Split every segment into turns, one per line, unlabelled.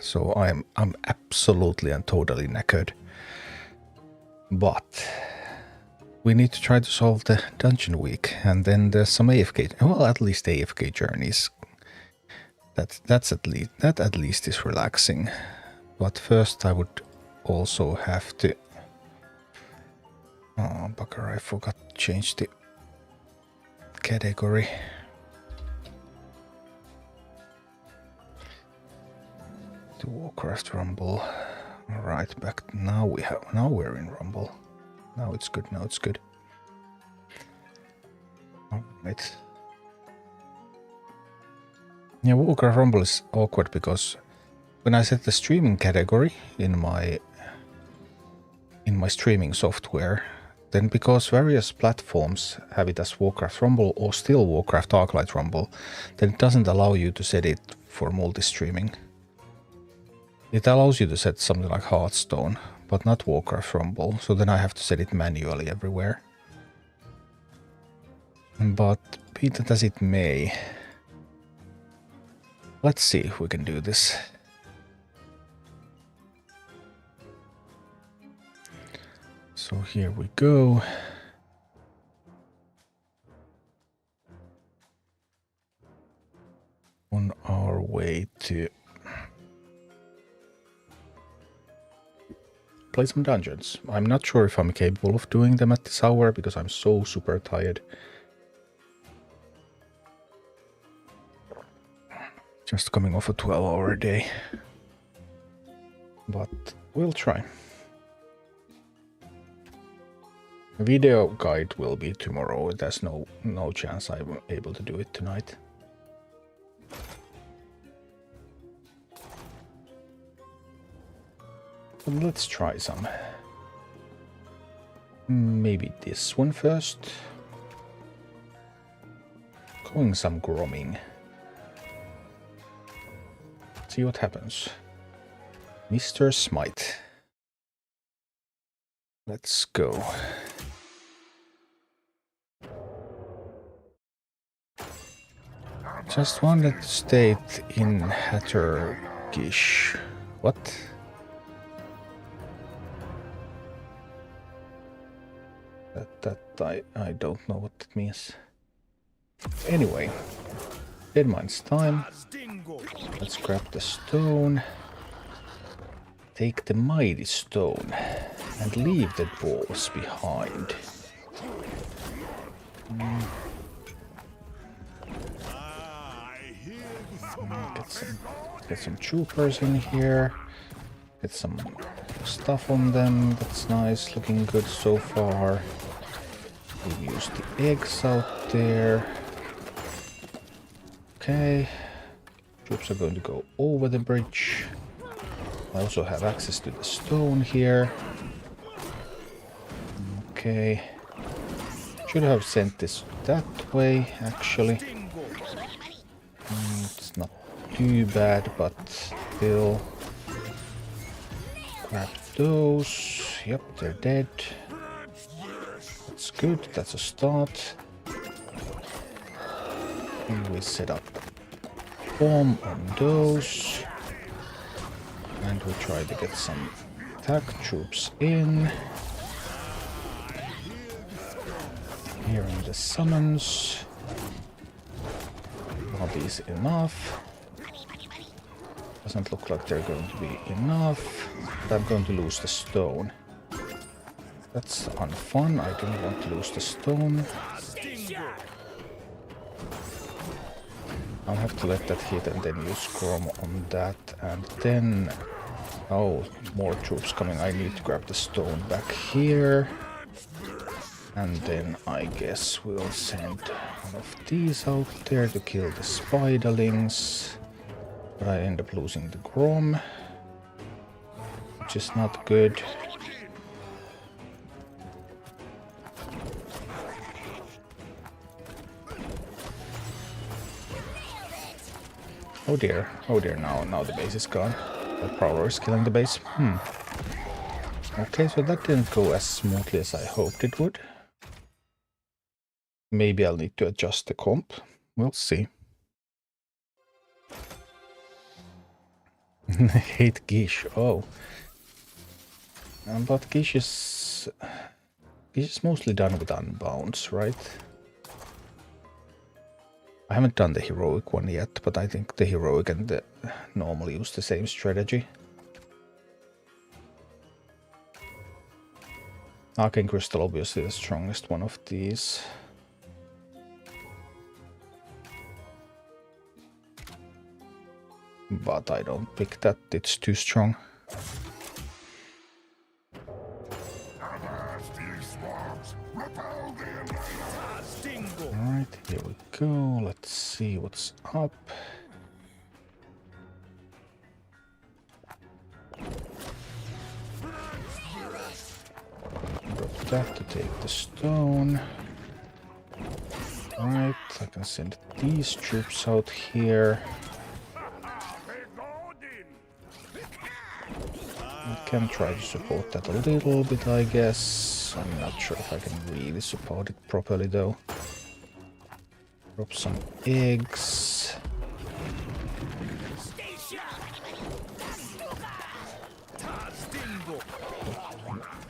so I'm absolutely and totally knackered. But we need to try to solve the dungeon week, and then there's some AFK. Well, at least AFK journeys. That at least is relaxing. But first, I would also have to. Oh, bugger! I forgot to change the category. To Warcraft Rumble. All right, back now. Now we're in Rumble. Now it's good. Now it's good. All right. Yeah, Warcraft Rumble is awkward because when I set the streaming category in my streaming software, then because various platforms have it as Warcraft Rumble or still Warcraft Arclight Rumble, then it doesn't allow you to set it for multi-streaming. It allows you to set something like Hearthstone, but not Warcraft Rumble, so then I have to set it manually everywhere. But be that as it may, let's see if we can do this. So here we go. On our way to play some dungeons. I'm not sure if I'm capable of doing them at this hour because I'm so super tired. Just coming off a 12-hour day. But we'll try. A video guide will be tomorrow. There's no chance I'm able to do it tonight. But let's try some. Maybe this one first. Going some gromming. See what happens. Mr. Smite. Let's go. Just wanted to state in Hattergish. What? I don't know what that means. Anyway, Deadmines time. Let's grab the stone. Take the mighty stone and leave the balls behind. Get some troopers in here. Get some stuff on them. That's nice. Looking good so far. We'll use the eggs out there. Okay. Troops are going to go over the bridge. I also have access to the stone here. Okay. Should have sent this that way, actually. It's not too bad, but still. Grab those. Yep, they're dead. That's good. That's a start. And we set up a bomb on those. And we try to get some attack troops in. Here in the summons. Lobby's enough. Doesn't look like they're going to be enough. But I'm going to lose the stone. That's unfun. I don't want to lose the stone. I'll have to let that hit and then use Chrome on that. And then... oh, more troops coming. I need to grab the stone back here. And then I guess we'll send one of these out there to kill the spiderlings. But I end up losing the Grom, which is not good. Oh dear, now the base is gone. That Prowler is killing the base. Okay, so that didn't go as smoothly as I hoped it would. Maybe I'll need to adjust the comp. We'll see. Hate Gish. Oh. But Gish is mostly done with unbounds, right? I haven't done the heroic one yet, but I think the heroic and the normal use the same strategy. Arcane Crystal, obviously the strongest one of these. But I don't pick that, it's too strong. Alright, here we go. Let's see what's up. Drop that to take the stone. Alright, I can send these troops out here. I can try to support that a little bit, I guess. I'm not sure if I can really support it properly though. Drop some eggs.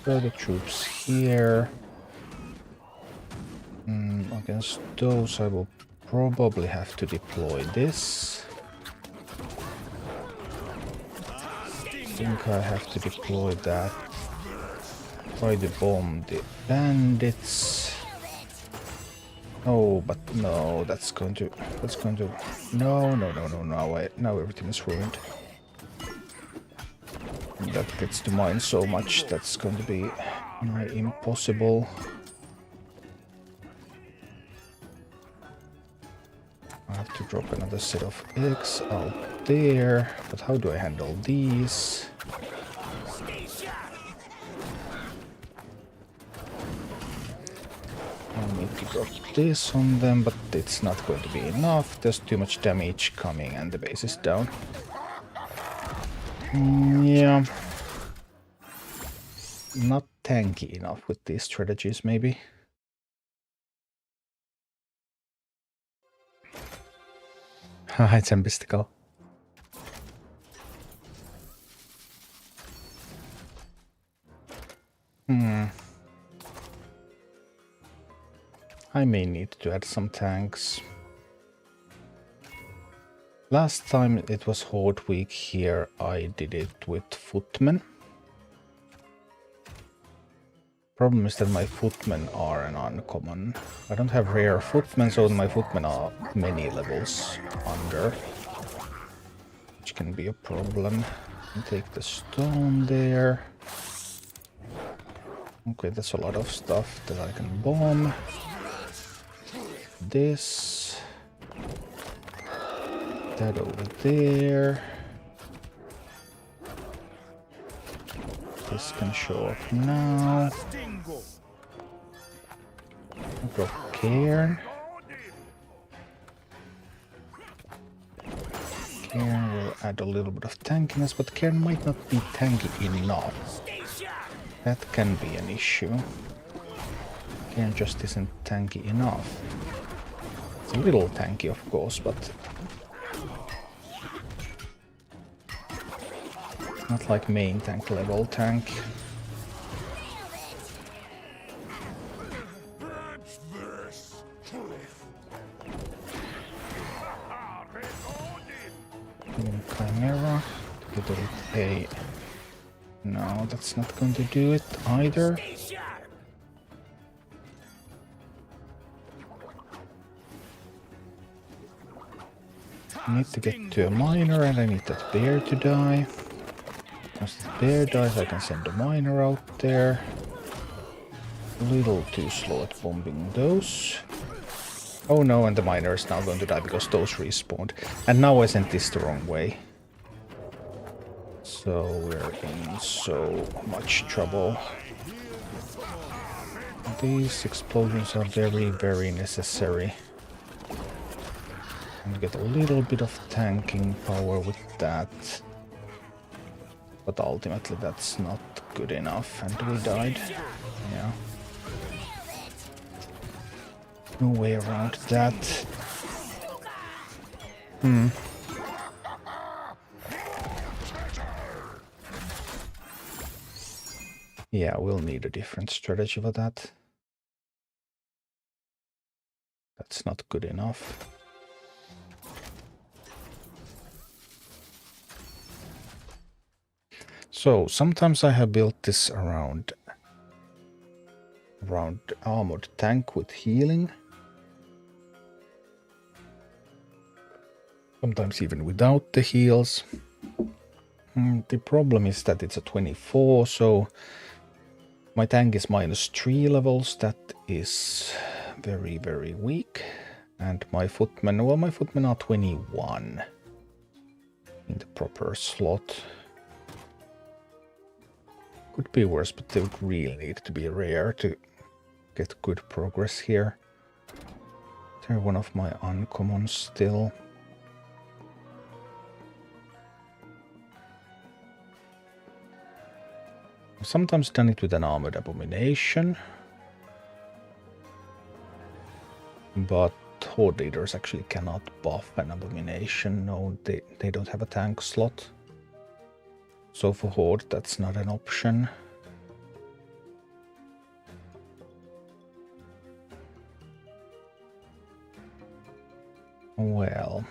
Further troops here. Against those I will probably have to deploy this. I think I have to deploy that. Try to bomb the bandits. Oh, but no, that's going to no, now everything is ruined. That gets to mine so much, that's going to be nigh impossible. I have to drop another set of eggs out there, but how do I handle these? I need to drop this on them, but it's not going to be enough. There's too much damage coming and the base is down. Yeah. Not tanky enough with these strategies, maybe. Haha, it's a mystical. I may need to add some tanks. Last time it was Horde week here, I did it with footmen. Problem is that my footmen are an uncommon. I don't have rare footmen, so my footmen are many levels under, which can be a problem. Take the stone there. Okay, that's a lot of stuff that I can bomb. This. That over there. This can show up now. Drop Cairn. Cairn will add a little bit of tankiness, but Cairn might not be tanky enough. That can be an issue. Cairn just isn't tanky enough. It's a little tanky, of course, but not like main tank level tank. Chimera to get a... No, that's not going to do it either. I need to get to a miner and I need that bear to die. Once the bear dies, I can send a miner out there. A little too slow at bombing those. Oh no, and the miner is now going to die because those respawned. And now I sent this the wrong way. So we're in so much trouble. These explosions are very, very necessary. And get a little bit of tanking power with that. But ultimately that's not good enough, and we died. Yeah. No way around that. Yeah, we'll need a different strategy for that. That's not good enough. So sometimes I have built this around armored tank with healing. Sometimes even without the heals. The problem is that it's a 24, so my tank is -3 levels. That is very, very weak. And my footmen, well, my footmen are 21 in the proper slot. Could be worse, but they would really need to be rare to get good progress here. They're one of my uncommons still. I've sometimes done it with an armored abomination. But Horde leaders actually cannot buff an abomination. No, they don't have a tank slot. So for Horde, that's not an option. Well.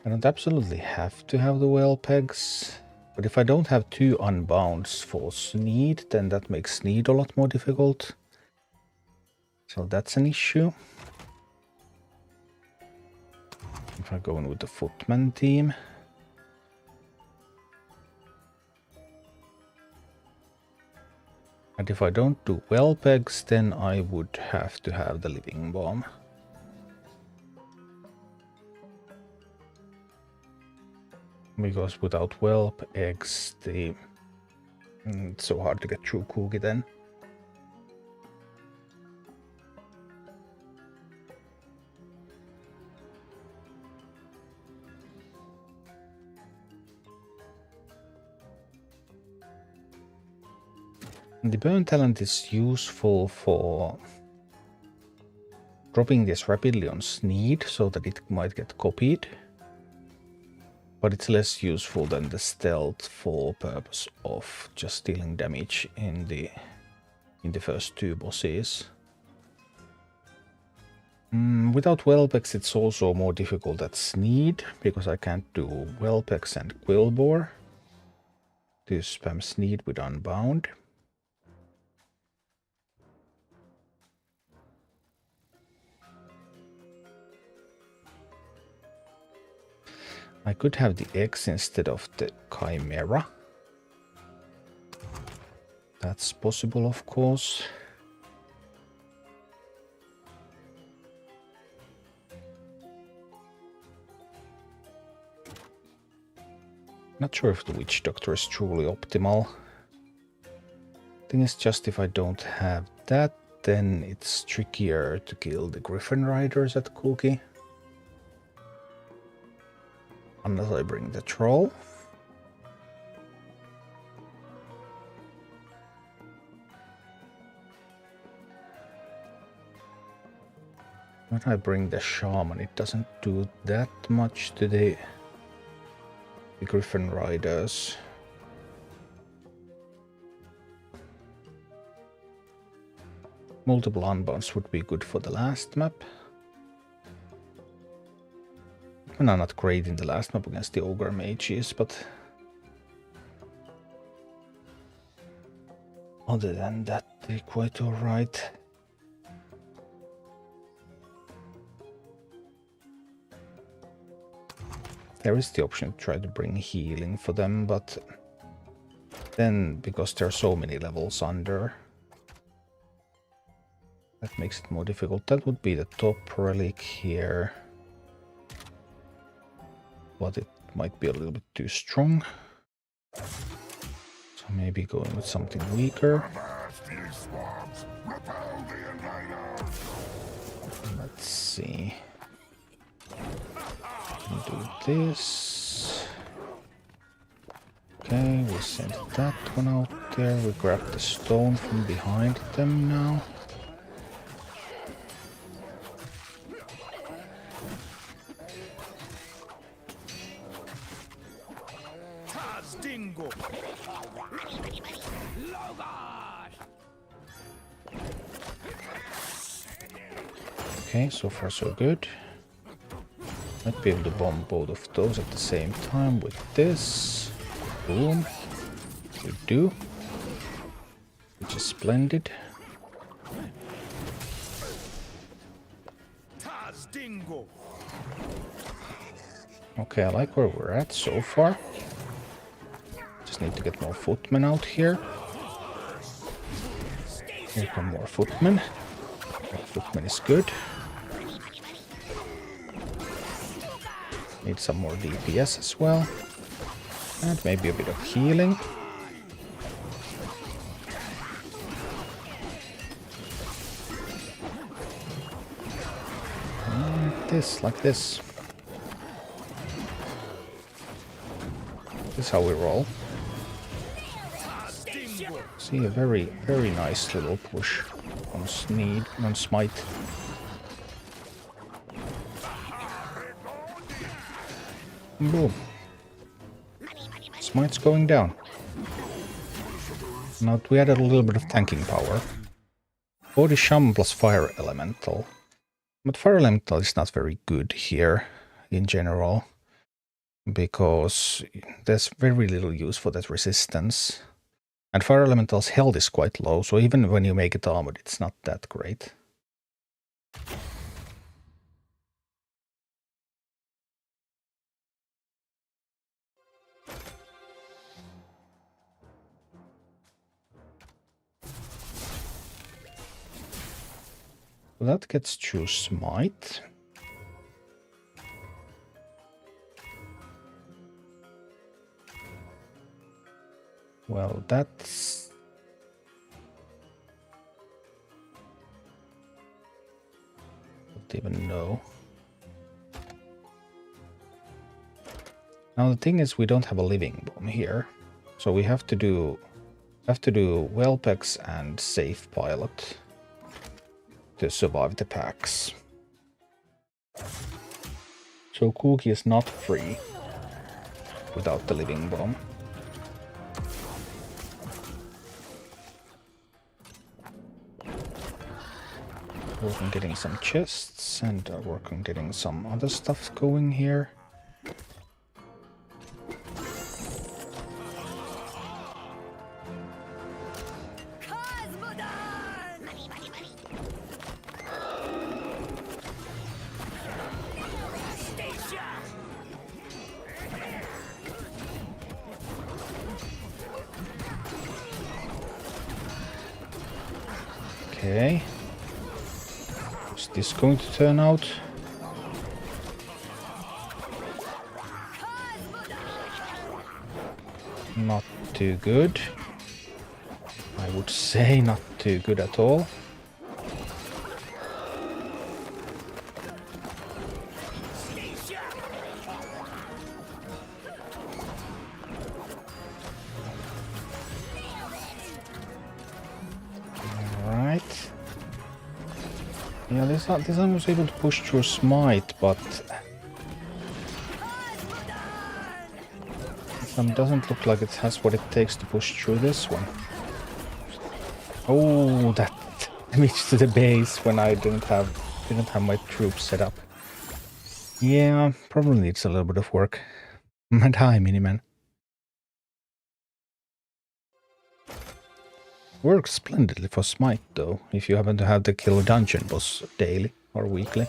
I don't absolutely have to have the well pegs, but if I don't have 2 unbounds for Sneed, then that makes Sneed a lot more difficult. So that's an issue. If I go in with the Footman team. And if I don't do well pegs, then I would have to have the Living Bomb. Because without whelp eggs, it's so hard to get through Cookie then. And the burn talent is useful for dropping this rapidly on Sneed so that it might get copied. But it's less useful than the stealth for purpose of just dealing damage in the first 2 bosses. Without Whelpex it's also more difficult at Sneed, because I can't do Whelpex and Quillbore to spam Sneed with Unbound. I could have the X instead of the Chimera. That's possible, of course. Not sure if the Witch Doctor is truly optimal. Thing is, just if I don't have that, then it's trickier to kill the Griffin Riders at Cookie. Unless I bring the Troll. When I bring the Shaman, it doesn't do that much to the Griffin Riders. Multiple unbounds would be good for the last map. And I'm not great in the last map against the Ogre Mages, but other than that, they're quite alright. There is the option to try to bring healing for them, but then, because there are so many levels under, that makes it more difficult. That would be the top relic here. But it might be a little bit too strong. So maybe going with something weaker. Let's see. Do this. Okay, we send that one out there. We grab the stone from behind them now. Okay, so far so good. Might be able to bomb both of those at the same time with this. Boom. We do. Which is splendid. Okay, I like where we're at so far. Just need to get more footmen out here. Here come more footmen. Footmen is good. Need some more DPS as well. And maybe a bit of healing. Like this. This is how we roll. See a very, very nice little push on Smite. Boom. Smite's going down. Now we added a little bit of tanking power. Body Shaman plus Fire Elemental. But Fire Elemental is not very good here in general, because there's very little use for that resistance. And Fire Elemental's health is quite low, so even when you make it armored, it's not that great. That gets to Smite. Well, that's... don't even know. Now the thing is, we don't have a living bomb here, so we have to do Wellpex and Safe Pilot to survive the packs. So Cookie is not free without the living bomb. Work on getting some chests and work on getting some other stuff going here. Okay. Is this going to turn out? Not too good. I would say not too good at all. Yeah, this time I was able to push through Smite, but this time doesn't look like it has what it takes to push through this one. Oh, that damage to the base when I didn't have my troops set up. Yeah, probably needs a little bit of work. And hi, Miniman. Works splendidly for Smite though, if you happen to have the kill dungeon boss daily or weekly.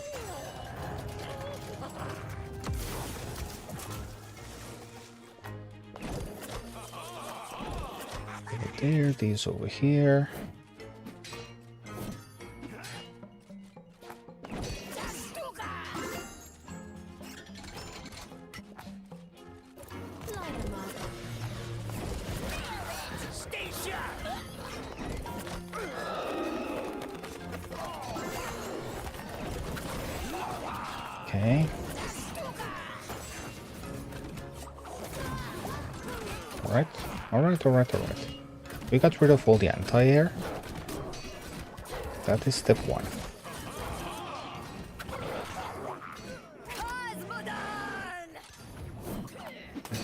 There, these over here. Okay. Alright. We got rid of all the anti-air. That is step one.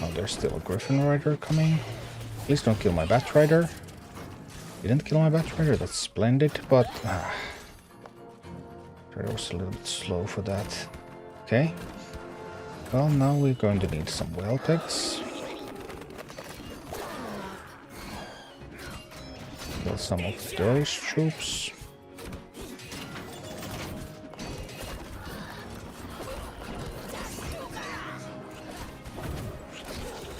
Oh, there's still a Griffin Rider coming. Please don't kill my Bat Rider. Didn't kill my Bat Rider, that's splendid, but... I was a little bit slow for that. Okay. Well, now we're going to need some well pegs. Kill some of those troops.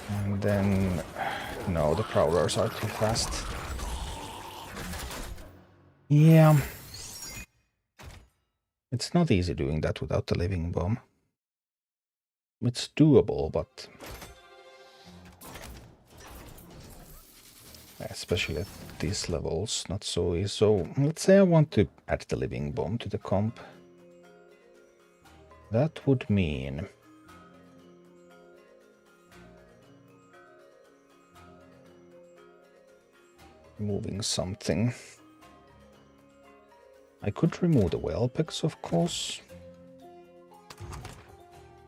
And then... no, the prowlers are too fast. Yeah. It's not easy doing that without the living bomb. It's doable, but... especially at these levels, not so easy. So, let's say I want to add the living bomb to the comp. That would mean... moving something. I could remove the well pegs, of course.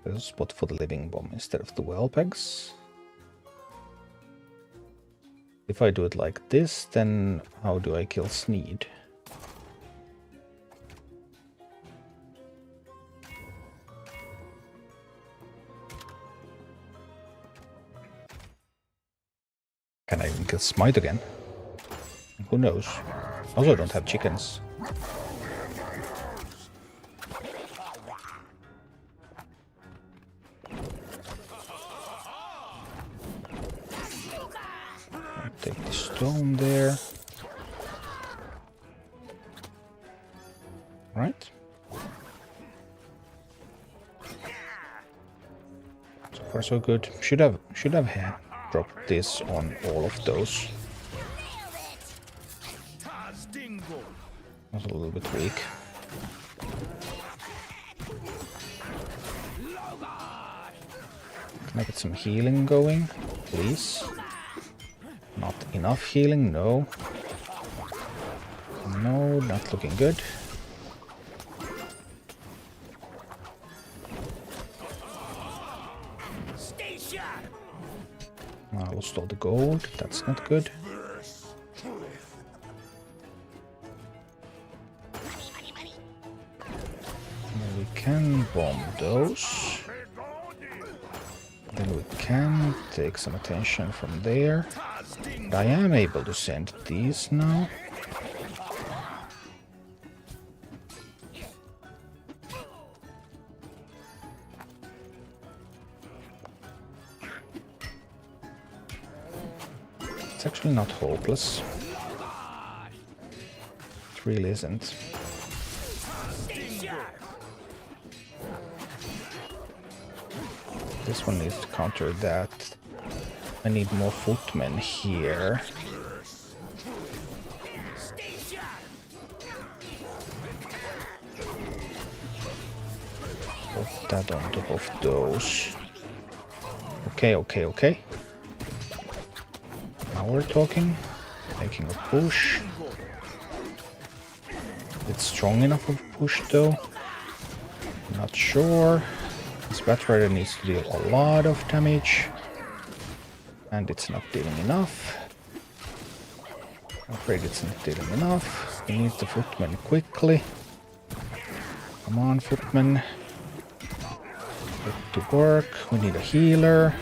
There's a spot for the living bomb instead of the well pegs. If I do it like this, then how do I kill Sneed? Can I even kill Smite again? Who knows? Also, I don't have chickens. Take the stone there. Right. So far so good. Should have dropped this on all of those. Was a little bit weak. Can I get some healing going, please? Not enough healing, no. No, not looking good. I lost all the gold, that's not good. We can bomb those. Then we can take some attention from there. But I am able to send these now. It's actually not hopeless. It really isn't. This one needs to counter that. I need more footmen here. Put that on top of those. Okay. Now we're talking. Making a push. It's strong enough of a push though. Not sure. This Bat Rider needs to deal a lot of damage. And it's not dealing enough. I'm afraid it's not dealing enough. We need the footmen quickly. Come on, footmen. Get to work. We need a healer.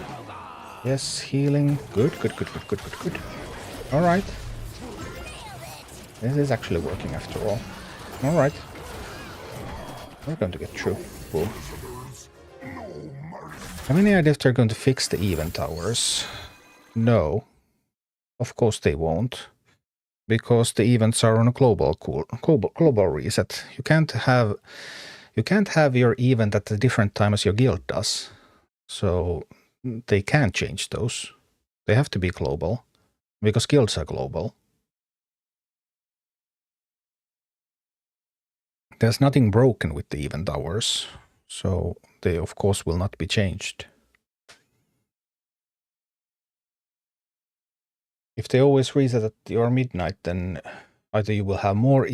Yes, healing. Good. Alright. This is actually working after all. Alright. We're going to get through. Boom. Have any idea if they're going to fix the event towers? No. Of course they won't. Because the events are on a global reset. You can't have your event at a different time as your guild does. So they can't change those. They have to be global. Because guilds are global. There's nothing broken with the event hours. So they of course will not be changed. If they always reset at your midnight, then either you will have more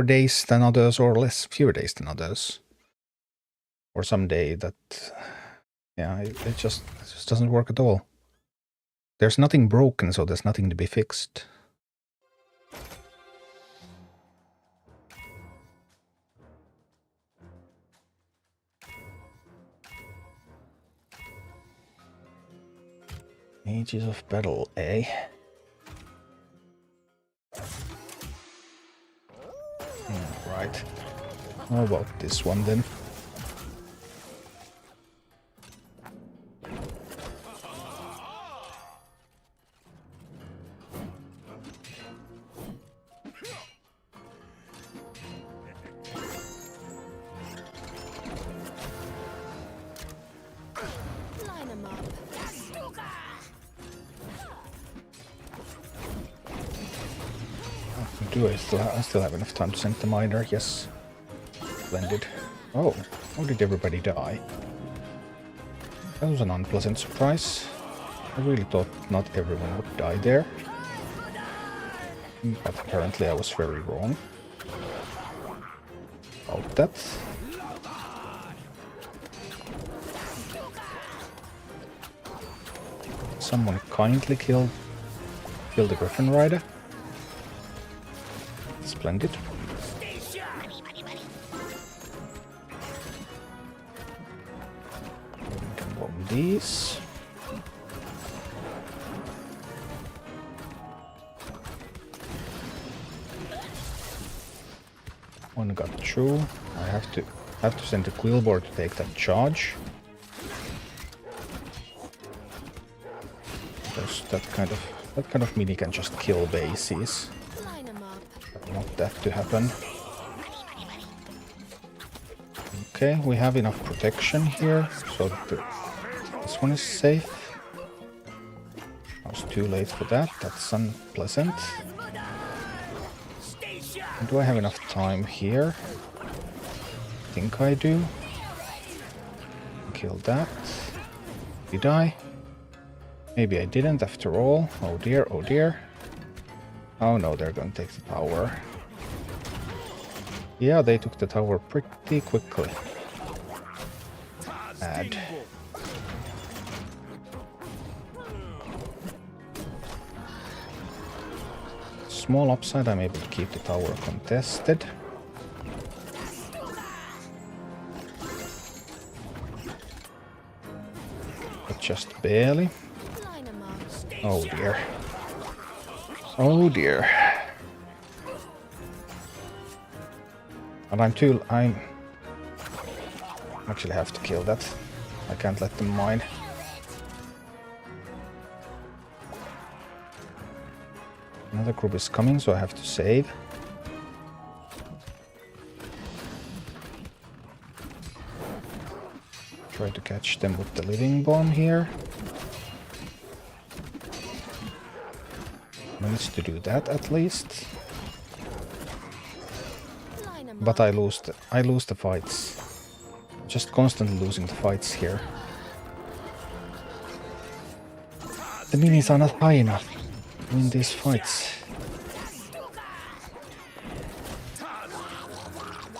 days than others, or fewer days than others. Or some day that, yeah, it just doesn't work at all. There's nothing broken, so there's nothing to be fixed. Ages of battle, eh? Right. How about this one then? I still have enough time to send the miner, yes. Splendid. Oh, how did everybody die? That was an unpleasant surprise. I really thought not everyone would die there. But apparently I was very wrong about that. Someone kindly kill the Griffin Rider. Splendid. We can bomb these. One got through. I have to send the Quillboar to take that charge. Because that kind of mini can just kill bases. I want that to happen. Okay, we have enough protection here, so that this one is safe. I was too late for that, that's unpleasant. Do I have enough time here? I think I do. Kill that. Did I? Maybe I didn't after all. Oh dear, oh dear. Oh no, they're gonna take the tower. Yeah, they took the tower pretty quickly. Bad. Small upside, I'm able to keep the tower contested. But just barely. Oh dear. Oh dear. And I actually have to kill that. I can't let them mine. Another group is coming, so I have to save. Try to catch them with the living bomb here. Managed to do that at least. But I lose the fights. Just constantly losing the fights here. The minis are not high enough to win these fights.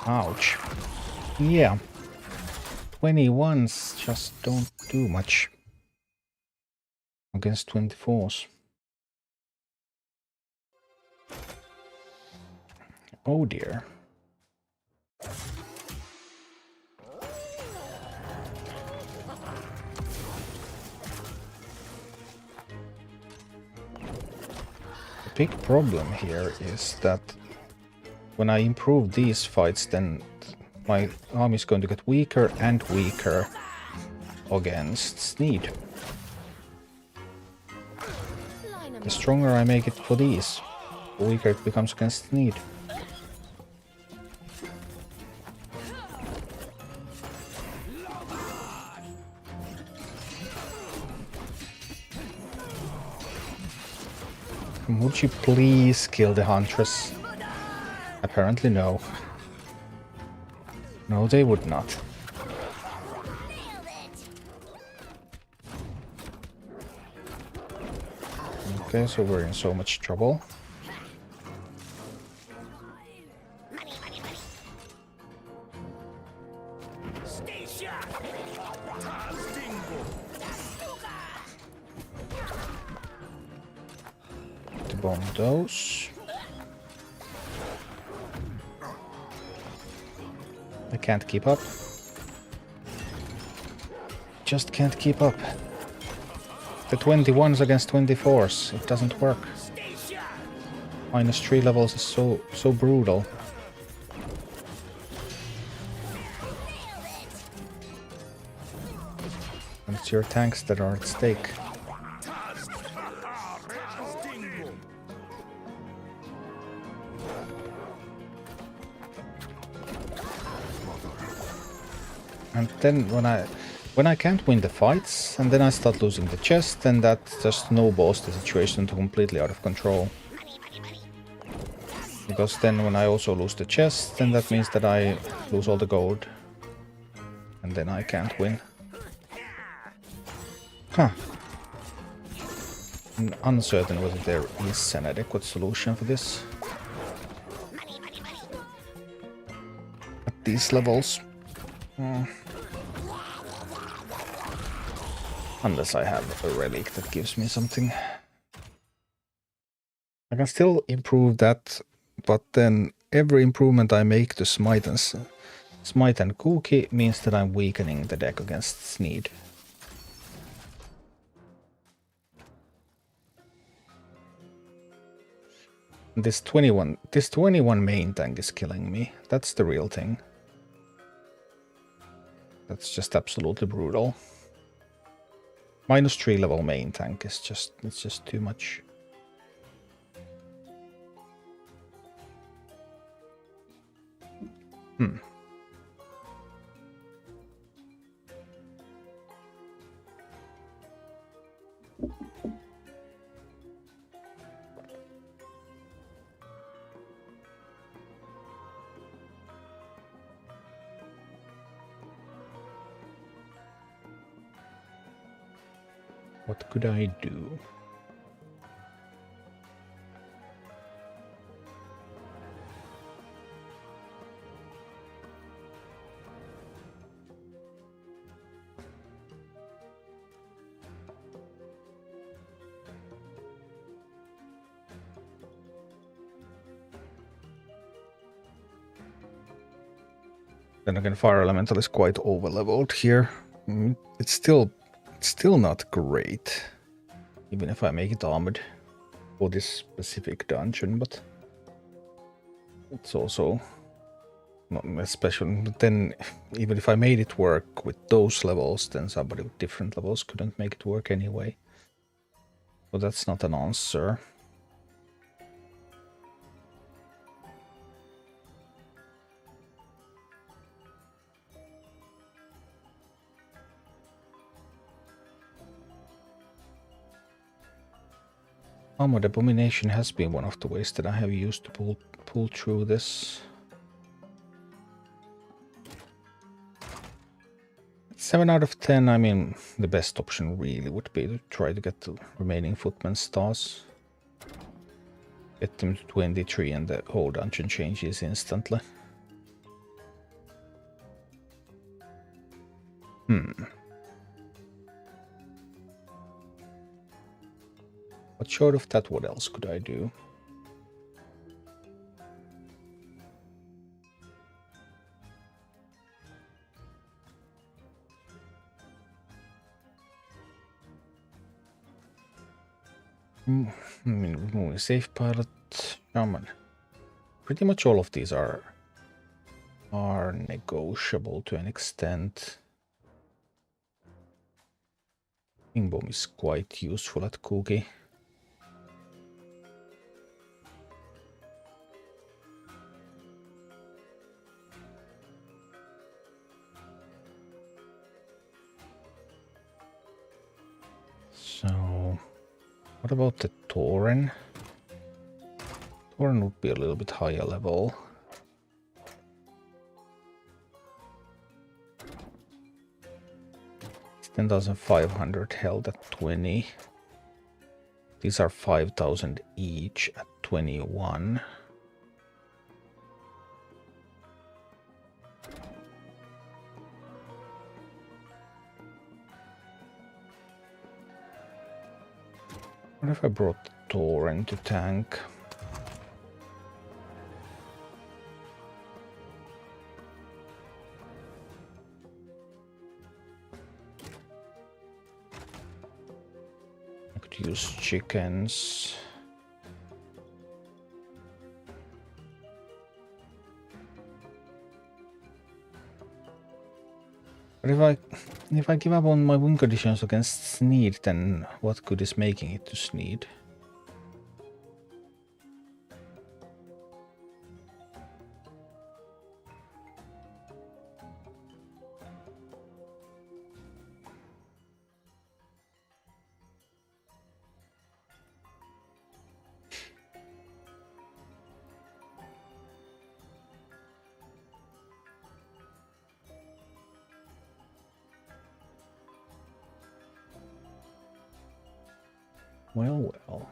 Ouch. Yeah. 21s just don't do much against 24s. Oh dear. The big problem here is that when I improve these fights, then my army is going to get weaker and weaker against Sneed. The stronger I make it for these, the weaker it becomes against Sneed. Would you please kill the Huntress? Apparently no. No, they would not. Okay, so we're in so much trouble. To bomb those. I can't keep up. Just can't keep up. the 21s against 24s. It doesn't work. -3 levels is so brutal. And it's your tanks that are at stake. And then when I can't win the fights, and then I start losing the chest, then that just snowballs the situation to completely out of control. Because then when I also lose the chest, then that means that I lose all the gold. And then I can't win. Huh. I'm uncertain whether there is an adequate solution for this. At these levels. Unless I have a relic that gives me something. I can still improve that, but then every improvement I make to Smite and Cookie means that I'm weakening the deck against Sneed. This 21 main tank is killing me. That's the real thing. That's just absolutely brutal. -3 level main tank is just too much. What could I do? Then again, Fire Elemental is quite over-leveled here. It's still not great, even if I make it armored for this specific dungeon, but it's also not especially. But then, even if I made it work with those levels, then somebody with different levels couldn't make it work anyway. So that's not an answer. Armored Abomination has been one of the ways that I have used to pull through this. 7 out of 10, I mean, the best option really would be to try to get the remaining Footman stars. Get them to 23 and the whole dungeon changes instantly. But short of that, what else could I do? I mean, removing safe pilot, shaman. Pretty much all of these are negotiable to an extent. King Bomb is quite useful at Cookie. So, what about the Tauren? Tauren would be a little bit higher level. It's 10,500 held at 20. These are 5,000 each at 21. What if I brought the Tauren to tank? could use chickens. But if I give up on my win conditions against Sneed, then what good is making it to Sneed? Well, well.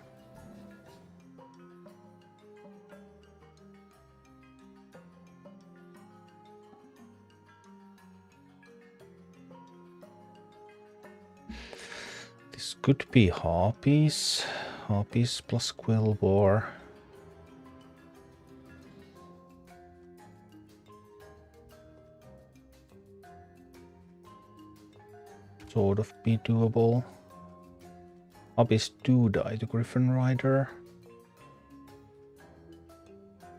This could be Harpies. Harpies plus Quillbore. Sort of be doable. Harpies do die to Griffin Rider.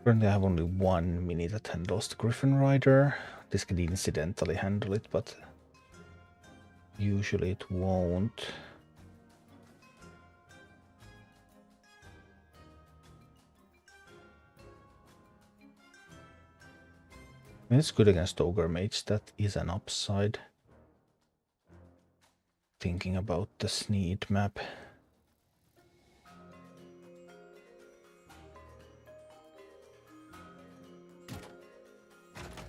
Currently I have only one mini that handles the Griffin Rider. This can incidentally handle it, but usually it won't. It's good against Ogre Mage, that is an upside. Thinking about the Sneed map.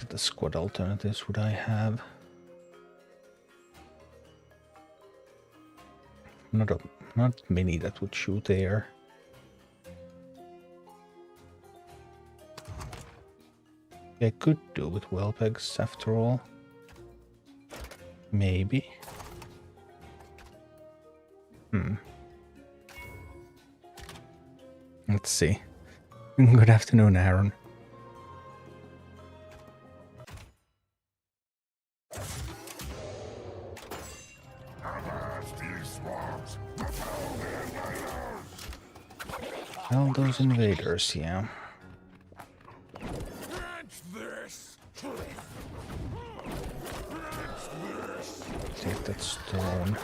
The squad alternatives would I have? Not many that would shoot air. I could do with Wellpegs after all. Maybe. Let's see. Good afternoon, Aaron. All those invaders, yeah. Take that stone.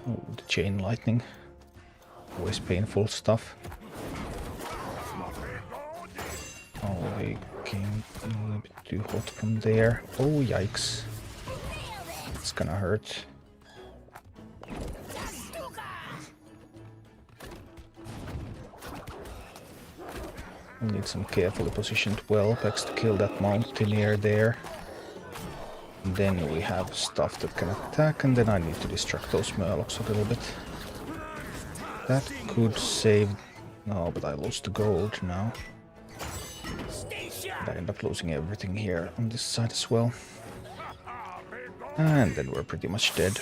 Oh, the chain lightning. Always painful stuff. Oh, we came a little bit too hot from there. Oh, yikes. It's gonna hurt. We'll need some carefully positioned Wellpegs to kill that mountaineer there. And then we have stuff that can attack, and then I need to distract those Murlocs a little bit. That could save... No, but I lost the gold now. And I end up losing everything here on this side as well. And then we're pretty much dead.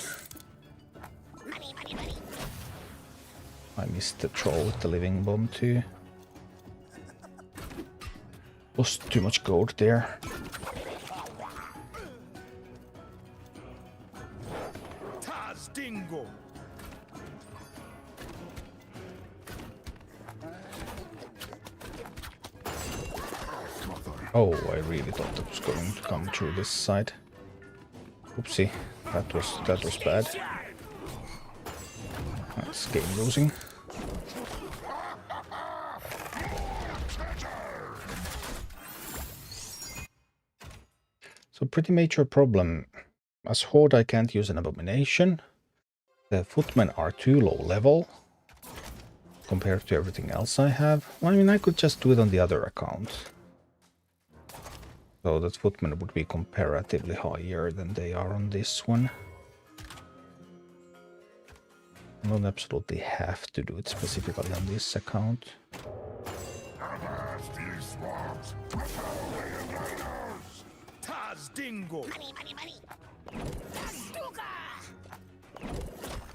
I missed the troll with the living bomb too. Lost too much gold there. Oh, I really thought that was going to come through this side. Oopsie, that was bad. That's game losing. So pretty major problem. As Horde I can't use an abomination. The footmen are too low level compared to everything else I have. Well, I mean, I could just do it on the other account. So that footmen would be comparatively higher than they are on this one. I don't absolutely have to do it specifically on this account.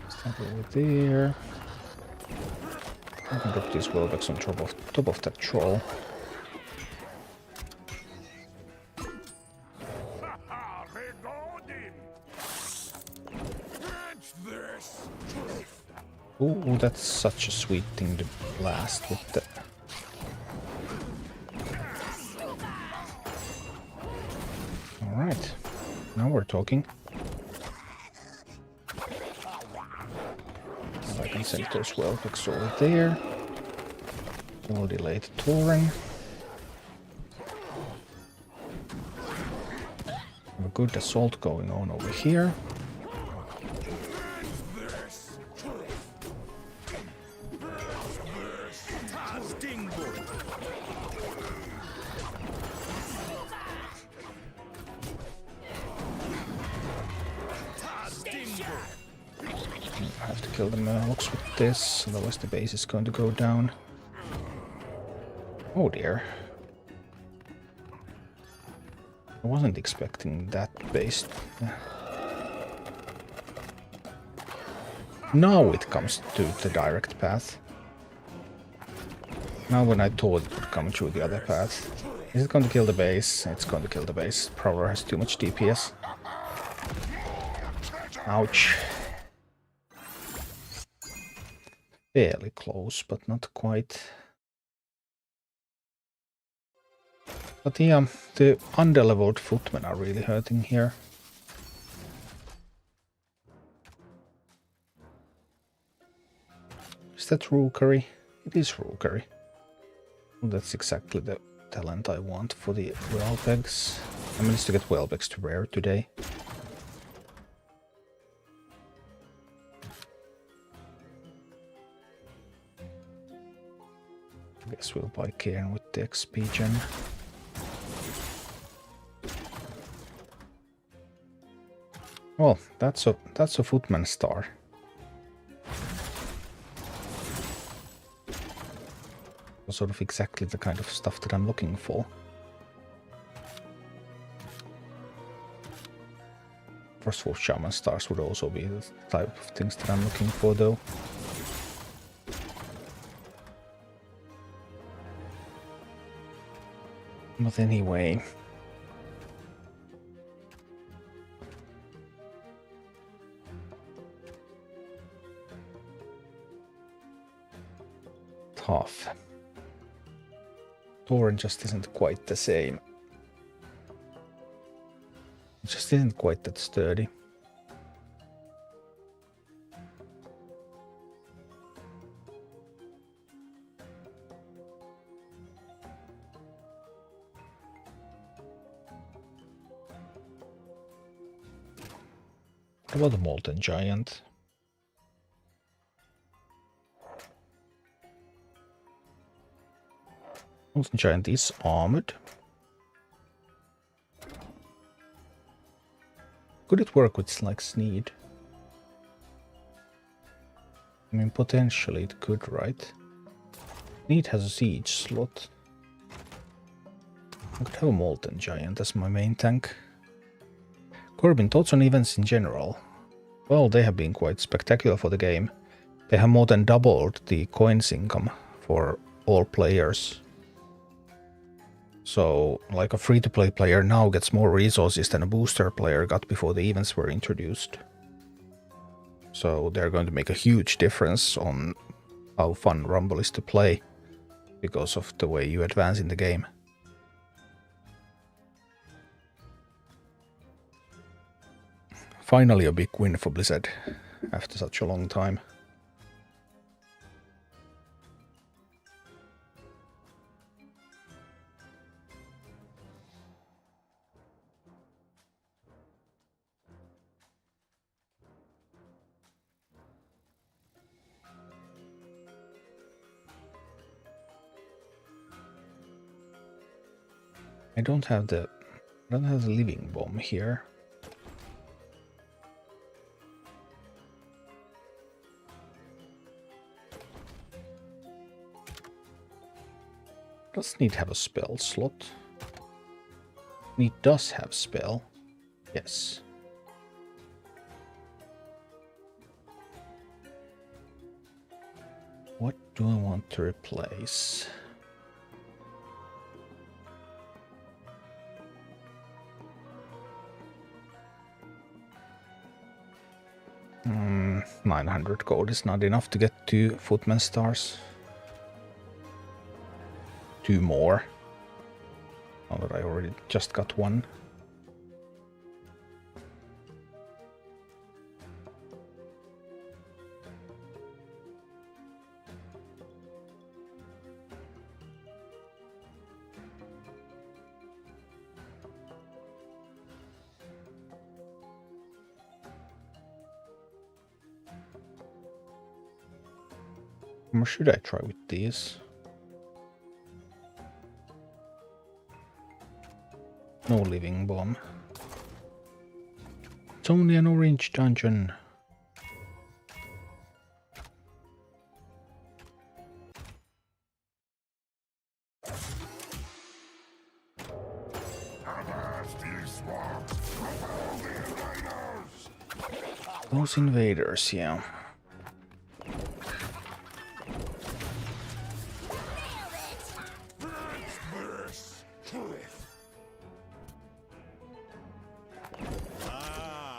Start over there. I can drop these Wellbacks on top of that troll. Ooh, that's such a sweet thing to blast with the... Alright, now we're talking. Now I can send those Wellpicks over there. We'll delay the Tauren. Have a good assault going on over here. I have to kill the Murlocs with this, otherwise the base is going to go down. Oh dear. I wasn't expecting that base. Now it comes to the direct path. Now when I thought it would come through the other path. Is it going to kill the base? It's going to kill the base. Prowler has too much DPS. Ouch. Fairly close, but not quite. But the underleveled footmen are really hurting here. Is that Rookery? It is Rookery. Well, that's exactly the talent I want for the Wellpegs. I managed to get Wellpegs to rare today. Guess we'll buy Cairn with the XP gen. Well, that's a footman star. Sort of exactly the kind of stuff that I'm looking for. Frostwolf Shaman stars would also be the type of things that I'm looking for, though. But anyway. Tough. Tauren just isn't quite the same. It just isn't quite that sturdy. What about the Molten Giant? Molten Giant is armored. Could it work with like Sneed? I mean, potentially it could, right? Sneed has a siege slot. I could have a Molten Giant as my main tank. Corbin, thoughts on events in general? Well, they have been quite spectacular for the game. They have more than doubled the coins income for all players. So, like a free-to-play player now gets more resources than a booster player got before the events were introduced. So they're going to make a huge difference on how fun Rumble is to play because of the way you advance in the game. Finally a big win for Blizzard after such a long time. I don't have the living bomb here. Does Sneed have a spell slot? Sneed does have spell. Yes. What do I want to replace? 900 gold is not enough to get 2 footman stars. 2 more. Now that I already just got 1. Or should I try with these? No living bomb. It's only an orange dungeon. Those invaders, yeah.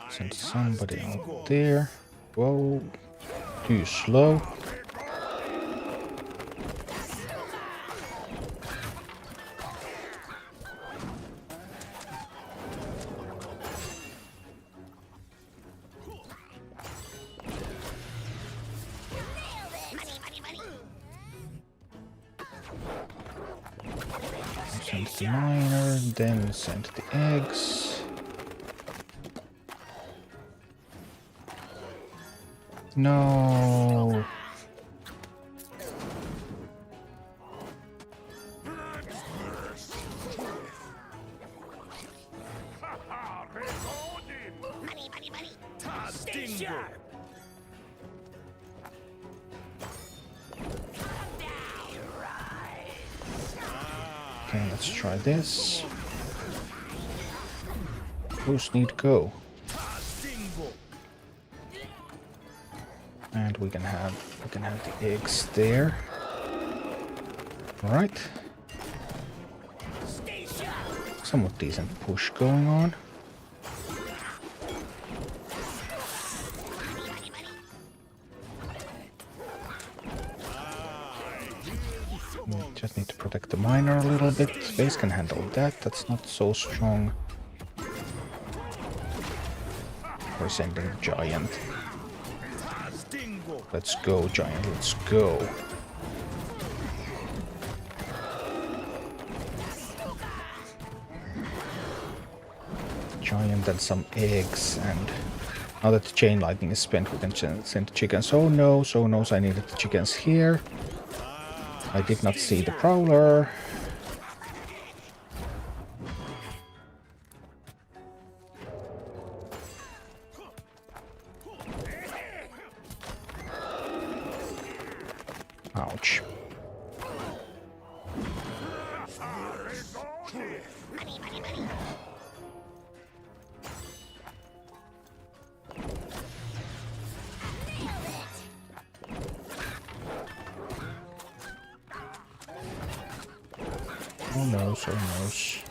Send somebody out there. Whoa, too slow. Send the miner, then send the eggs. No. Okay, let's try this. Those need go. And we can have the eggs there. All right. Somewhat decent push going on. Just need to protect the miner a little bit. Base can handle that. That's not so strong. We're sending the giant. Let's go, giant. Let's go. Giant and some eggs, and now that the chain lightning is spent, we can send the chickens. Oh no, so knows I needed the chickens here. I did not see the prowler. Ouch. Oh no, so knows.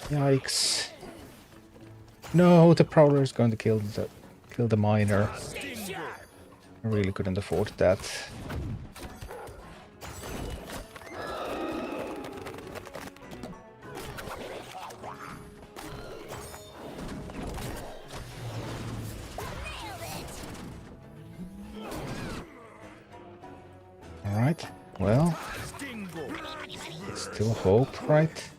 Yikes. No, the prowler is going to kill the miner. I really couldn't afford that. Alright, well, still hope, right?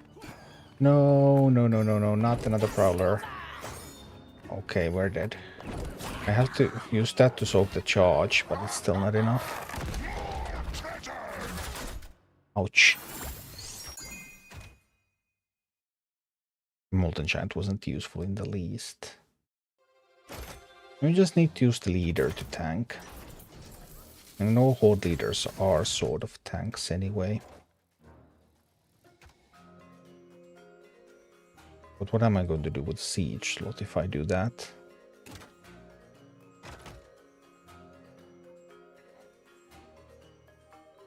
No, not another prowler. Okay, we're dead. I have to use that to soak the charge, but it's still not enough. Ouch. Molten Giant wasn't useful in the least. We just need to use the leader to tank. And all horde leaders are sort of tanks anyway. But what am I going to do with siege slot if I do that?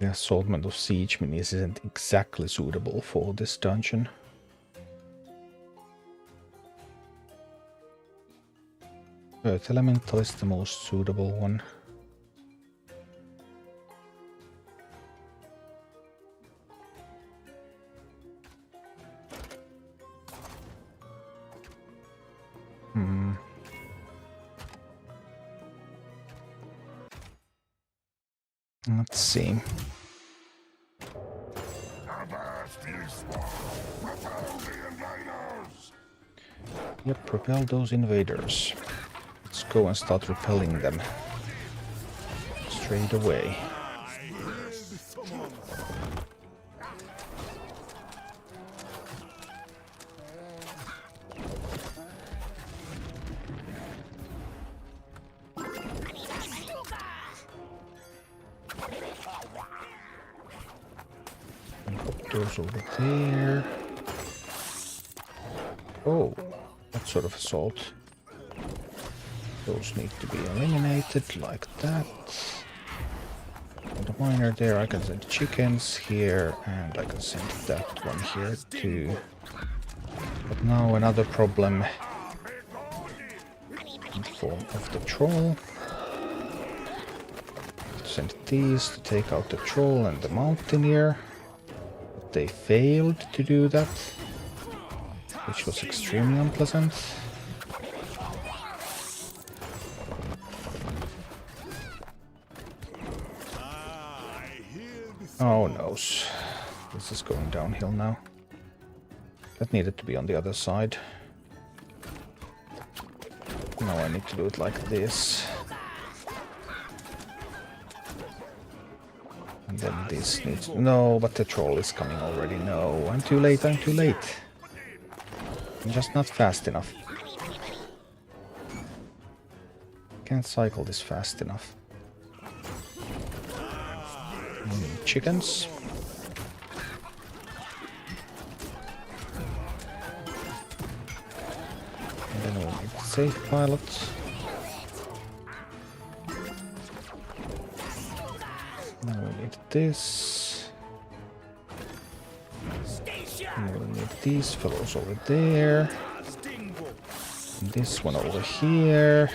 The assortment of siege minis isn't exactly suitable for this dungeon. Earth Elemental is the most suitable one. Let's see. Yep, repel those invaders. Let's go and start repelling them straight away. Put those over there. Oh, what sort of assault? Those need to be eliminated like that. And the miner there, I can send chickens here, and I can send that one here too. But now another problem in the form of the troll. Send these to take out the troll and the mountaineer. But they failed to do that, which was extremely unpleasant. Oh no, this is going downhill now. That needed to be on the other side. Now I need to do it like this. And then this needs... No, but the troll is coming already. No, I'm too late, I'm too late. I'm just not fast enough. Can't cycle this fast enough. Chickens. And then we'll need safe pilot. Then we'll need this. And we'll need these fellows over there. And this one over here.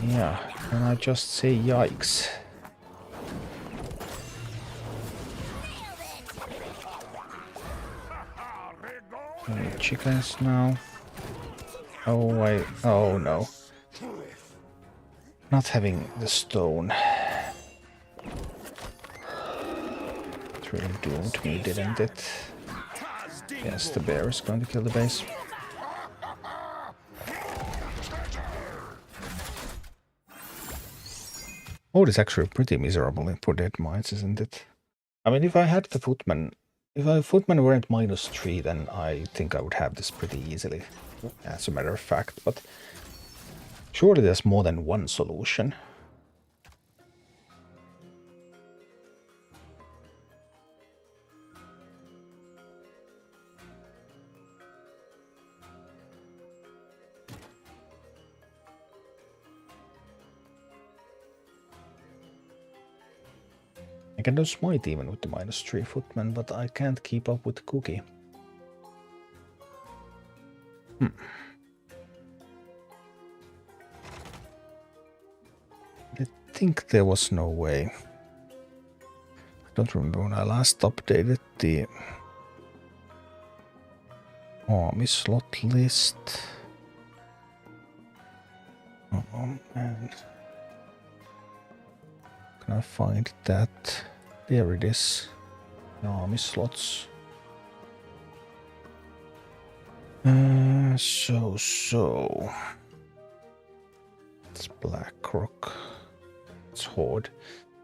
Yeah, can I just say yikes? I need chickens now. Oh wait, oh no. Not having the stone. It really doomed me, didn't it? Yes, the bear is going to kill the base. Oh, it's actually pretty miserable for Deadmines, isn't it? I mean, if I had the footman, if a footman weren't -3, then I think I would have this pretty easily, as a matter of fact, but surely there's more than one solution. I can do smite even with the -3 footman, but I can't keep up with the cookie. I think there was no way. I don't remember when I last updated the army slot list. Oh man. Can I find that? There it is. The army slots. So. It's Blackrock. It's Horde.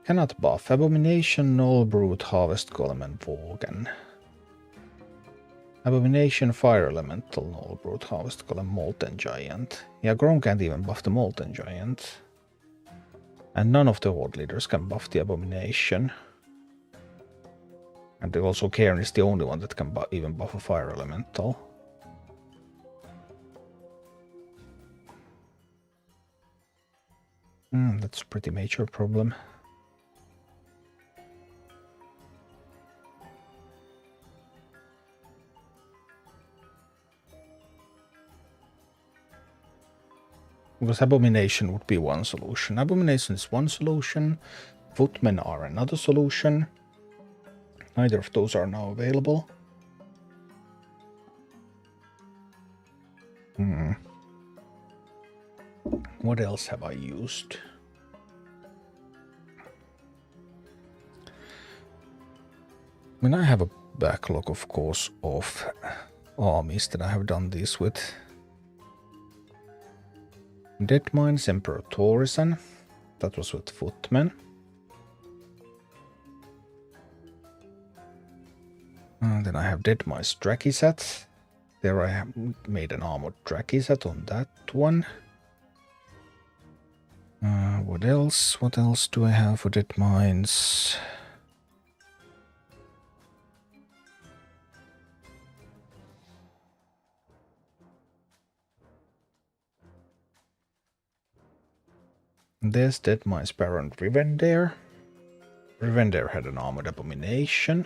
Cannot buff. Abomination, Null, Brute, Harvest Golem, and Vorgan. Abomination, Fire Elemental, Null, Brute, Harvest Golem, Molten Giant. Yeah, Grom can't even buff the Molten Giant. And none of the Horde leaders can buff the Abomination. And also Cairn is the only one that can even buff a Fire Elemental. That's a pretty major problem. Because Abomination would be one solution. Abomination is one solution. Footmen are another solution. Neither of those are now available. What else have I used? I mean, I have a backlog, of course, of armies that I have done this with. Deadmines Emperor Torisan. That was with footmen. And then I have Deadmines Drakizat. There I have made an armored Drakizat on that one. What else? What else do I have for Deadmines? There's Deadmines Baron Rivendare. Rivendare had an armored abomination.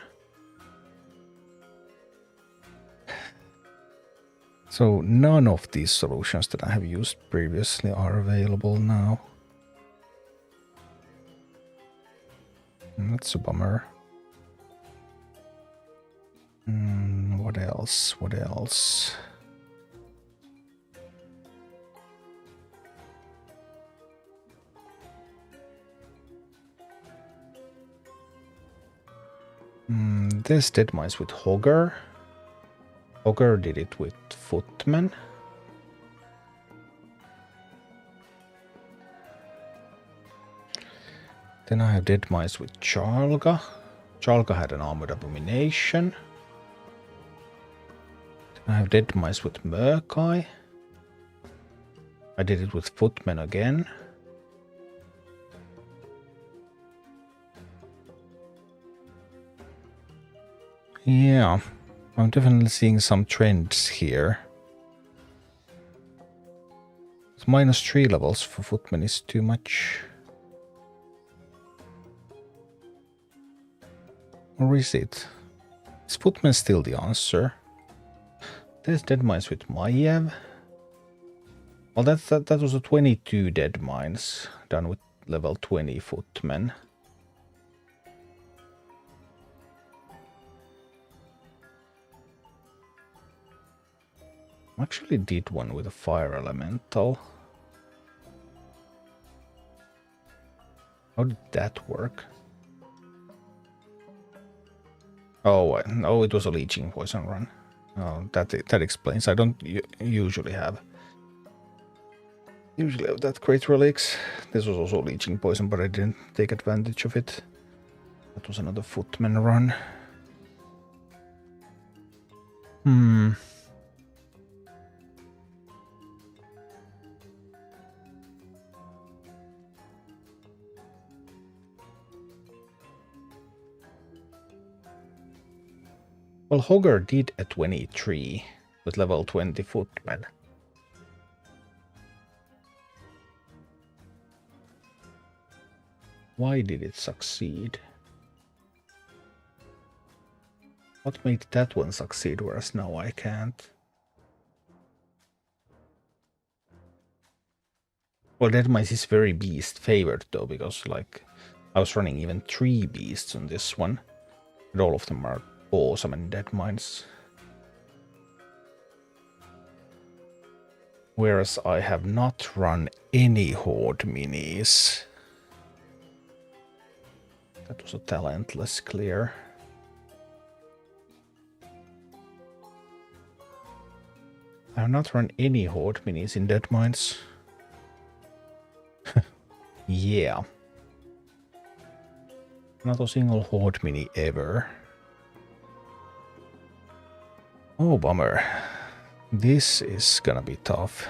So none of these solutions that I have used previously are available now. That's a bummer. What else? What else? There's Deadmines with Hogger. Hogger did it with footmen. Then I have Deadmines with Charlga. Charlga had an armored abomination. Then I have Deadmines with Murkai. I did it with footmen again. Yeah, I'm definitely seeing some trends here. -3 levels for footmen is too much. Or is it? Is footmen still the answer? There's Deadmines with Maiev. Well, that was a 22 Deadmines done with level 20 footmen. I actually did one with a fire elemental. How did that work? Oh, no, it was a leeching poison run. Oh, that explains. I don't usually have that great relics. This was also leeching poison, but I didn't take advantage of it. That was another footman run. Well, Hogger did a 23 with level 20 footman. Why did it succeed? What made that one succeed, whereas now I can't? Well, Deadmines is very beast favored though, because like I was running even 3 beasts on this one, and all of them are awesome in Deadmines. Whereas I have not run any Horde minis. That was a talentless clear. I have not run any Horde minis in Deadmines. Yeah. Not a single Horde mini ever. Oh, bummer. This is gonna be tough.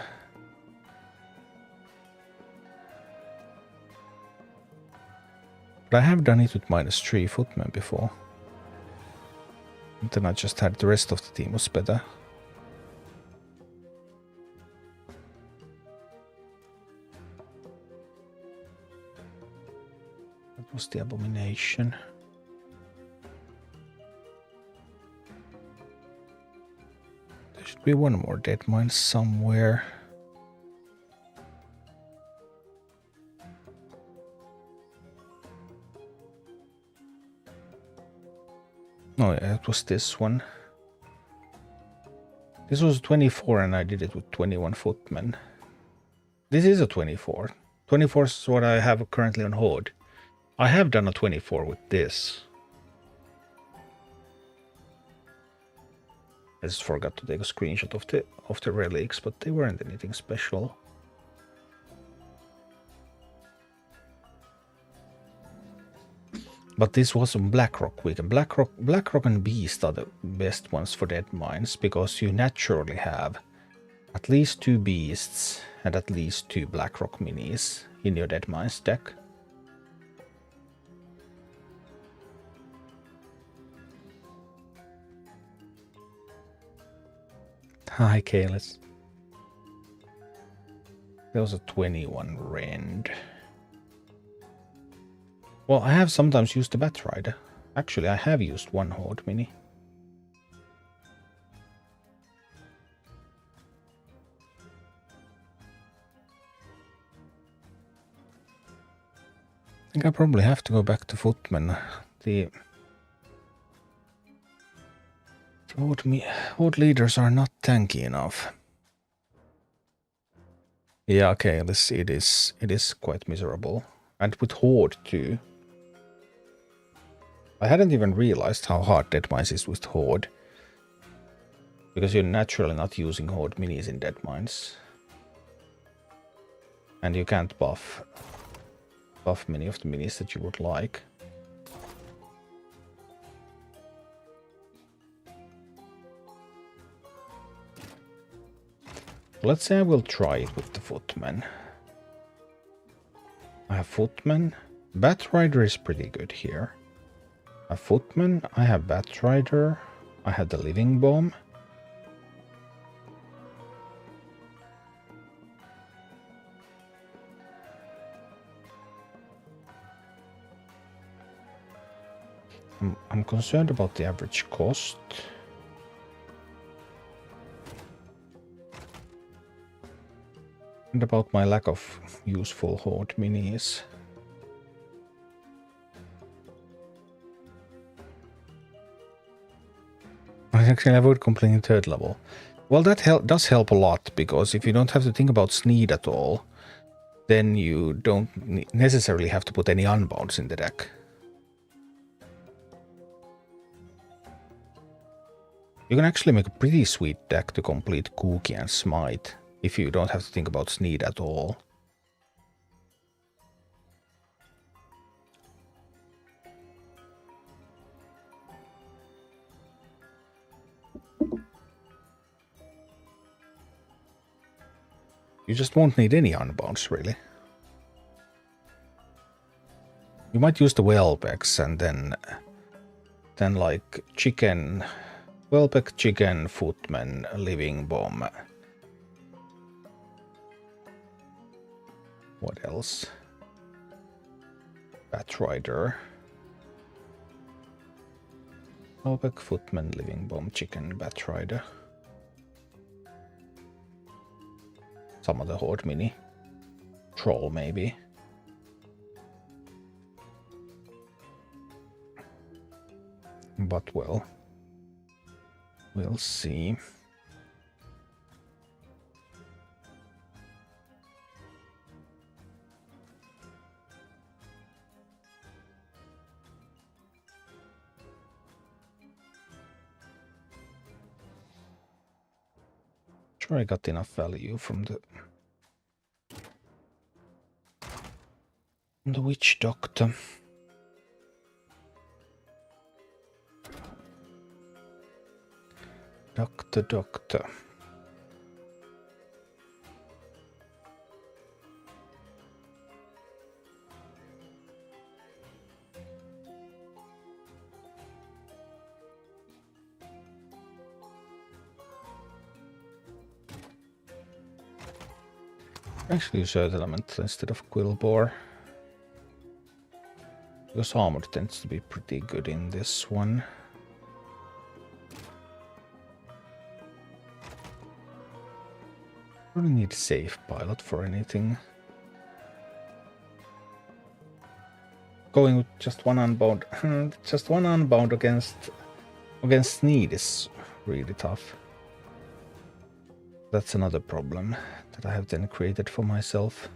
But I have done it with -3 footmen before. And then I just had the rest of the team was better. That was the abomination. There should be one more Deadmine somewhere. Oh yeah, it was this one. This was 24 and I did it with 21 footmen. This is a 24. 24 is what I have currently on Horde. I have done a 24 with this. I just forgot to take a screenshot of the relics, but they weren't anything special. But this was on Blackrock weekend. Blackrock and Beast are the best ones for Deadmines, because you naturally have at least 2 Beasts and at least 2 Blackrock minis in your Deadmines deck. Hi, Kalis. There was a 21 Rend. Well, I have sometimes used the Batrider. Actually, I have used one Horde mini. I think I probably have to go back to Footman. The Horde leaders are not tanky enough. Yeah, okay, let's see, it is quite miserable. And with Horde too. I hadn't even realized how hard Deadmines is with Horde. Because you're naturally not using Horde minis in Deadmines. And you can't buff many of the minis that you would like. Let's say I will try it with the Footman. I have Footman. Batrider is pretty good here. I have Footman, I have Batrider, I have the Living Bomb. I'm concerned about the average cost. And about my lack of useful Horde minis. I actually avoid completing 3rd level. Well, that does help a lot, because if you don't have to think about Sneed at all, then you don't necessarily have to put any unbounds in the deck. You can actually make a pretty sweet deck to complete Kooky and Smite, if you don't have to think about Sneed at all. You just won't need any unbounds, really. You might use the Whelpex and then like Chicken... Whelpex, Chicken, Footman, Living Bomb. What else? Batrider. Whelpex, Footman, Living Bomb, Chicken, Batrider. Some other Horde mini. Troll, maybe. But well, we'll see. Sure, I got enough value from the Witch Doctor. Doctor. Actually use Earth Elemental instead of Quillbore. Because armor tends to be pretty good in this one. I don't need Safe Pilot for anything. Going with just one unbound. Just one unbound against Against need is really tough. That's another problem that I have then created for myself.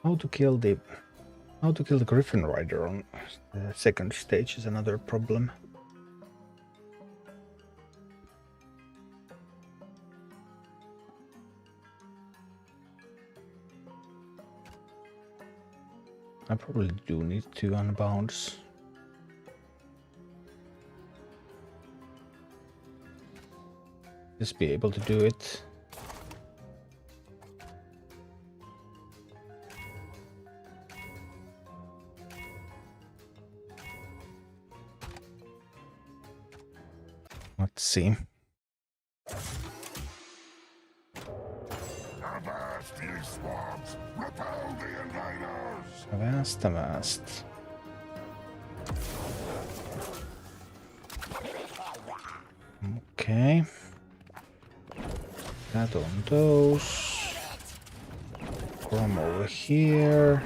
How to kill the Griffin Rider on the second stage is another problem. I probably do need to unbounce. Just be able to do it. Let's see.
Avast, ye swabs! Repel the invaders!
Avast. Okay. That on those. Come over here.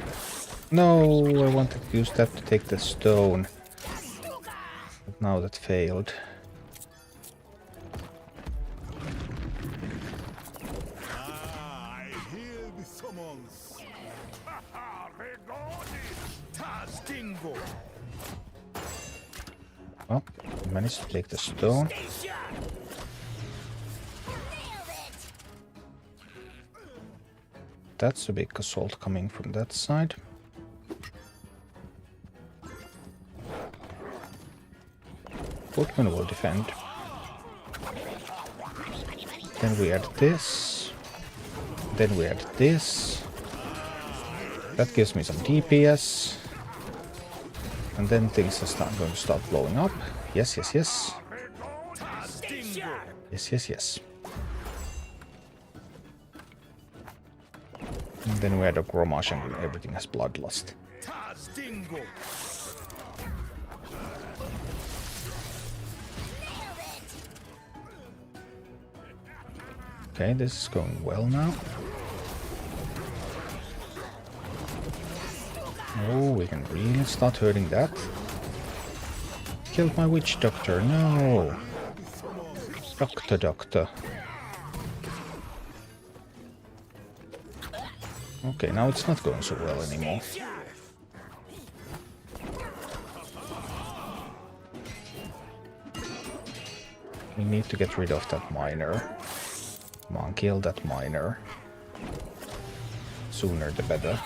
No, I wanted to use that to take the stone. But now that failed. Well, I managed to take the stone. That's a big assault coming from that side. Footman will defend. Then we add this. Then we add this. That gives me some DPS. And then things are going to start blowing up. Yes. Yes. And then we add a Gromash and everything has bloodlust. Okay, this is going well now. Oh, we can really start hurting that. Killed my witch doctor, no! Doctor. Okay, now it's not going so well anymore. We need to get rid of that miner. Come on, kill that miner. Sooner the better.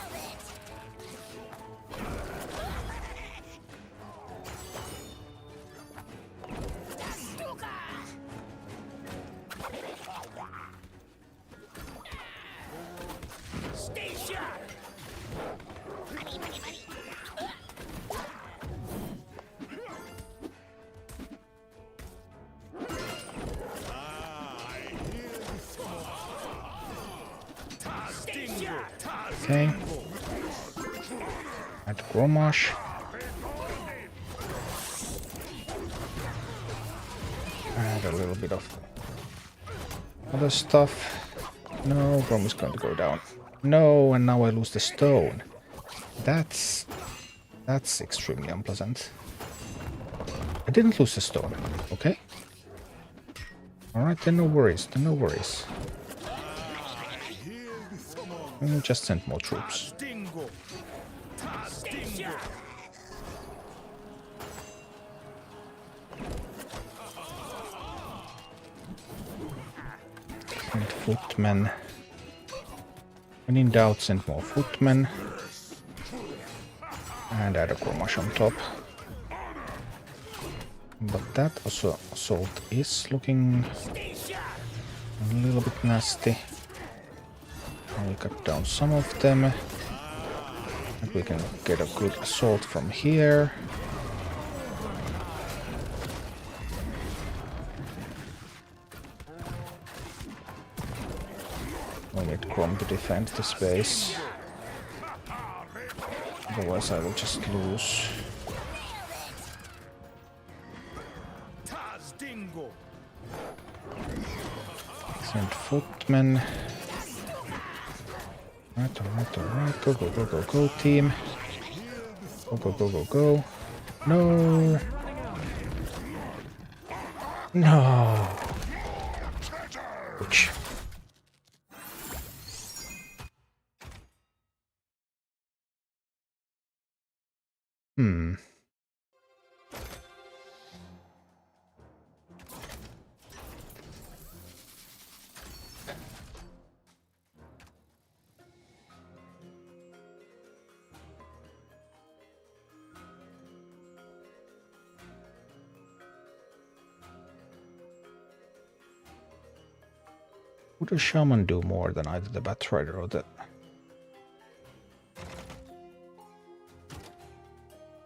Okay. Add Gromash. Add a little bit of other stuff. No, Grom is going to go down. No, and now I lose the stone. That's extremely unpleasant. I didn't lose the stone. Okay. Alright, then no worries. We'll just send more troops. And footmen. When in doubt, send more footmen. And add a Gromash on top. But that also assault is looking a little bit nasty. We cut down some of them. And we can get a good assault from here. We need Grom to defend the space. Otherwise I will just lose. Send footmen. Alright. Go, team. Go. No! No! Ouch. Would a shaman do more than either the Batrider or the...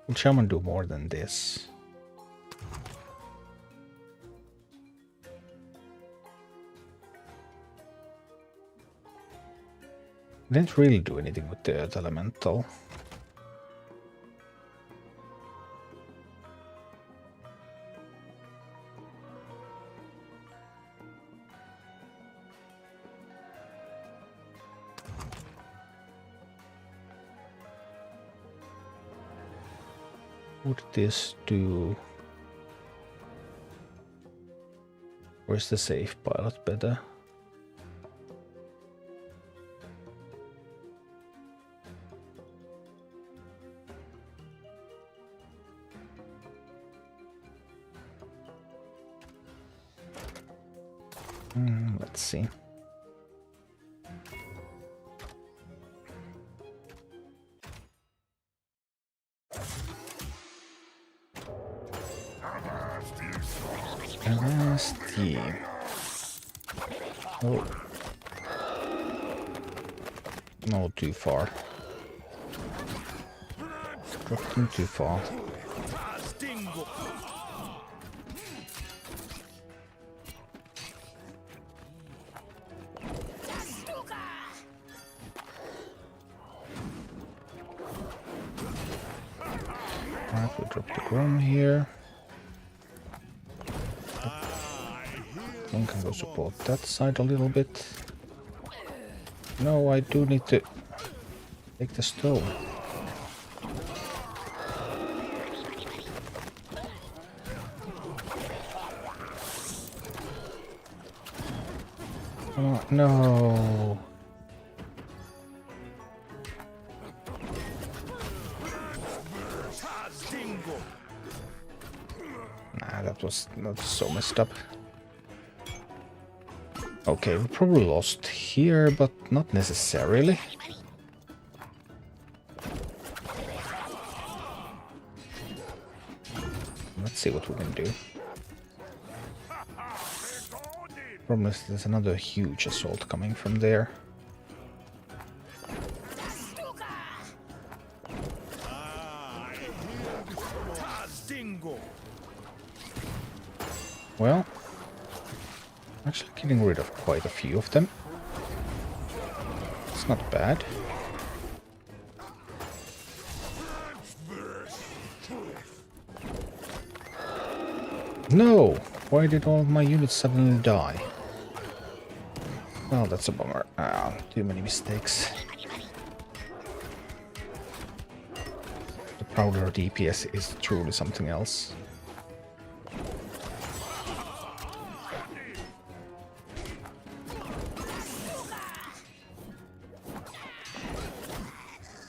Would shaman do more than this? Didn't really do anything with the Earth Elemental. Would this do... Or is the safe pilot better? Let's see. Nasty. Oh. No, too far. Dropped him too far. Alright, we drop the Grom here. One can go support that side a little bit. No, I do need to take the stone. Oh, no. Nah, that was not so messed up. Okay, we probably lost here, but not necessarily. Let's see what we can do. Problem is there's another huge assault coming from there. Well, actually getting rid of quite a few of them. It's not bad. No! Why did all of my units suddenly die? Well, that's a bummer. Too many mistakes. The Prowler DPS is truly something else.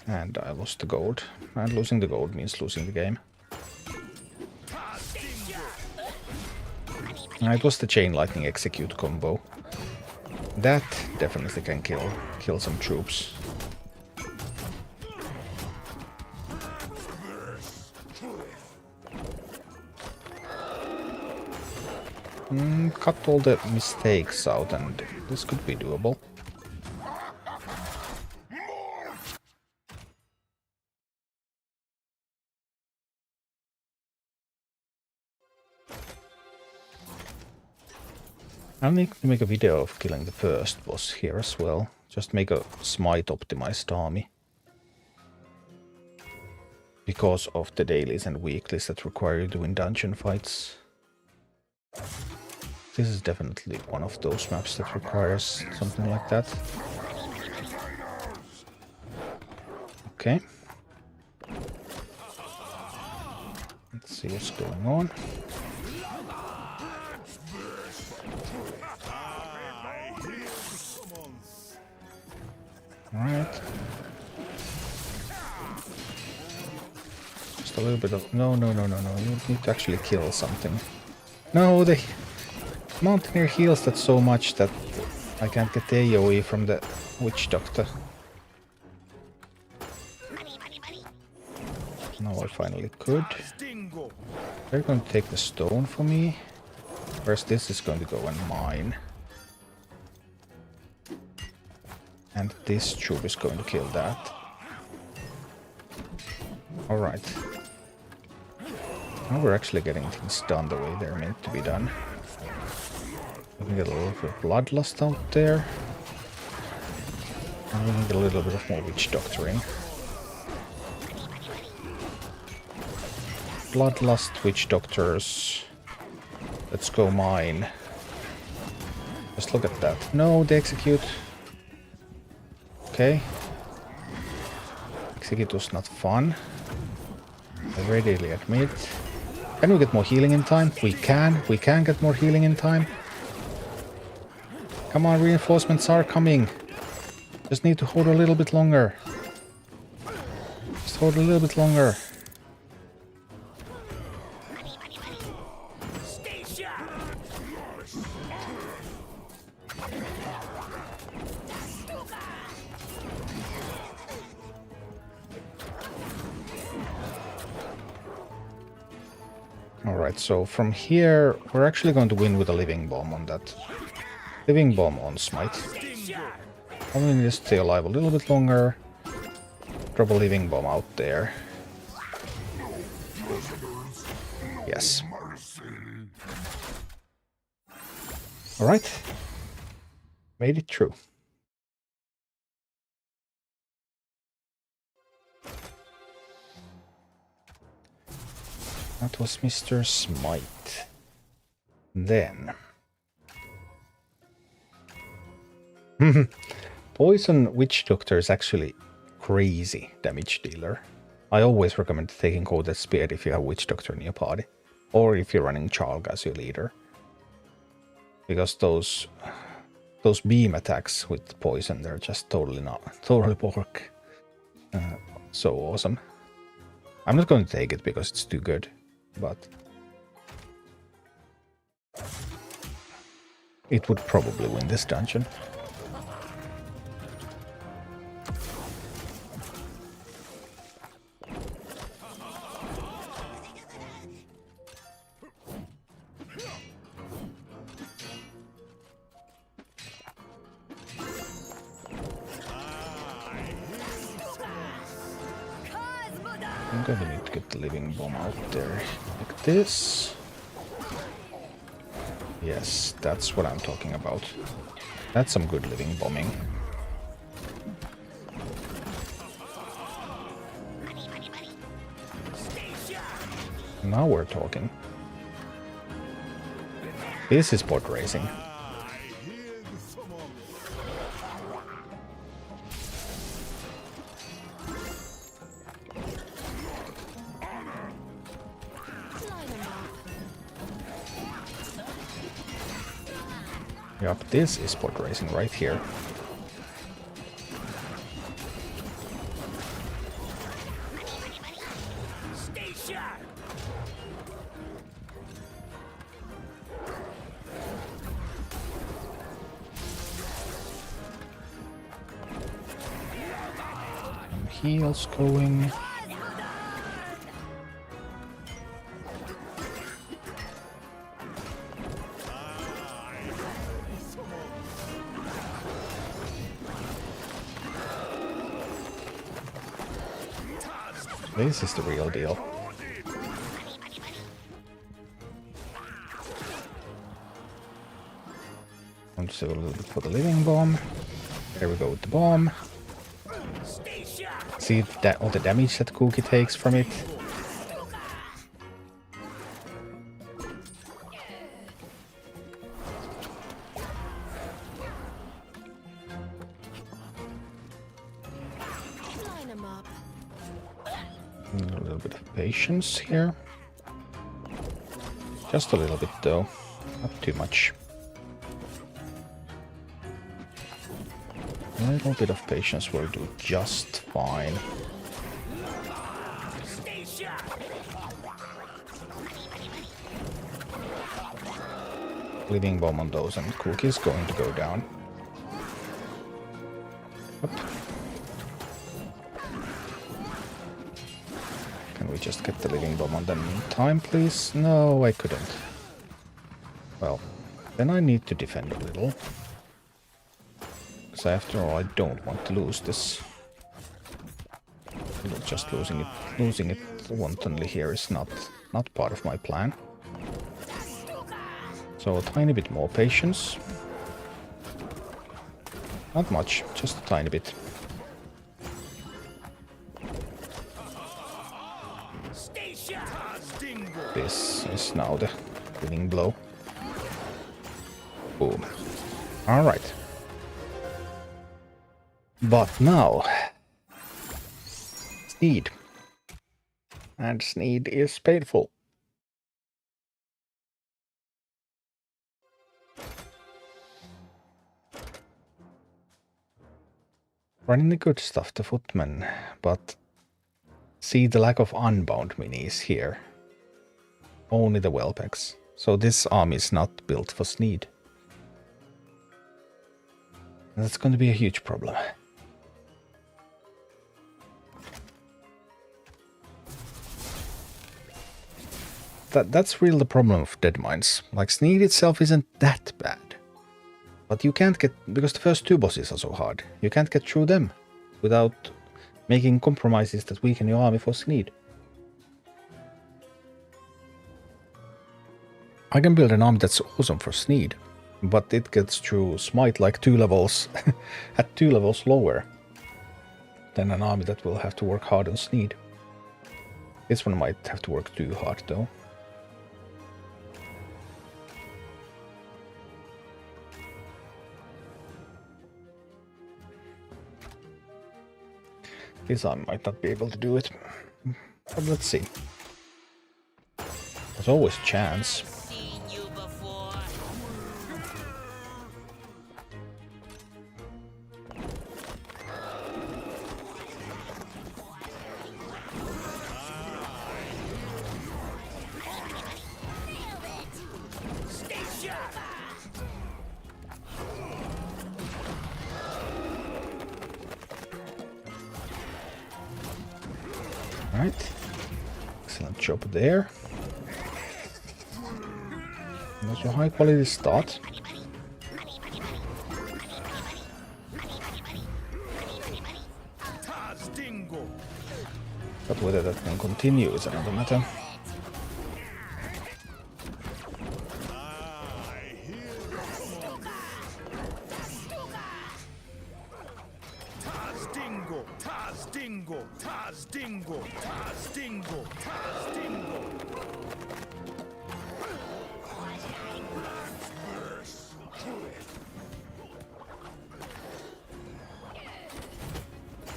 And I lost the gold. And losing the gold means losing the game. It was the Chain Lightning Execute combo. That definitely can kill some troops. Cut all the mistakes out and this could be doable. I'll need to make a video of killing the first boss here as well. Just make a smite optimized army. Because of the dailies and weeklies that require you doing dungeon fights. This is definitely one of those maps that requires something like that. Okay. Let's see what's going on. Alright. Just a little bit of... No. You need to actually kill something. No, the Mountaineer heals that so much that I can't get the AoE from the Witch Doctor. Now I finally could. They're going to take the stone for me. First, this is going to go and mine. And this troop is going to kill that. Alright. Now we're actually getting things done the way they're meant to be done. We can get a little bit of bloodlust out there. And we can get a little bit of more witch doctoring. Bloodlust, witch doctors. Let's go mine. Just look at that. No, they execute. Okay. Execute was not fun. I readily admit. Can we get more healing in time? We can. We can get more healing in time. Come on, reinforcements are coming. Just need to hold a little bit longer. Just hold a little bit longer. Alright, so from here, we're actually going to win with a living bomb on that. Living bomb on smite. Only need to stay alive a little bit longer. Drop a living bomb out there. Yes. Alright. Made it through. That was Mr. Smite. Then... Poison Witch Doctor is actually crazy damage dealer. I always recommend taking Coated Spear if you have Witch Doctor in your party. Or if you're running Chalk as your leader. Because those beam attacks with poison, they're just totally pork. So awesome. I'm not going to take it because it's too good. But it would probably win this dungeon. I'm going to need to get the living bomb out there, like this. Yes, that's what I'm talking about. That's some good living bombing. Now we're talking. This is pod racing. Yup, this is pod racing right here. Some heals going. This is the real deal. I'm just a little bit for the living bomb. There we go with the bomb. See that all the damage that Cookie takes from it. A little bit of patience here. Just a little bit though, not too much. A little bit of patience will do just fine. Living bomb on those and Cookie is going to go down. Up. Can we just get the living bomb on them in time, please? No, I couldn't. Well, then I need to defend a little. Because after all, I don't want to lose this. Just losing it wantonly here is not part of my plan. So a tiny bit more patience. Not much, just a tiny bit. This is now the winning blow. Boom. Alright. But now... Sneed. And Sneed is painful. Running the good stuff, the footmen, but see the lack of unbound minis here. Only the Whelpecks. So this army is not built for Sneed. And that's going to be a huge problem. That's really the problem of Deadmines. Like, Sneed itself isn't that bad. But you can't get, because the first two bosses are so hard, you can't get through them without making compromises that weaken your army for Sneed. I can build an army that's awesome for Sneed, but it gets through Smite like 2 levels, at 2 levels lower than an army that will have to work hard on Sneed. This one might have to work too hard though. This army might not be able to do it, but let's see. There's always a chance. Alright, excellent job there. That's a high quality start. But whether that can continue is another matter.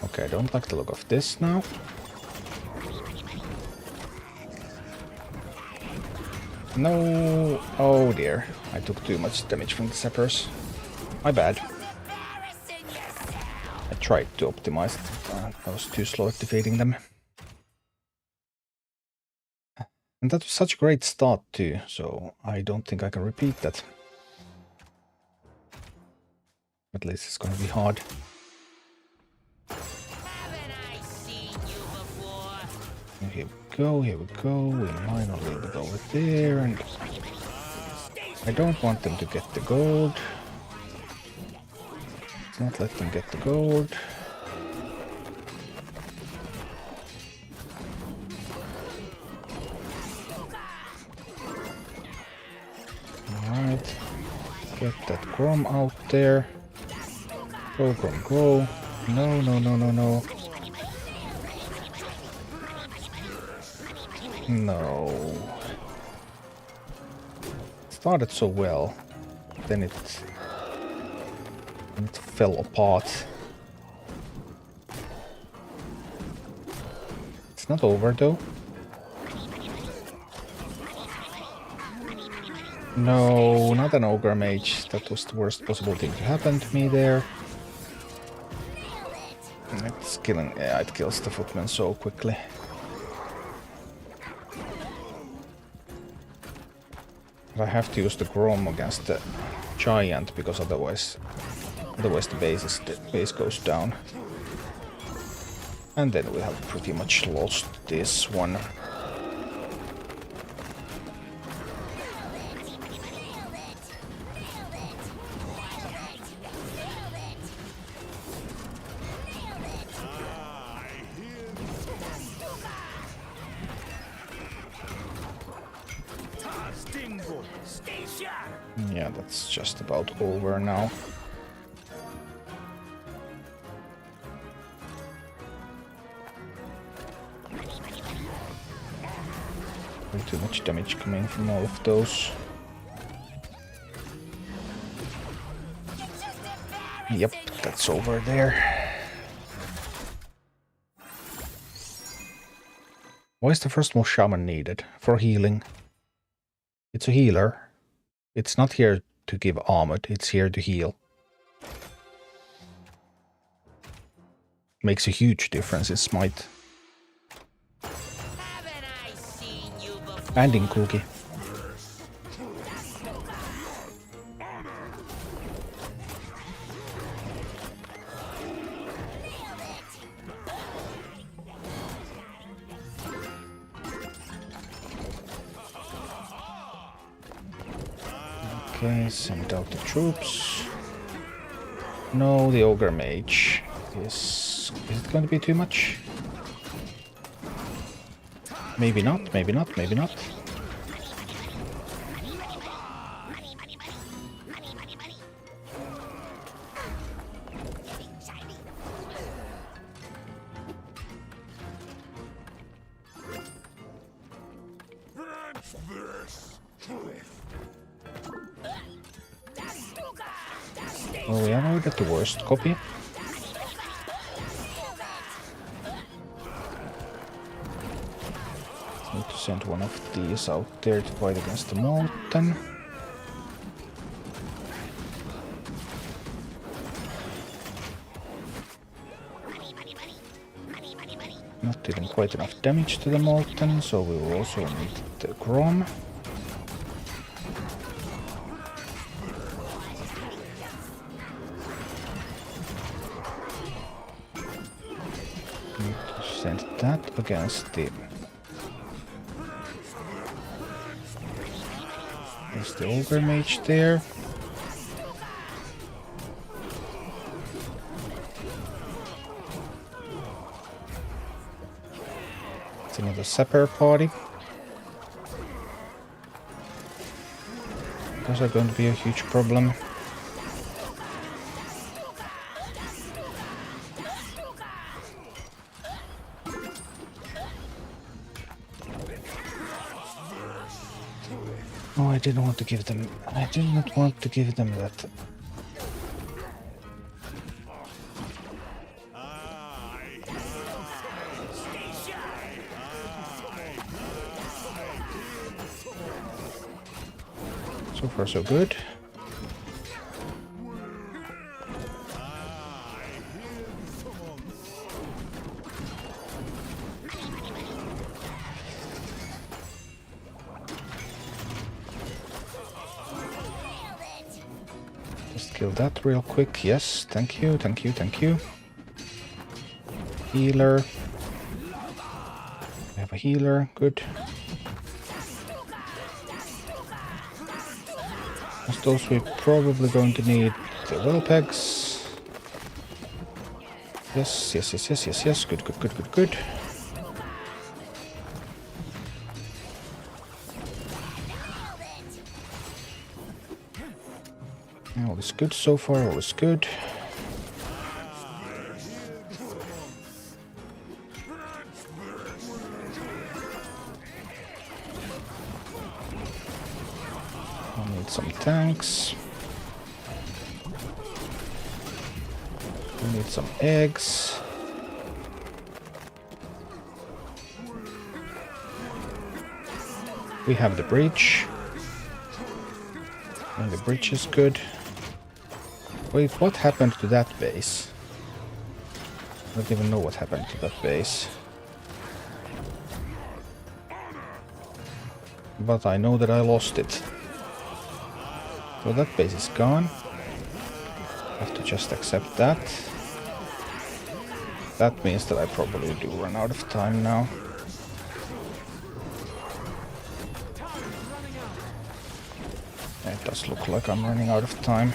Okay, I don't like the look of this now. No! Oh dear, I took too much damage from the Sappers. My bad. I tried to optimize it, I was too slow at defeating them. And that was such a great start too, so I don't think I can repeat that. At least it's gonna be hard. Here we go, here we go. We mine a little bit over there, and I don't want them to get the gold. Let's not let them get the gold. Grom out there. Go, Grom, go. No, no, no, no, no. No. Started so well. Then it fell apart. It's not over though. No, not an ogre mage. That was the worst possible thing to happen to me there. It's killing. Yeah, it kills the footman so quickly. But I have to use the Grom against the giant because otherwise the base goes down. And then we have pretty much lost this one. Yeah, that's just about over now. Way too much damage coming from all of those. Yep, that's over there. Why is the first more shaman needed? For healing. It's a healer. It's not here to give armor, it's here to heal. Makes a huge difference in smite. And in cookie. Okay, send out the troops. No, the ogre mage is it going to be too much? Maybe not, maybe not, maybe not. Well, we avoided the worst copy. Need to send one of these out there to fight against the Molten. Not dealing quite enough damage to the Molten, so we will also need the Grom. Need to send that against the... There's the Ogre Mage there. It's another Sapper party. Those are going to be a huge problem. Oh, I didn't want to give them... I did not want to give them that. So far so good. Just kill that real quick. Yes, thank you, thank you, thank you. Healer. We have a healer, good. As those we're probably going to need the well pegs. Yes, yes, yes, yes, yes, yes. Good, good, good, good, good. Now It's good so far, all is good. I need some tanks. We need some eggs. We have the breach. And the breach is good. Wait, what happened to that base? I don't even know what happened to that base. But I know that I lost it. So that base is gone. I have to just accept that. That means that I probably do run out of time now. It does look like I'm running out of time.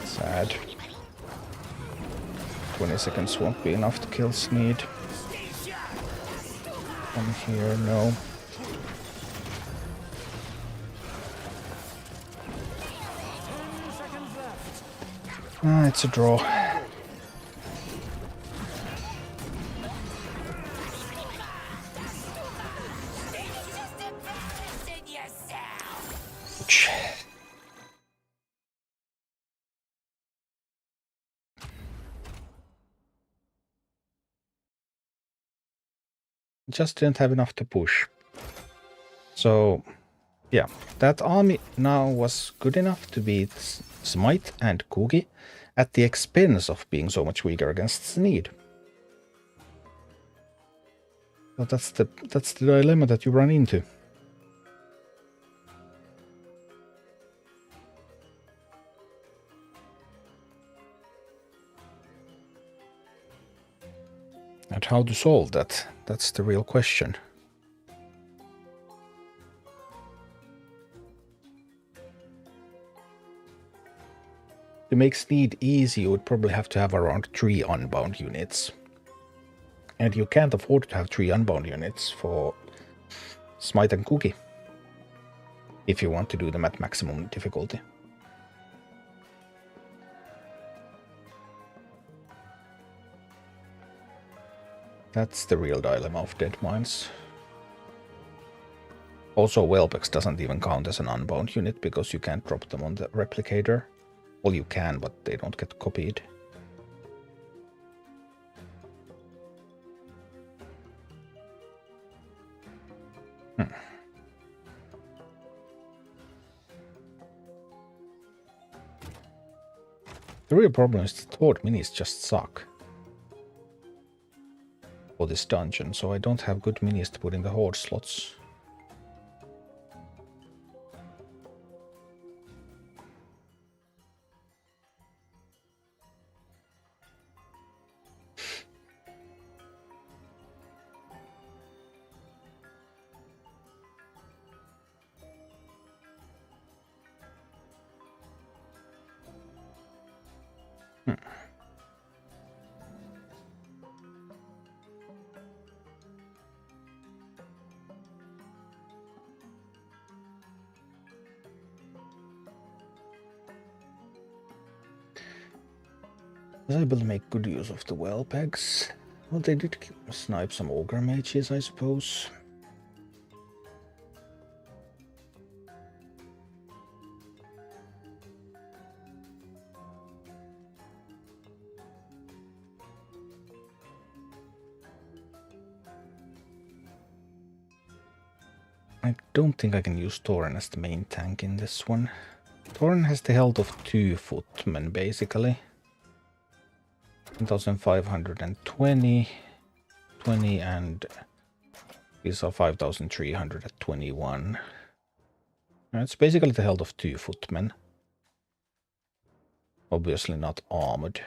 Sad. 20 seconds won't be enough to kill Sneed. From here, no. Ah, it's a draw. Ouch. Just didn't have enough to push. So, yeah, that army now was good enough to beat Smite and Kugi at the expense of being so much weaker against Sneed. So that's the dilemma that you run into. And how to solve that? That's the real question. To make Sneed easy, you would probably have to have around 3 unbound units. And you can't afford to have 3 unbound units for Smite and Kugi. If you want to do them at maximum difficulty. That's the real dilemma of Deadmines. Also, Whelpex doesn't even count as an unbound unit because you can't drop them on the replicator. Well, you can, but they don't get copied. The real problem is that Horde minis just suck for this dungeon, so I don't have good minis to put in the Horde slots. Was able to make good use of the well pegs. Well, they did snipe some ogre mages, I suppose. I don't think I can use Thorin as the main tank in this one. Thorin has the health of 2 footmen, basically. 1,520, 20, and these are 5,300 at 21. It's basically the health of 2 footmen. Obviously not armored.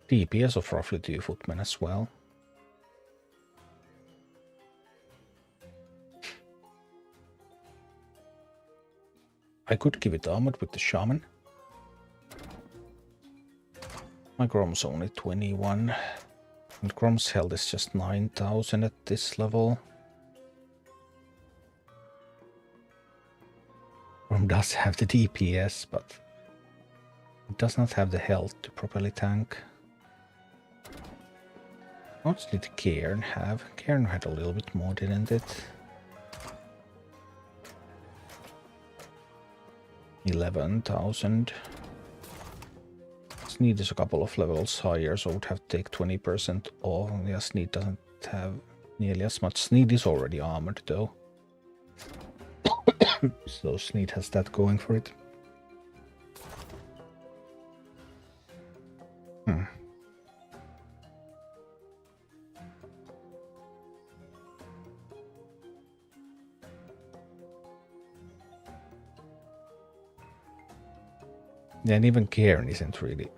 DPS of roughly 2 footmen as well. I could give it armored with the shaman. My Grom's only 21. And Grom's health is just 9,000 at this level. Grom does have the DPS, but it does not have the health to properly tank. What did Cairn have? Cairn had a little bit more, didn't it? 11,000. Sneed is a couple of levels higher, so I would have to take 20% off. Yeah, Sneed doesn't have nearly as much. Sneed is already armored though. So Sneed has that going for it. Yeah, and even Cairn isn't really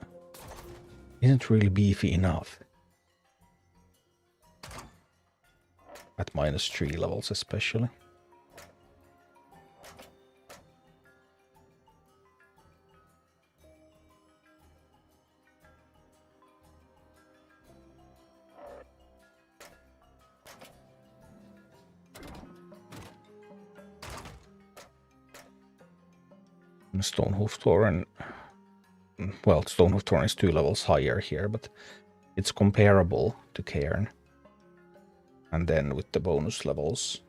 beefy enough. At -3 levels especially. Stonehoof Tauren, well, Stonehoof Tauren is 2 levels higher here, but it's comparable to Cairn. And then with the bonus levels,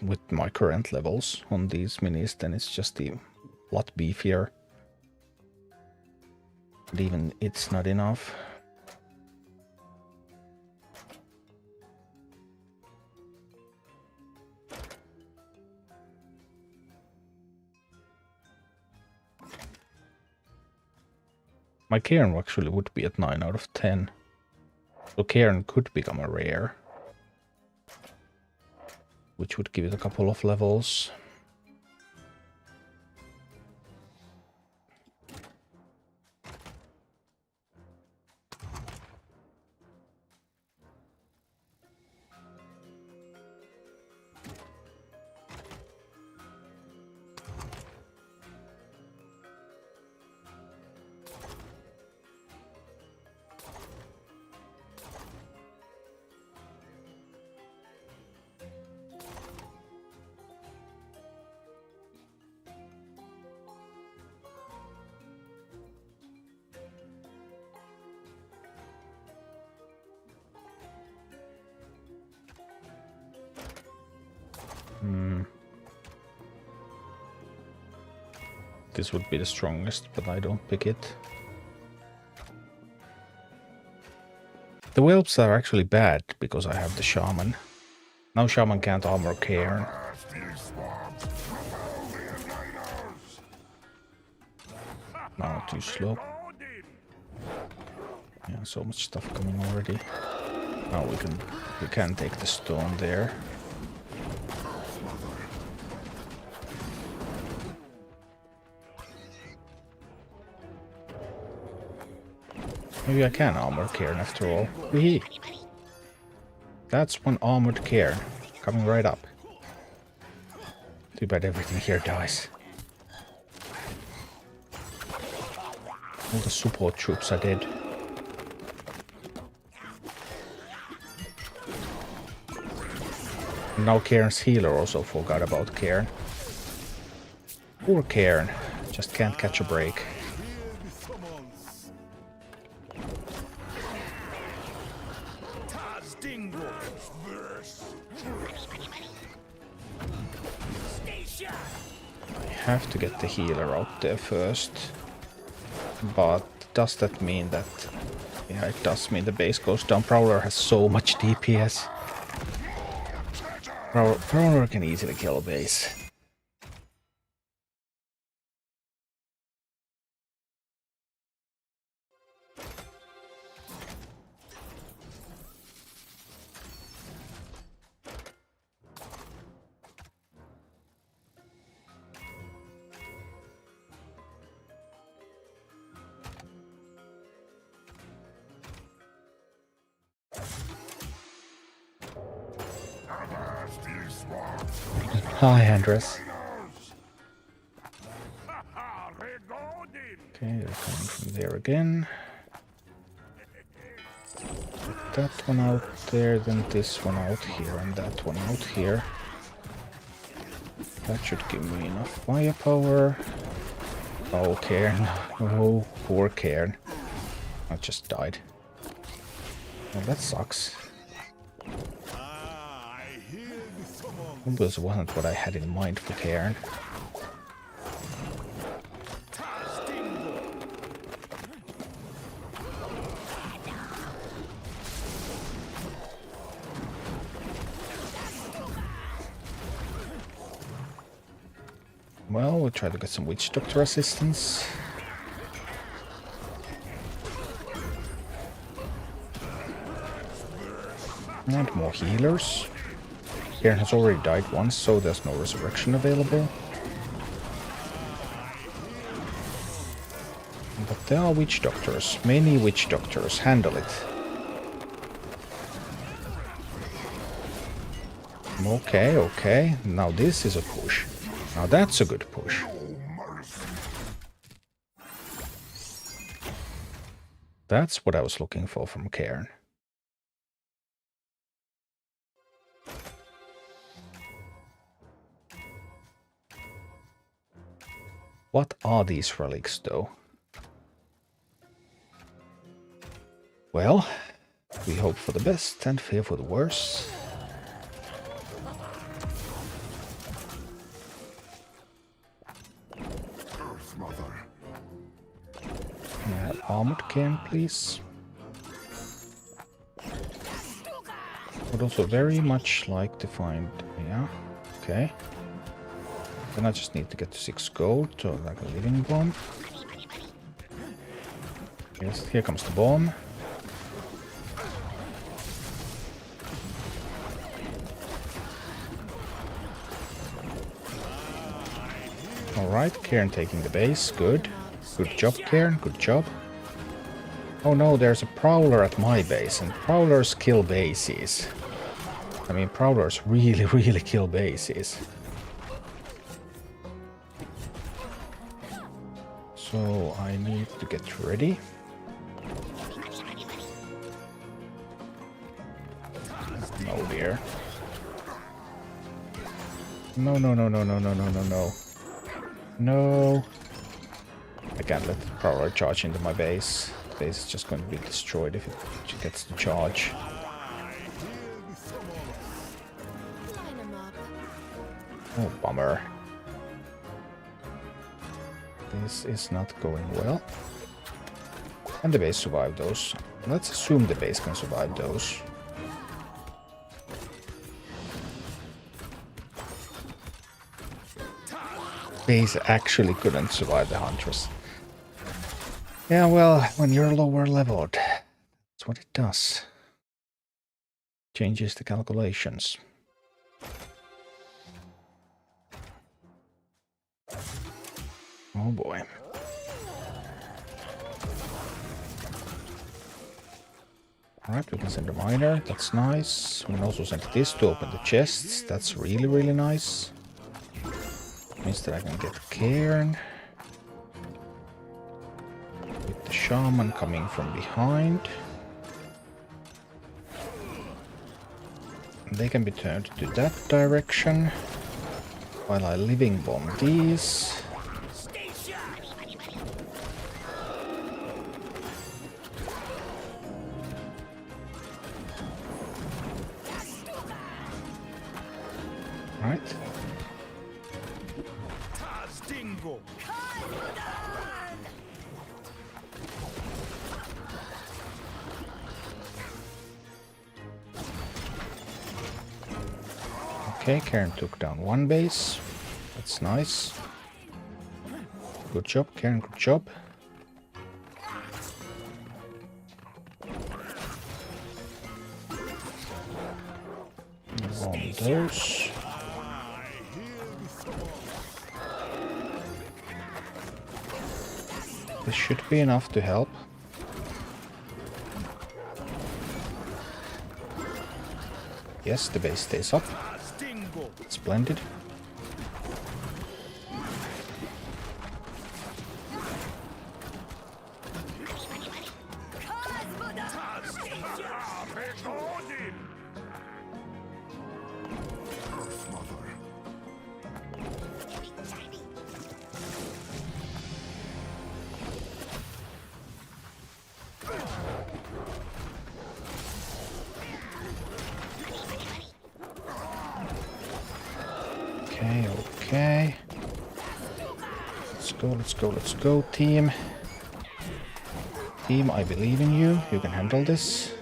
with my current levels on these minis, then it's just a lot beefier. But even it's not enough. My Cairn actually would be at 9 out of 10. So Cairn could become a rare, which would give it a couple of levels. This would be the strongest, but I don't pick it. The whelps are actually bad because I have the shaman. Now shaman can't armor Cairn. Now too slow. Yeah, so much stuff coming already. Now we can take the stone there. Maybe I can armor Cairn after all. Wee-hee. That's one armored Cairn coming right up. Too bad everything here dies. All the support troops are dead. And now Cairn's healer also forgot about Cairn. Poor Cairn. Just can't catch a break. I have to get the healer out there first. But does that mean that... Yeah, it does mean the base goes down. Prowler has so much DPS. Prowler can easily kill a base. Hi, Andres. Okay, they're coming from there again. that one out there, then this one out here, and that one out here. That should give me enough firepower. Oh, Cairn. Oh, poor Cairn. I just died. Well, that sucks. This wasn't what I had in mind for Cairn. Well, we'll try to get some Witch Doctor assistance. And more healers. Cairn has already died once, so there's no resurrection available. But there are Witch Doctors. Many Witch Doctors. Handle it. Okay, okay. Now this is a push. Now that's a good push. That's what I was looking for from Cairn. What are these relics, though? Well, we hope for the best and fear for the worst. Armored Cairn, please. Would also very much like to find... Yeah, okay. Then I just need to get to 6 gold, so like a living bomb. Yes, here comes the bomb. Alright, Cairn taking the base, good. Good job, Cairn, good job. Oh no, there's a Prowler at my base, and Prowlers kill bases. I mean, Prowlers really, really kill bases. So I need to get ready. No, dear. No, no, no, no, no, no, no, no, no. No. I can't let the Prowler charge into my base. The base is just going to be destroyed if it gets the charge. Oh, bummer. This is not going well. And the base survived those. Let's assume the base can survive those. Base actually couldn't survive the Huntress. Yeah, well, when you're lower leveled, that's what it does. Changes the calculations. Oh boy. Alright, we can send a miner, that's nice. We can also send this to open the chests, that's really, really nice. Means that I can get Cairn. With the shaman coming from behind. They can be turned to that direction. While I living bomb these. Right. Okay, Cairn took down one base. That's nice. Good job, Cairn, good job. Bomb those. This should be enough to help. Yes, the base stays up. Splendid. Okay, okay. Let's go, team. Team, I believe in you. You can handle this.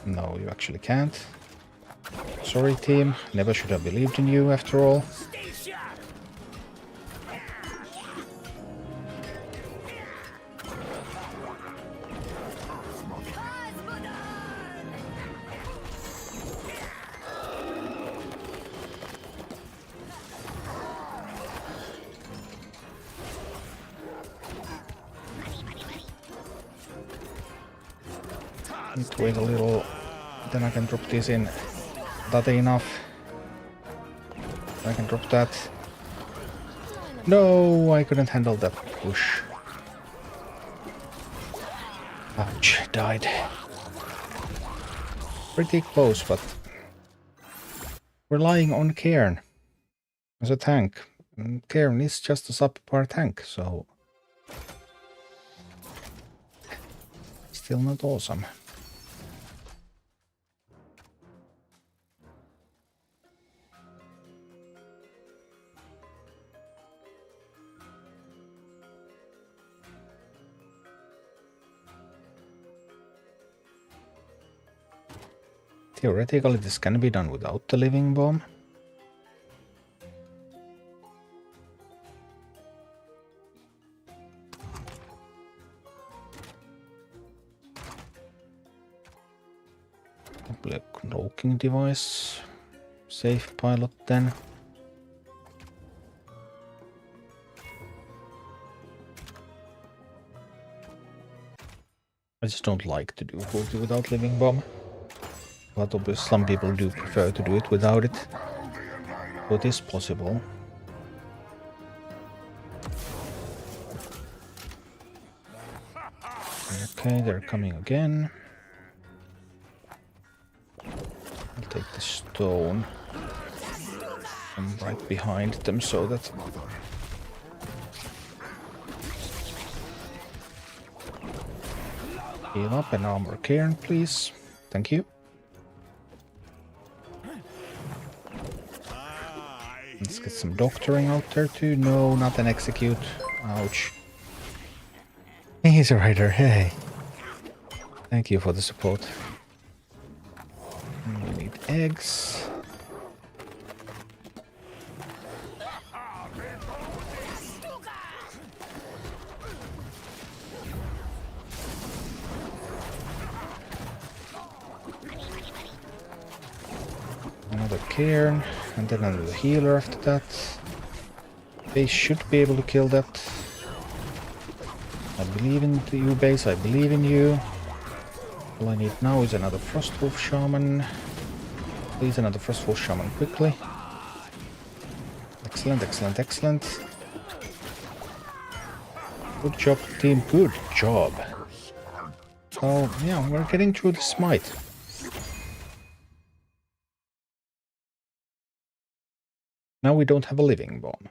No, you actually can't. Sorry, team. Never should have believed in you after all. Need to wait a little, then I can drop this in. That enough. I can drop that. No, I couldn't handle that push. Ouch, died. Pretty close, but relying on Cairn as a tank. And Cairn is just a subpar tank, so still not awesome. Theoretically, this can be done without the living bomb. Probably a cloaking device. Safe pilot then. I just don't like to do 40 without living bomb. But obviously some people do prefer to do it without it. So it is possible. Okay, they're coming again. I'll take the stone. I'm right behind them so that... Heal up and armor Cairn, please. Thank you. Let's get some doctoring out there too. No, not an execute. Ouch. He's a rider, hey. Thank you for the support. We need eggs. Another Cairn, and then another healer after that. They should be able to kill that. I believe in you, base. I believe in you. All I need now is another Frostwolf Shaman. Please, another Frostwolf Shaman quickly. Excellent, excellent, excellent. Good job, team. Good job. So, yeah, we're getting through the smite. Now we don't have a living bomb.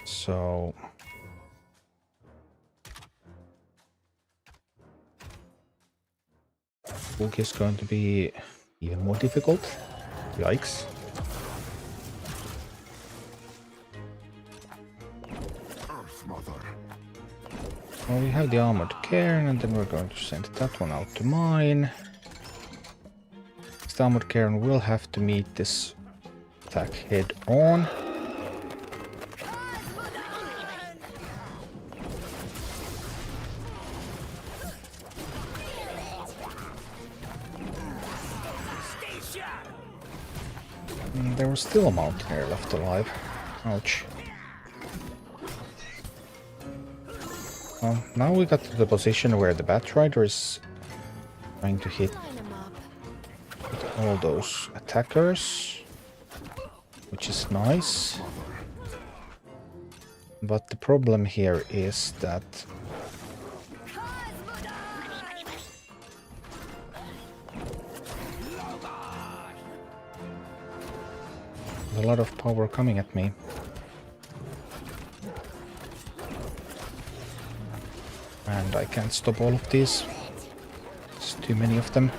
So... Book is going to be even more difficult. Yikes. Well, we have the armored Cairn, and then we're going to send that one out to mine. This armored Cairn will have to meet this attack head on. There was still a mountaineer left alive. Ouch. Well, now we got to the position where the Bat Rider is trying to hit all those attackers, which is nice. But the problem here is that there's a lot of power coming at me. And I can't stop all of these. There's too many of them.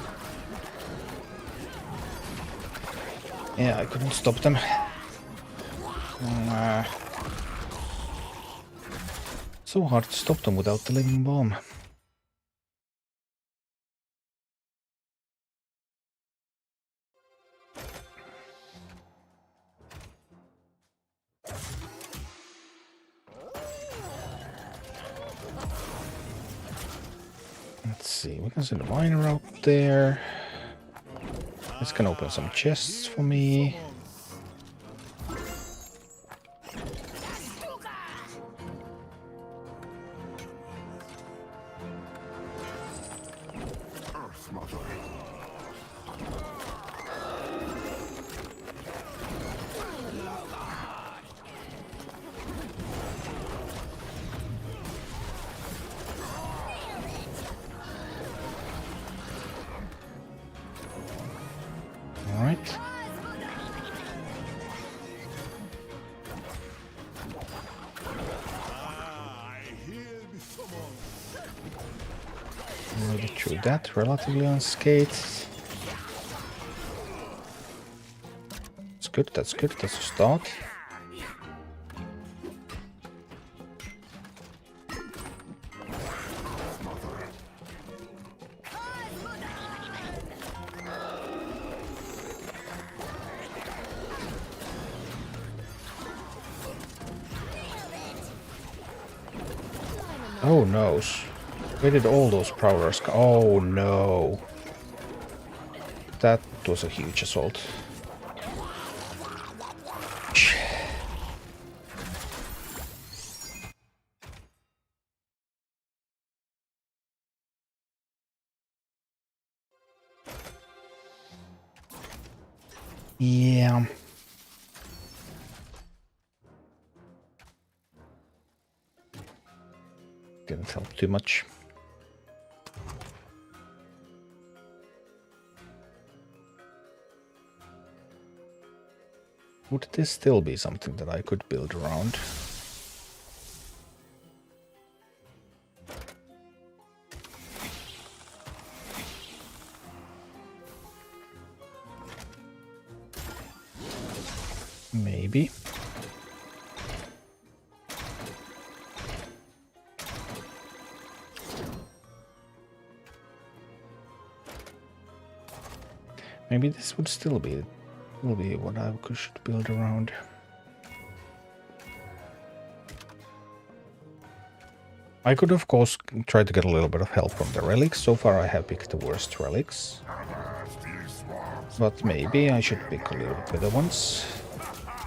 Yeah, I couldn't stop them. So hard to stop them without the living bomb. Let's see, we can send a miner out there. This can open some chests for me. Alright. Made it through that relatively unscathed. That's good, that's good, that's a start. Oh no. Where did all those prowlers go? Oh no. That was a huge assault. Yeah. Didn't help too much. Would this still be something that I could build around? Maybe. Maybe this would still be what I should build around. I could of course try to get a little bit of help from the relics. So far I have picked the worst relics. But maybe I should pick a little bit better ones.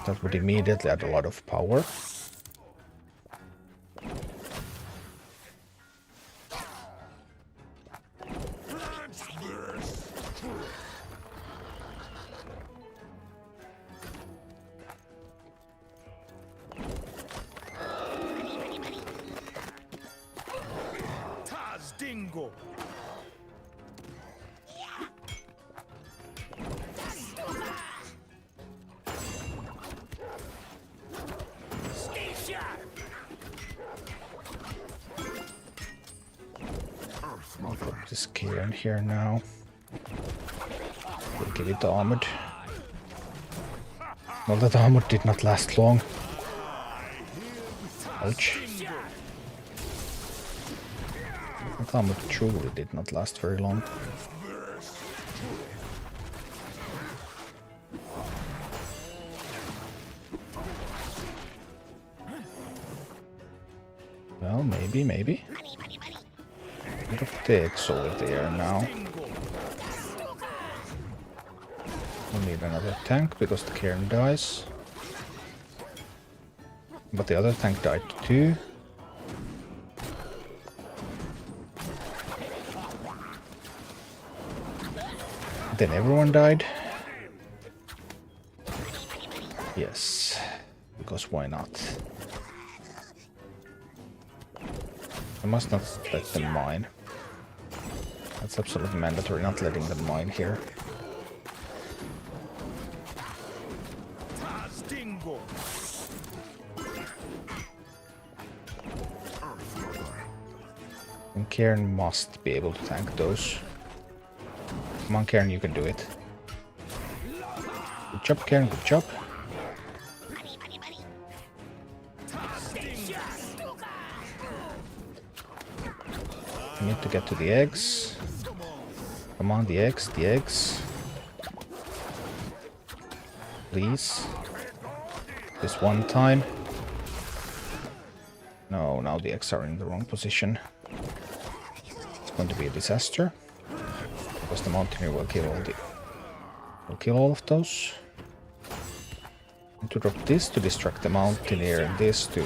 That would immediately add a lot of power.
Dingo.
I'll put this gear in here now. We'll give it the armored. Well, that armored did not last long. Ouch. That armored truly did not last very long. Well, maybe. A bit of deaths over there now. We'll need another tank because the cairn dies. But the other tank died too. Then everyone died. Yes, because why not? I must not let them mine. That's absolutely mandatory, not letting them mine here. And Cairn must be able to tank those. Come on, Cairn, you can do it. Good job, Cairn, good job. I need to get to the eggs. Come on, the eggs, the eggs. Please. This one time. No, now the eggs are in the wrong position. It's going to be a disaster. Because the mountaineer will kill all of those. And to drop this to distract the mountaineer and this to...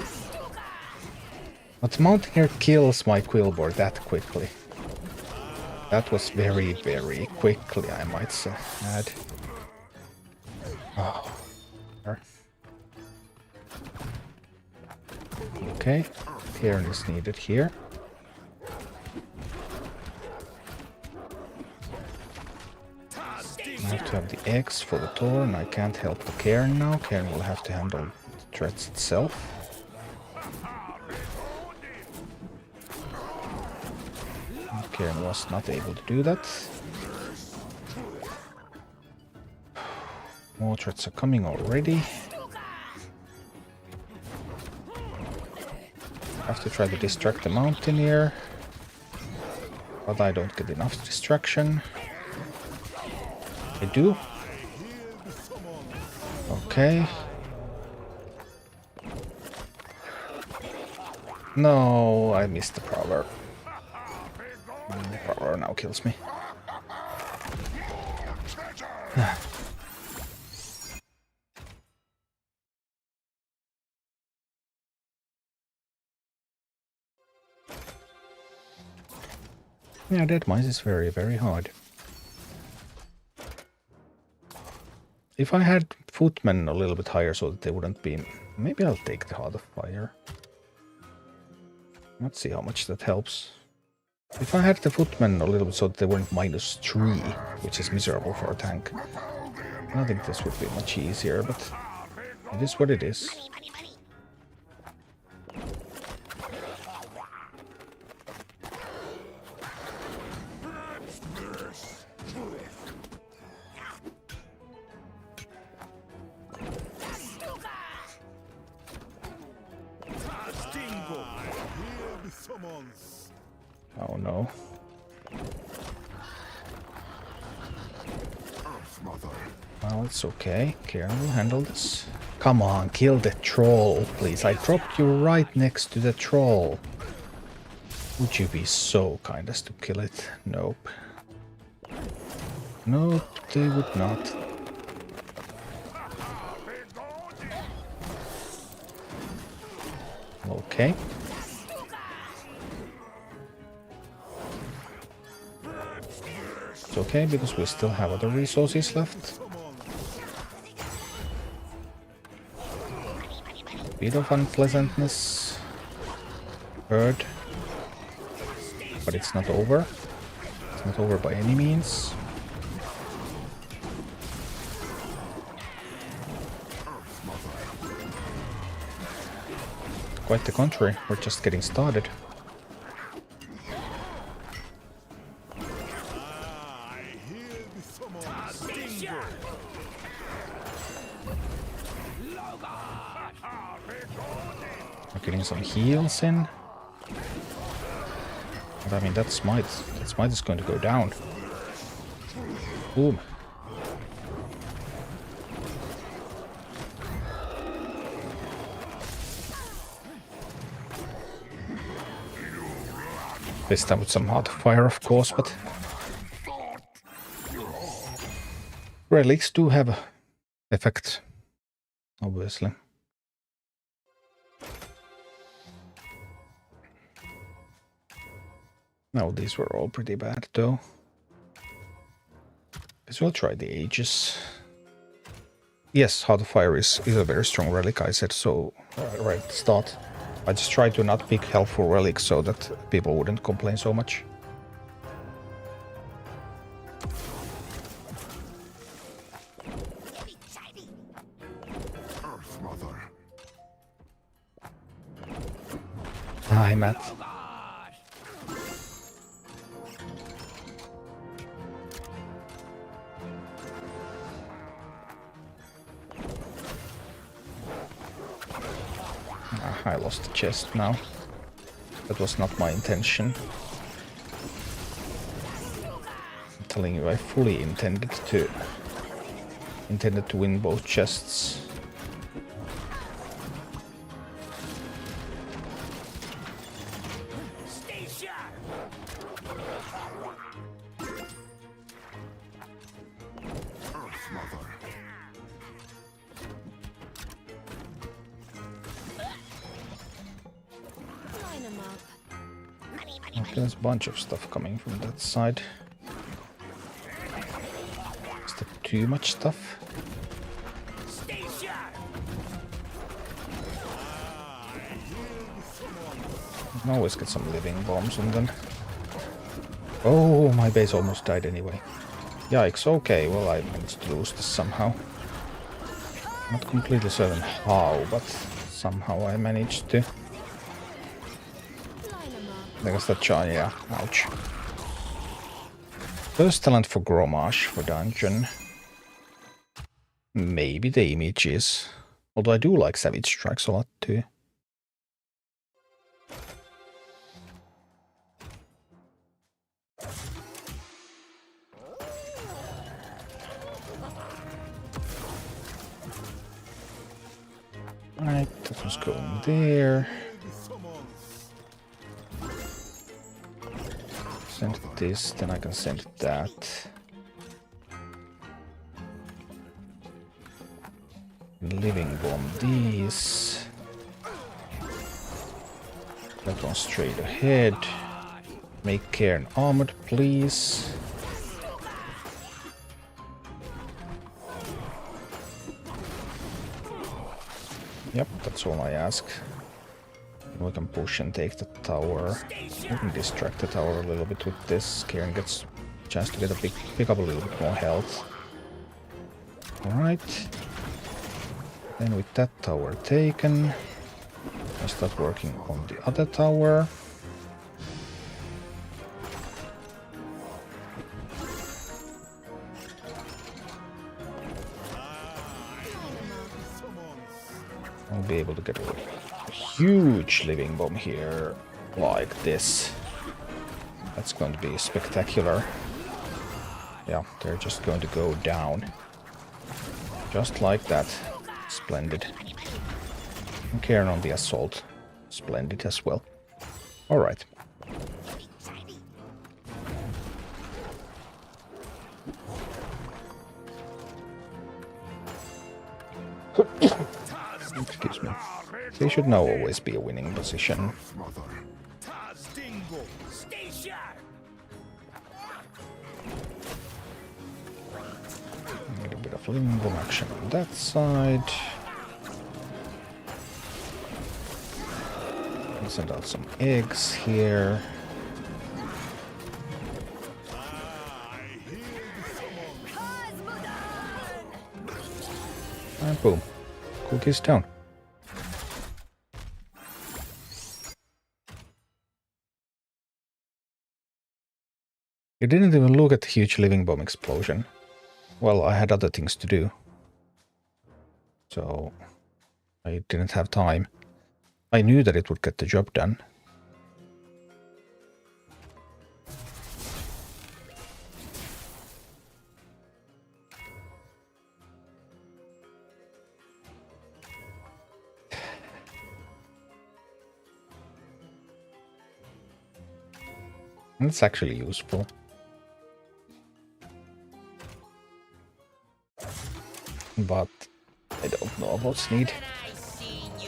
But the mountaineer kills my quillboard that quickly. That was very, very quickly, I might say. Add. Oh. Okay, Cairn is needed here. I have to have the eggs for the Thor, and I can't help the Cairn now. Cairn will have to handle the threats itself. Cairn was not able to do that. More threats are coming already. I have to try to distract the mountaineer. But I don't get enough distraction. I do. Okay. No, I missed the prowler. The prowler now kills me. Yeah, Deadmines is very, very hard. If I had footmen a little bit higher so that they wouldn't be... Maybe I'll take the Heart of Fire. Let's see how much that helps. If I had the footmen a little bit so that they weren't -3, which is miserable for a tank, I think this would be much easier, but it is what it is. Oh no. Well, it's okay. Karen will handle this. Come on, kill the troll, please. I dropped you right next to the troll. Would you be so kind as to kill it? Nope. Nope, they would not. Okay. It's okay, because we still have other resources left. Bit of unpleasantness. Herd. But it's not over. It's not over by any means. Quite the contrary, we're just getting started. We're getting some heals in. But I mean, that smite is going to go down. Boom. This time with some Heart of Fire, of course, but relics do have an effect, obviously. No, these were all pretty bad, though. Guess we'll try the Aegis. Yes, Heart of Fire is a very strong relic, I said so right at the start. I just try to not pick helpful relics so that people wouldn't complain so much.
Earth Mother.
Hi, Matt. I lost the chest now. That was not my intention. I'm telling you, I fully intended to win both chests.
Earth Mother.
Okay, there's a bunch of stuff coming from that side. Is that too much stuff? You can always get some living bombs on them. Oh, my base almost died anyway. Yikes, okay, well I managed to lose this somehow. Not completely certain how, but somehow I managed to. I guess that charge, yeah, ouch. First talent for Gromage for dungeon. Maybe the images. Although I do like Savage Strikes a lot too. Right, that was going there. Send this, then I can send that. Living bomb these. That one straight ahead. Make Cairn armored, please. Yep, that's all I ask. We can push and take the tower. We can distract the tower a little bit with this. Cairn gets a chance to get pick up a little bit more health. Alright. Then with that tower taken, I start working on the other tower. I'll be able to get a huge living bomb here, like this. That's going to be spectacular. Yeah, they're just going to go down. Just like that. Splendid. And Cairn on the assault. Splendid as well. Alright. Excuse me. They should now always be a winning position. A little bit of living bomb action on that side. I'll send out some eggs here. And boom. Cookies down. You didn't even look at the huge living bomb explosion. Well, I had other things to do. So I didn't have time. I knew that it would get the job done. It's actually useful. But I don't know about Sneed.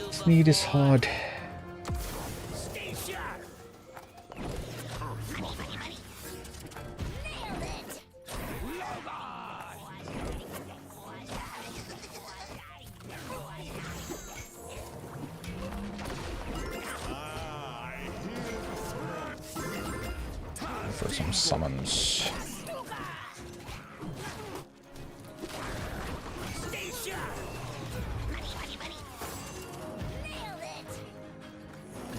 Sneed is hard. some summons.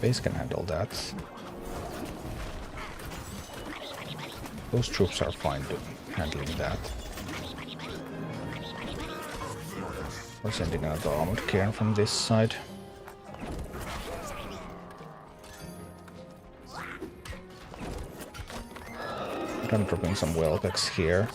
Base can handle that. Those troops are fine handling that. We're sending another armored cairn from this side. I'm dropping some Welpex here.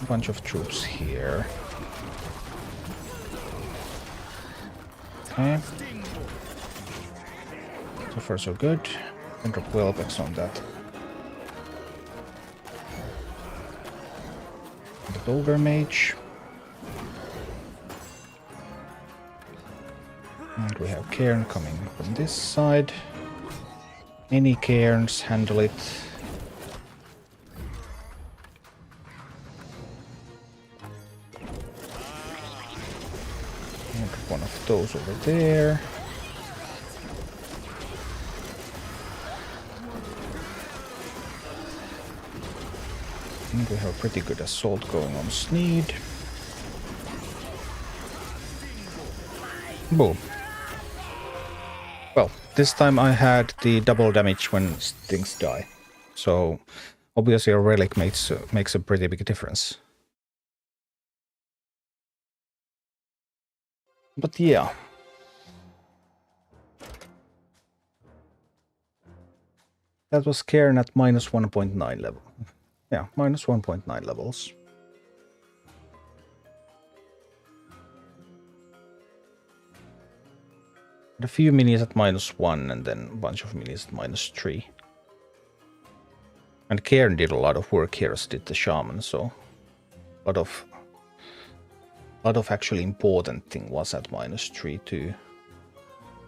A bunch of troops here. Okay. So far so good. And drop Welpex on that. The Bolger Mage. And we have Cairn coming from this side. Any Cairns, handle it. And one of those over there. And we have a pretty good assault going on Sneed. Boom. Well, this time I had the double damage when things die. So obviously a relic makes a pretty big difference. But yeah. That was Cairn at minus 1.9 level. Yeah, minus 1.9 levels. A few minis at -1 and then a bunch of minis at -3. And Cairn did a lot of work here, as did the Shaman, so a lot of actually important thing was at -3 too.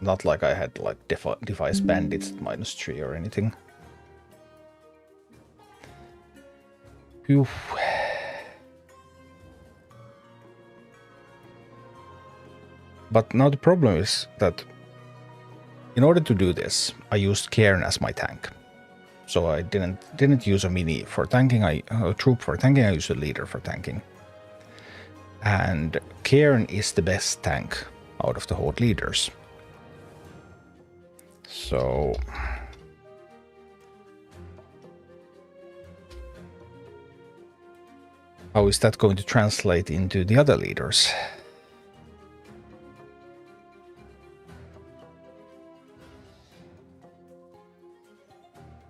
Not like I had like Device Bandits at -3 or anything. Phew. But now the problem is that in order to do this, I used Cairn as my tank. So I didn't use a mini for tanking, a troop for tanking, I used a leader for tanking. And Cairn is the best tank out of the Horde leaders. So how is that going to translate into the other leaders?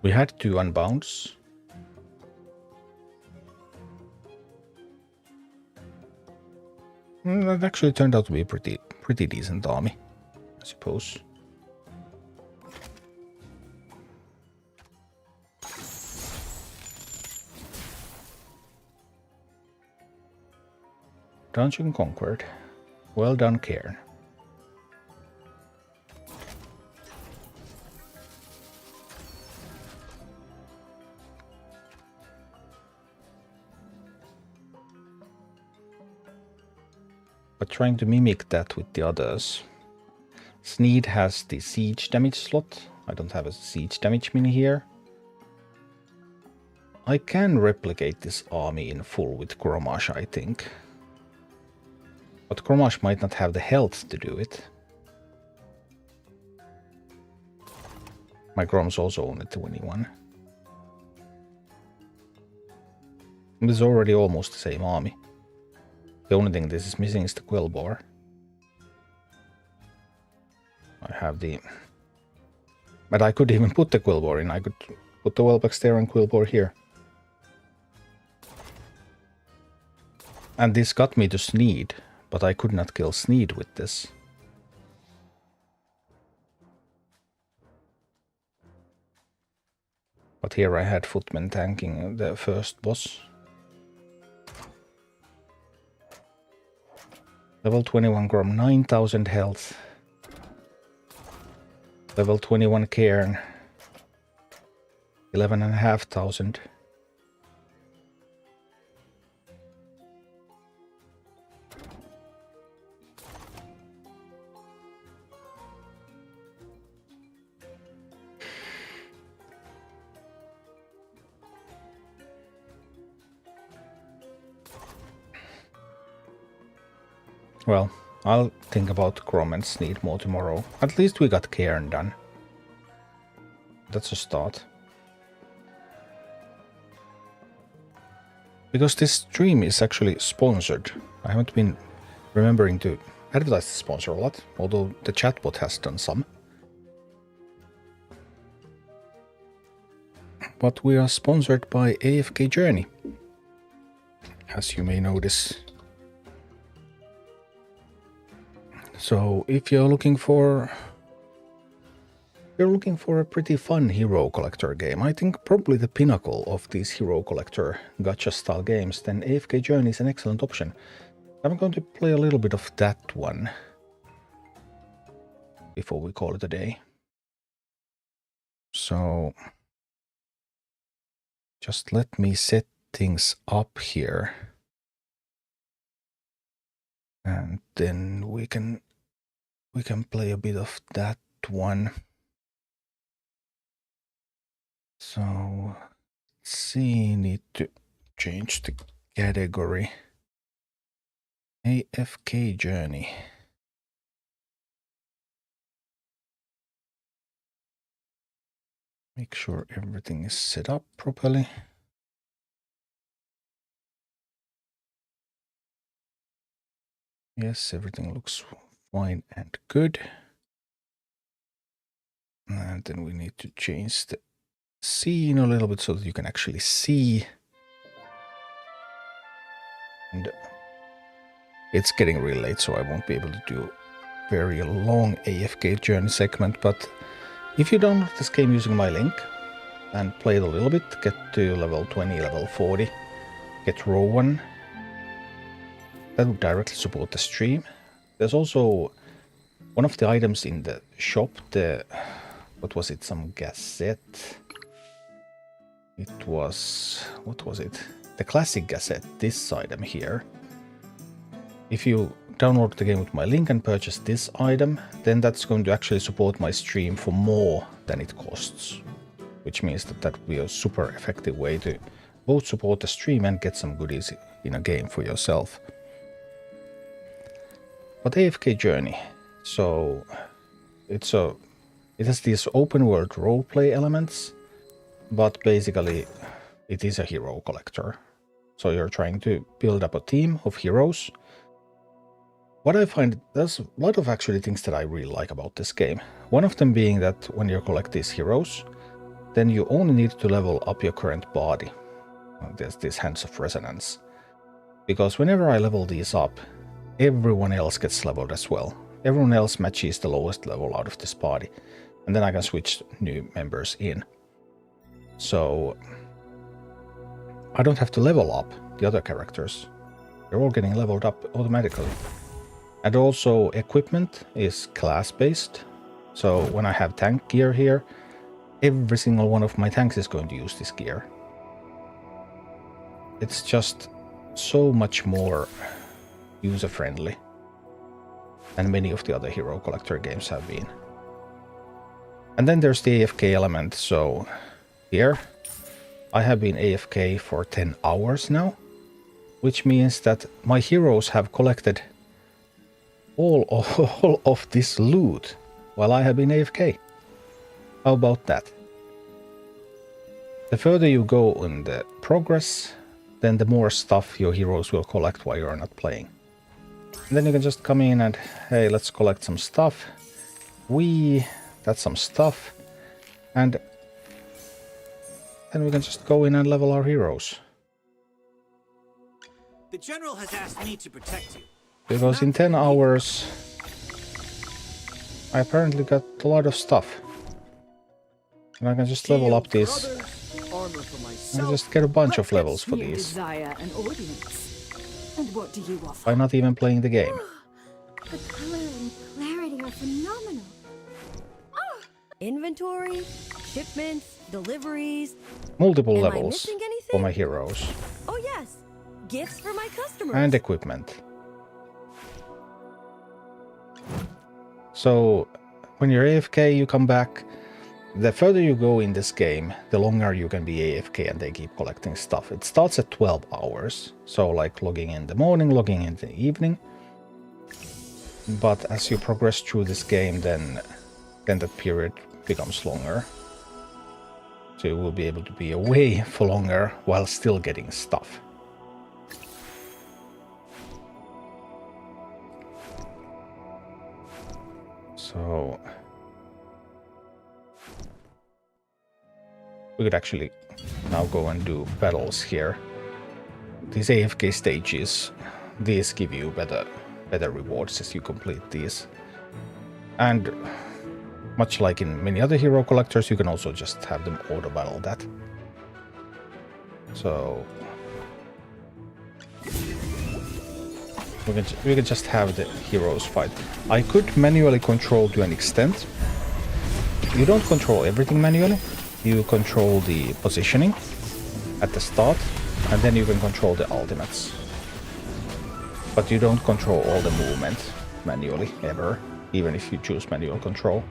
We had 2 unbounds. That actually turned out to be a pretty decent army, I suppose. Dungeon conquered. Well done, Cairn. But trying to mimic that with the others. Sneed has the siege damage slot. I don't have a siege damage mini here. I can replicate this army in full with Grommash, I think. But Grommash might not have the health to do it. My Grom's also only 21. This is already almost the same army. The only thing this is missing is the Quillbore. I have the... But I could even put the Quillbore in. I could put the Welpex there and Quillbore here. And this got me to Sneed, but I could not kill Sneed with this. But here I had Footmen tanking the first boss. Level 21 Grom, 9000 health. Level 21 Cairn, 11,500. Well, I'll think about Chrome and Sneed more tomorrow. At least we got Cairn done. That's a start. Because this stream is actually sponsored. I haven't been remembering to advertise the sponsor a lot, although the chatbot has done some. But we are sponsored by afkjourney, as you may notice. So if you're looking for a pretty fun hero collector game, I think probably the pinnacle of these hero collector gacha style games, then afkjourney is an excellent option. I'm going to play a little bit of that one before we call it a day. So just let me set things up here. And then we can play a bit of that one. So let's see, need to change the category. afkjourney. Make sure everything is set up properly. Yes, everything looks fine and good. And then we need to change the scene a little bit so that you can actually see. And it's getting really late, so I won't be able to do a very long afkjourney segment. But if you download this game using my link and play it a little bit, get to level 20, level 40, get row 1, that would directly support the stream. There's also one of the items in the shop, what was it, some Gazette? It was, what was it? The classic Gazette, this item here. If you download the game with my link and purchase this item, then that's going to actually support my stream for more than it costs. Which means that would be a super effective way to both support the stream and get some goodies in a game for yourself. But afkjourney, so it has these open world roleplay elements, but basically it is a hero collector. So you're trying to build up a team of heroes. What I find, there's a lot of actually things that I really like about this game. One of them being that when you collect these heroes, then you only need to level up your current body. There's this Hands of Resonance. Because whenever I level these up, everyone else gets leveled as well. Everyone else matches the lowest level out of this party. And then I can switch new members in. So I don't have to level up the other characters. They're all getting leveled up automatically. And also equipment is class-based. So when I have tank gear here, every single one of my tanks is going to use this gear. It's just so much more user-friendly than many of the other hero collector games have been. And then there's the AFK element. So here I have been AFK for 10 hours now, which means that my heroes have collected all of this loot while I have been AFK. How about that? The further you go in the progress, then the more stuff your heroes will collect while you're not playing. And then you can just come in and, hey, let's collect some stuff. That's some stuff. And then we can just go in and level our heroes.
The general has asked me to protect you.
Because in 10 hours, I apparently got a lot of stuff. And I can just level up these. And just get a bunch of levels for these.
And what do you offer?
By not even playing the game.
The color and clarity are phenomenal. Inventory, shipments, deliveries.
Multiple
Am I
levels
missing anything?
for my heroes.
Oh yes, gifts for my customers.
And equipment. So when you're AFK, you come back. The further you go in this game, the longer you can be AFK and they keep collecting stuff. It starts at 12 hours. So like logging in the morning, logging in the evening. But as you progress through this game, then that period becomes longer. So you will be able to be away for longer while still getting stuff. So we could actually now go and do battles here. These AFK stages, these give you better rewards as you complete these. And much like in many other hero collectors, you can also just have them auto battle that. So we can just have the heroes fight. I could manually control to an extent. You don't control everything manually. You control the positioning at the start, and then you can control the ultimates. But you don't control all the movement manually, ever, even if you choose manual control.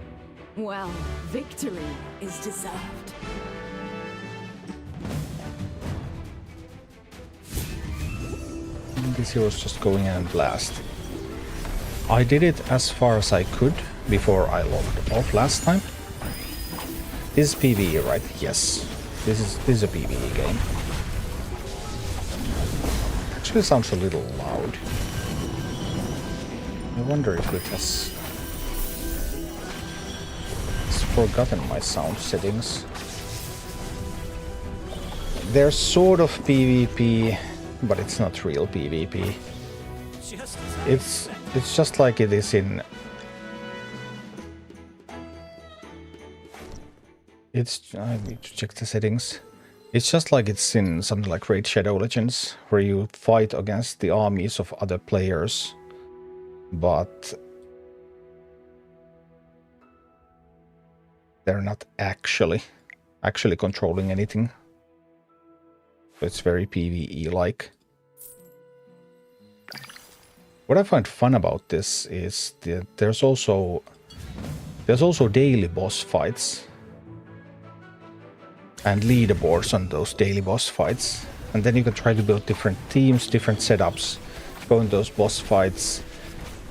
Well, victory is deserved.
This hero's just going in and blast. I did it as far as I could before I logged off last time. This is PvE, right? Yes. This is a PvE game. Actually sounds a little loud. I wonder if it has forgotten my sound settings. They're sort of PvP, but it's not real PvP. It's just like it is in... I need to check the settings. It's just like it's in something like Raid Shadow Legends, where you fight against the armies of other players, but they're not actually controlling anything. So it's very PvE-like. What I find fun about this is that there's also daily boss fights and leaderboards on those daily boss fights, and then you can try to build different teams, different setups, go in those boss fights.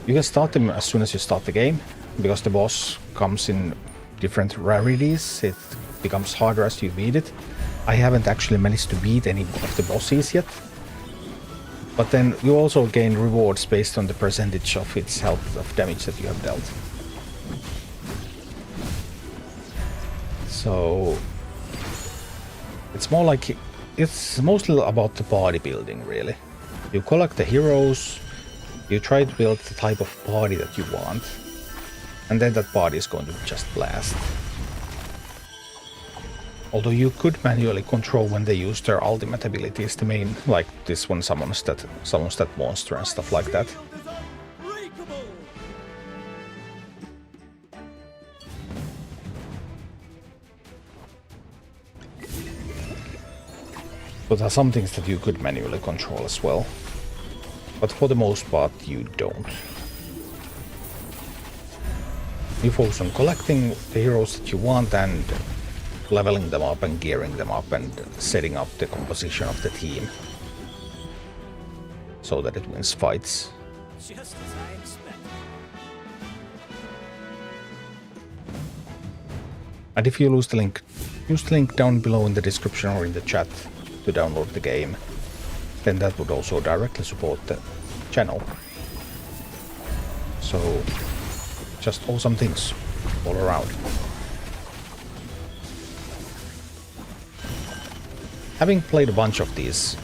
You can start them as soon as you start the game, because the boss comes in different rarities. It becomes harder as you beat it. I haven't actually managed to beat any of the bosses yet, but then you also gain rewards based on the percentage of its health of damage that you have dealt. So it's more like, it's mostly about the party building, really. You collect the heroes, you try to build the type of party that you want, and then that party is going to just blast. Although you could manually control when they use their ultimate abilities, the main, like this one summons that monster and stuff like that. So there are some things that you could manually control as well, but for the most part you don't. You focus on collecting the heroes that you want and leveling them up and gearing them up and setting up the composition of the team so that it wins fights.
Just as I expected.
And if you lose the link, use the link down below in the description or in the chat to download the game. Then that would also directly support the channel. So just awesome things all around. Having played a bunch of these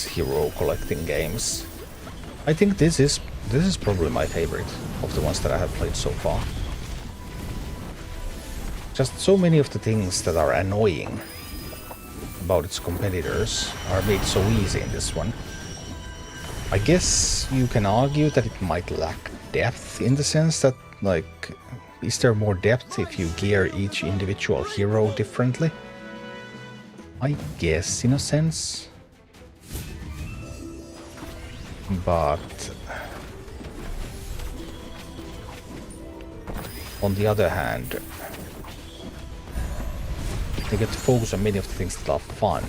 hero collecting games, I think this is probably my favorite of the ones that I have played so far. Just so many of the things that are annoying about its competitors are made so easy in this one. I guess you can argue that it might lack depth, in the sense that, like, is there more depth if you gear each individual hero differently? I guess, in a sense. But on the other hand, you get to focus on many of the things that are fun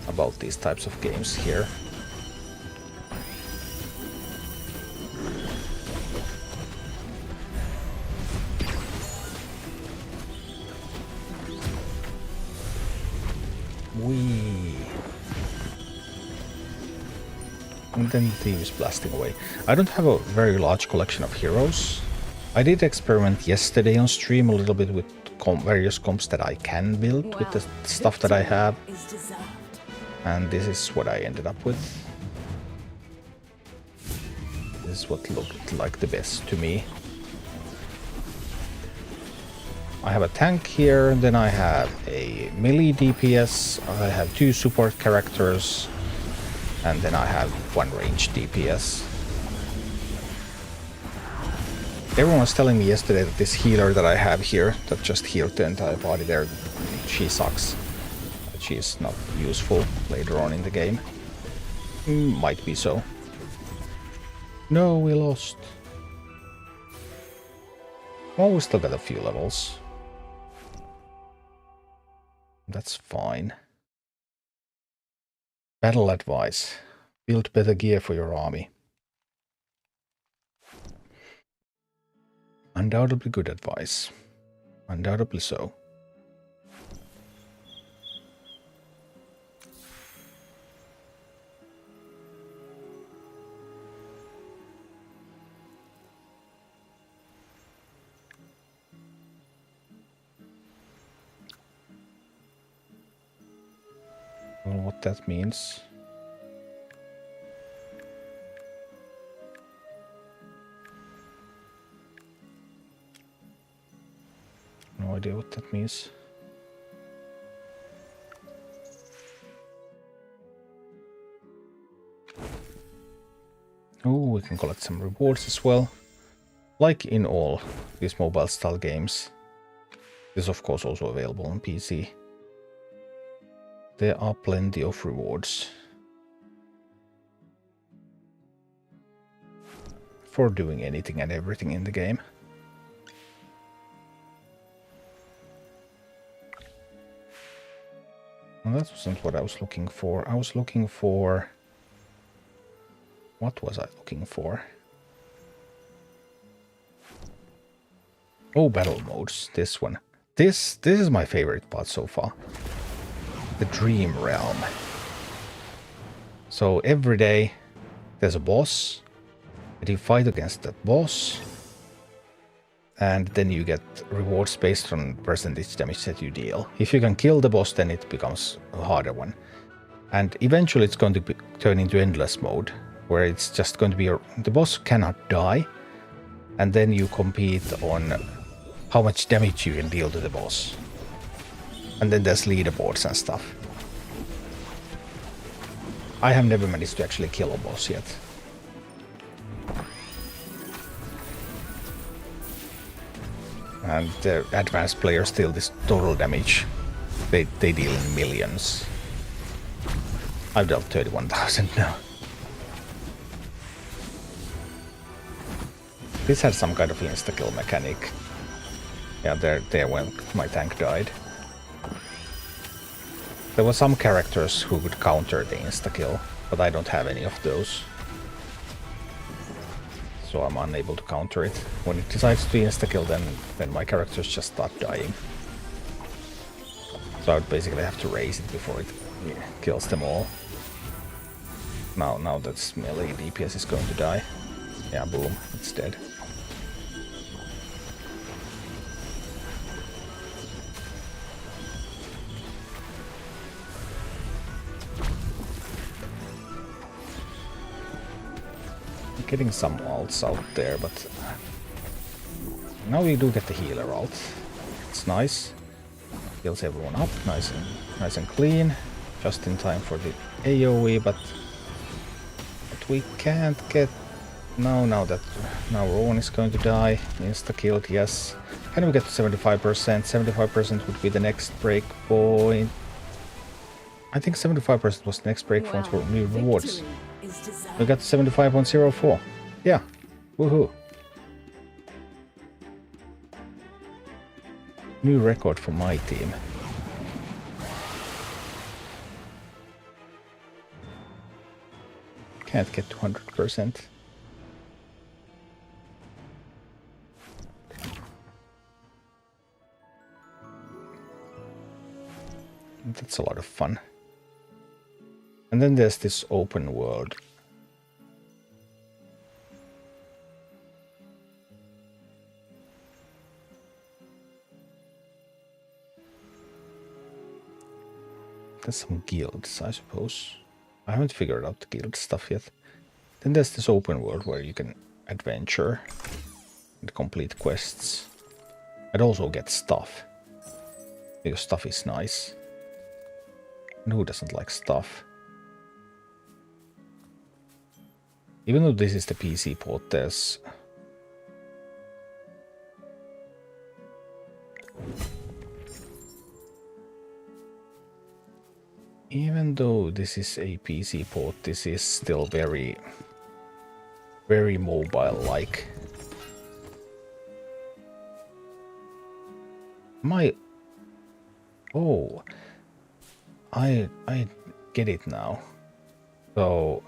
about these types of games here. Whee! And then the team is blasting away. I don't have a very large collection of heroes. I did experiment yesterday on stream a little bit with various comps that I can build with the stuff that I have. And this is what I ended up with. This is what looked like the best to me. I have a tank here, then I have a melee DPS, I have 2 support characters, and then I have 1 range DPS. Everyone was telling me yesterday that this healer that I have here, that just healed the entire body there, she sucks. She is not useful later on in the game. Might be so. No, we lost. Well, we still got a few levels. That's fine. Battle advice. Build better gear for your army. Undoubtedly good advice. Undoubtedly so. Well, what that means. No idea what that means. Oh, we can collect some rewards as well. Like in all these mobile style games. This is of course also available on PC. There are plenty of rewards for doing anything and everything in the game. Well, that wasn't what I was looking for. I was looking for... What was I looking for? Oh, battle modes. This one. This is my favorite part so far. The Dream Realm. So every day there's a boss, and you fight against that boss, and then you get rewards based on percentage damage that you deal. If you can kill the boss, then it becomes a harder one. And eventually it's going to turn into endless mode, where it's just going to be the boss cannot die, and then you compete on how much damage you can deal to the boss. And then there's leaderboards and stuff. I have never managed to actually kill a boss yet. And the advanced players deal this total damage. They deal in millions. I've dealt 31,000 now. This had some kind of insta-kill mechanic. Yeah, there when my tank died. There were some characters who could counter the insta-kill, but I don't have any of those. So I'm unable to counter it. When it decides to insta-kill, then my characters just start dying. So I would basically have to raise it before it kills them all. Now that melee DPS is going to die. Yeah, boom, it's dead. Getting some ults out there, but now we do get the healer ult. It's nice. Heals everyone up, nice and clean. Just in time for the AoE, but we can't get now Rowan is going to die. Insta-killed, yes. Can we get to 75%? 75% would be the next breakpoint. I think 75% was the next breakpoint for new rewards. We got 75.04. Yeah. Woohoo. New record for my team. Can't get to 100%. That's a lot of fun. And then there's this open world. There's some guilds, I suppose. I haven't figured out the guild stuff yet. Then there's this open world where you can adventure and complete quests. And also get stuff. Because stuff is nice. And who doesn't like stuff? Even though this is the PC port, there's... Even though this is a PC port, this is still very mobile-like. Oh, I get it now. So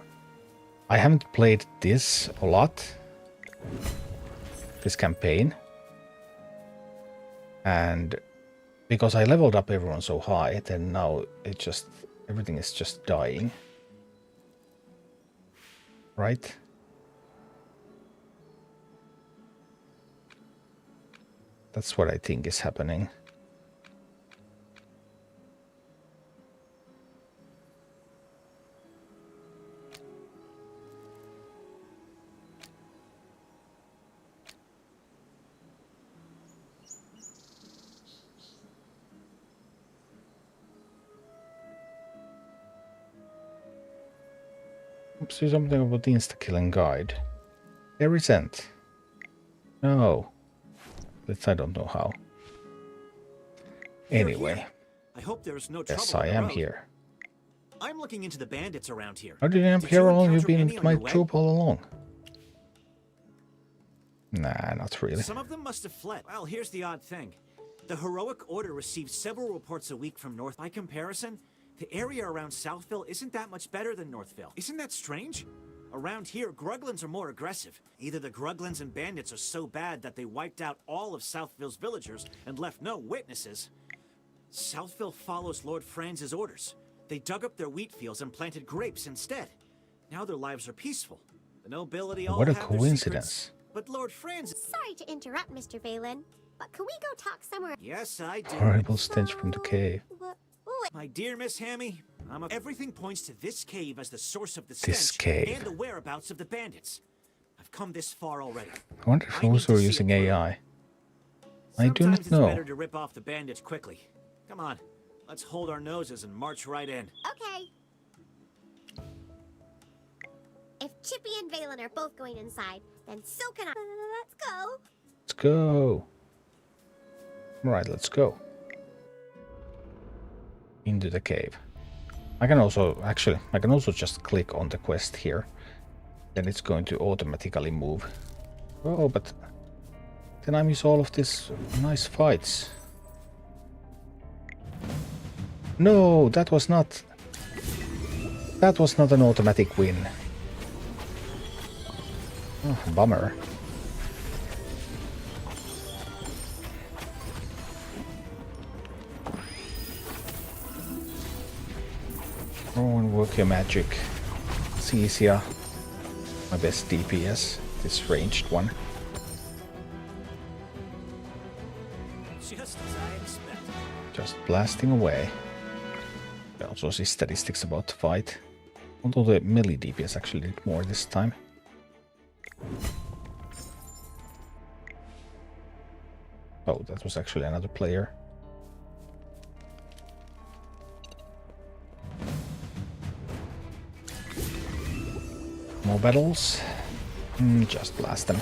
I haven't played this a lot, this campaign, and because I leveled up everyone so high, then now everything is just dying, right? That's what I think is happening. See something about the insta-killing guide. They resent. No. I don't know how. Anyway.
I hope there's no
Yes,
trouble
I
on the
am
road.
here.
I'm looking into the bandits around here.
How did you end up
Did
here
you
all? You've
encounter
been
any
with
on
my
your way?
troop all along. Nah, not really.
Some of them must have fled. Well, here's the odd thing. The heroic order receives several reports a week from North. By comparison, the area around Southville isn't that much better than Northville. Isn't that strange? Around here, Gruglins are more aggressive. Either the Gruglins and bandits are so bad that they wiped out all of Southville's villagers and left no witnesses. Southville follows Lord Franz's orders. They dug up their wheat fields and planted grapes instead. Now their lives are peaceful. The nobility all
What a
have their
coincidence.
secrets. But Lord Franz...
Sorry to interrupt, Mr. Valen, but can we go talk somewhere?
Yes, I do.
Horrible stench from the cave.
My dear Miss Hammy, everything points to this cave as the source of the
This
stench
cave.
and the whereabouts of the bandits. I've come this far already.
I wonder if
I need
those
to
are
see
using
it through.
AI. I do not
Sometimes
know.
it's better to rip off the bandits quickly. Come on, let's hold our noses and march right in.
Okay. If Chippy and Valen are both going inside, then so can I. Let's go.
Let's go. Right, let's go. Into the cave. I can also just click on the quest here. Then it's going to automatically move. Oh, but then I miss all of these nice fights. No, that was not an automatic win. Oh, bummer. Oh, and work your magic. It's easier. My best DPS, this ranged one.
Just as I expected.
Just blasting away. I also see statistics about the fight. Although the melee DPS actually did more this time. Oh, that was actually another player. More battles? Just blast them.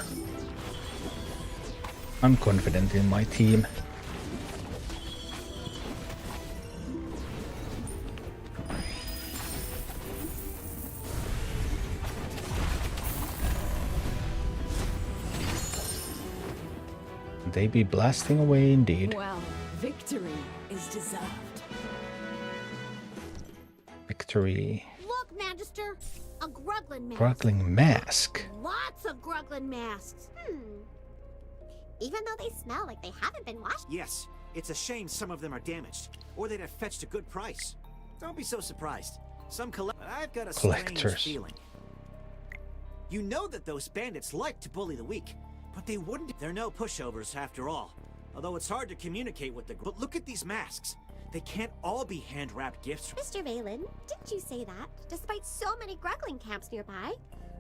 I'm confident in my team. They be blasting away indeed.
Well, victory is deserved.
Victory.
Look, Magister, a Gruglin mask.
Gruggling mask.
Lots of Gruglin masks. Even though they smell like they haven't been washed.
Yes, it's a shame some of them are damaged, or they'd have fetched a good price. Don't be so surprised. I've got a
Collectors.
strange feeling. You know that those bandits like to bully the weak, but they wouldn't. They're no pushovers after all. Although it's hard to communicate with the. But look at these masks. They can't all be hand-wrapped gifts.
Mr. Valen, didn't you say that? Despite so many Gruggling camps nearby,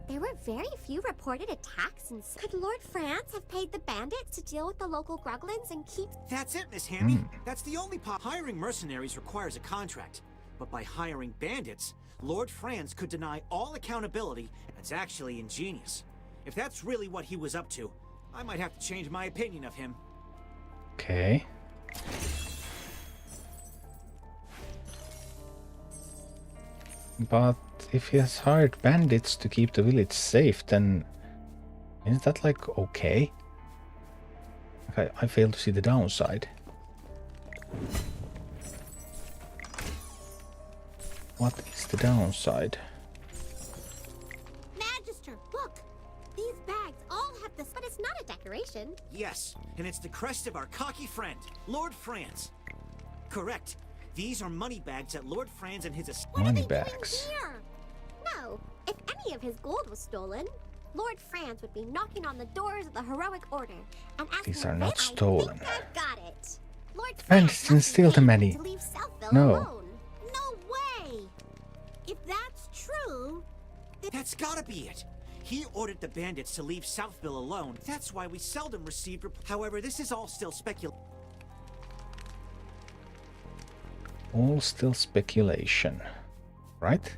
there were very few reported attacks and could Lord France have paid the bandits to deal with the local Gruglins and keep...
That's it, Miss Hammy. That's the only hiring mercenaries requires a contract. But by hiring bandits, Lord Franz could deny all accountability. That's actually ingenious. If that's really what he was up to, I might have to change my opinion of him.
Okay. But if he has hired bandits to keep the village safe, then isn't that like okay? I fail to see the downside. What is the downside?
Magister, look! These bags all have this, but it's not a decoration.
Yes, and it's the crest of our cocky friend, Lord Franz. Correct. These are money bags that Lord Franz and his...
What
Money
are they
bags.
doing here? No, if any of his gold was stolen, Lord Franz would be knocking on the doors of the heroic order and asking
These are
if
not
I
stolen.
think I've got it. Lord
Bandits
Franz
didn't
must be
steal the
paid
money.
to leave Southville
No.
alone. No way! If that's true,
That's gotta be it. He ordered the bandits to leave Southville alone. That's why we seldom received... However, this is all still speculation.
All still speculation, right?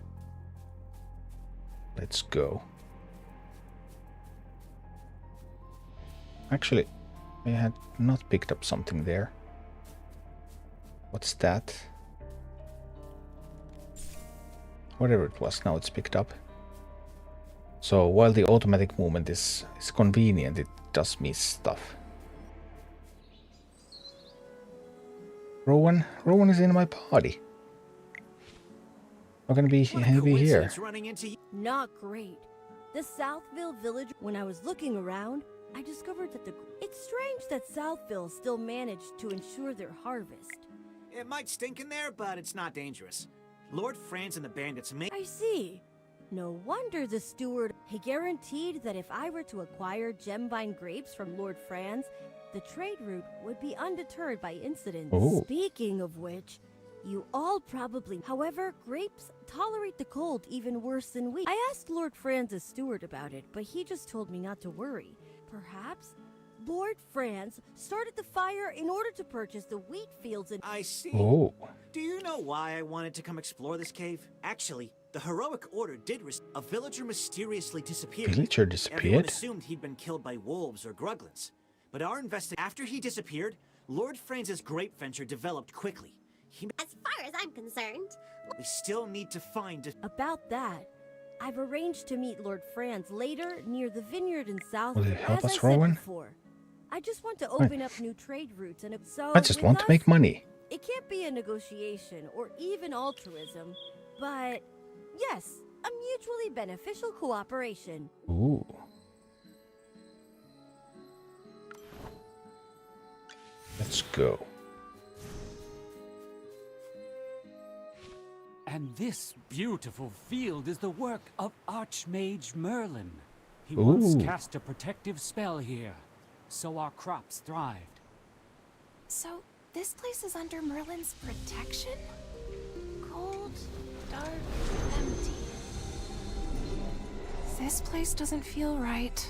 Let's go. Actually, I had not picked up something there. What's that? Whatever it was, now it's picked up. So while the automatic movement is convenient, it does miss stuff. Rowan is in my party. How can he
What a
be here?
coincidence running into you.
Not great. The Southville village, when I was looking around, I discovered that it's strange that Southville still managed to ensure their harvest.
It might stink in there, but it's not dangerous. Lord Franz and the bandits may...
I see. No wonder the steward, he guaranteed that if I were to acquire gemvine grapes from Lord Franz, the trade route would be undeterred by incidents.
Oh.
Speaking of which, you all probably... However, grapes tolerate the cold even worse than wheat. I asked Lord Franz's steward about it, but he just told me not to worry. Perhaps Lord Franz started the fire in order to purchase the wheat fields and...
I see.
Oh,
Do you know why I wanted to come explore this cave? Actually, the heroic order did a villager mysteriously disappeared.
villager
Everyone
disappeared?
assumed he'd been killed by wolves or gruglins. But our after he disappeared, Lord Franz's grape venture developed quickly.
as far as I'm concerned,
We still need to find...
About that, I've arranged to meet Lord Franz later near the vineyard in South.
Will you help
As
us,
I said
Rowan?
before, I just want to open up new trade routes, and so
I just
with
want to
us,
make money.
It can't be a negotiation or even altruism, but yes, a mutually beneficial cooperation.
Ooh. Let's go.
And this beautiful field is the work of Archmage Merlin. He
Ooh.
once cast a protective spell here, so our crops thrived.
So, this place is under Merlin's protection? Cold, dark, empty. This place doesn't feel right.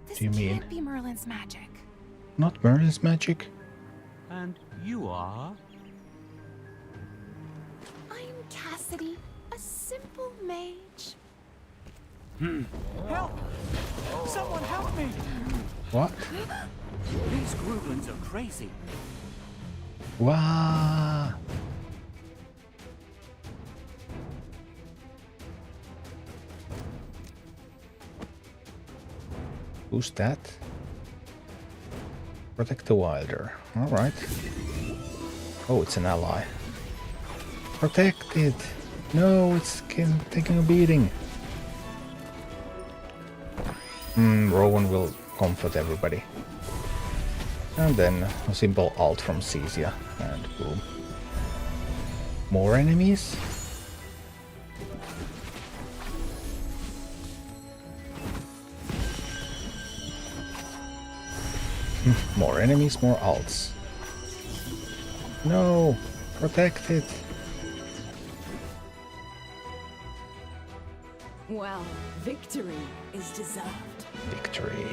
This
Do you mean?
can't be Merlin's magic.
Not Merlin's magic?
And you are?
I'm Cassidy, a simple mage.
Help! Someone help me!
What?
These Gruglins are crazy.
Wow. Who's that? Protect the Wilder. Alright. Oh, it's an ally. Protect it! No, it's taking a beating. Rowan will comfort everybody. And then a simple alt from Cesia, and boom. More enemies? More enemies, more alts. No! Protect it!
Well, victory is deserved.
Victory.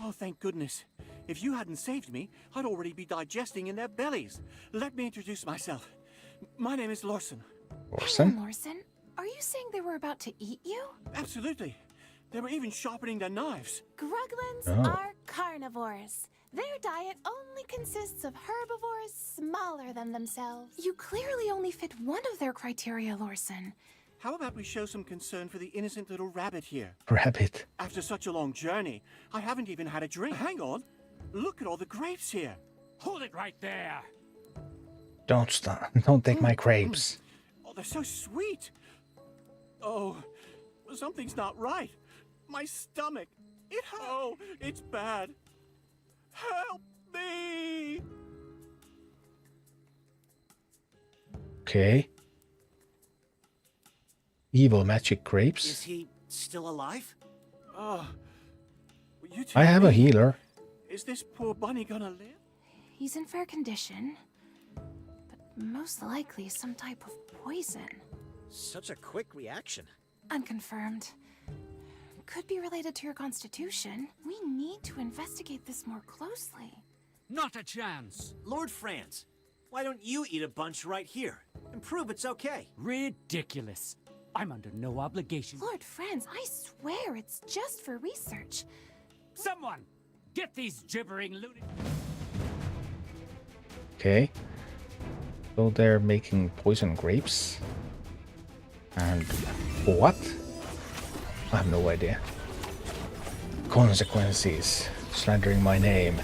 Oh, thank goodness. If you hadn't saved me, I'd already be digesting in their bellies. Let me introduce myself. My name is Lawson.
Orson?
Lorson, are you saying they were about to eat you?
Absolutely. They were even sharpening their knives.
Gruglins
Oh.
are carnivores. Their diet only consists of herbivores smaller than themselves. You clearly only fit one of their criteria, Lorson.
How about we show some concern for the innocent little rabbit here?
Rabbit.
After such a long journey, I haven't even had a drink. Hang on. Look at all the grapes here.
Hold it right there!
Don't stop. Don't take my grapes.
Oh, they're so sweet. Oh, something's not right. My stomach. Oh, it's bad. Help me!
Okay. Evil magic
Is
grapes.
he still alive?
Oh, you
I have a healer.
Is this poor bunny gonna live?
He's in fair condition, but most likely some type of poison.
Such a quick reaction.
Unconfirmed. Could be related to your constitution. We need to investigate this more closely.
Not a chance!
Lord Franz, why don't you eat a bunch right here and prove it's okay?
Ridiculous. I'm under no obligation.
Lord Franz, I swear it's just for research.
Someone! Get these gibbering lunatics!
Okay. So they're making poison grapes. And what? I have no idea. Consequences. Slandering my name.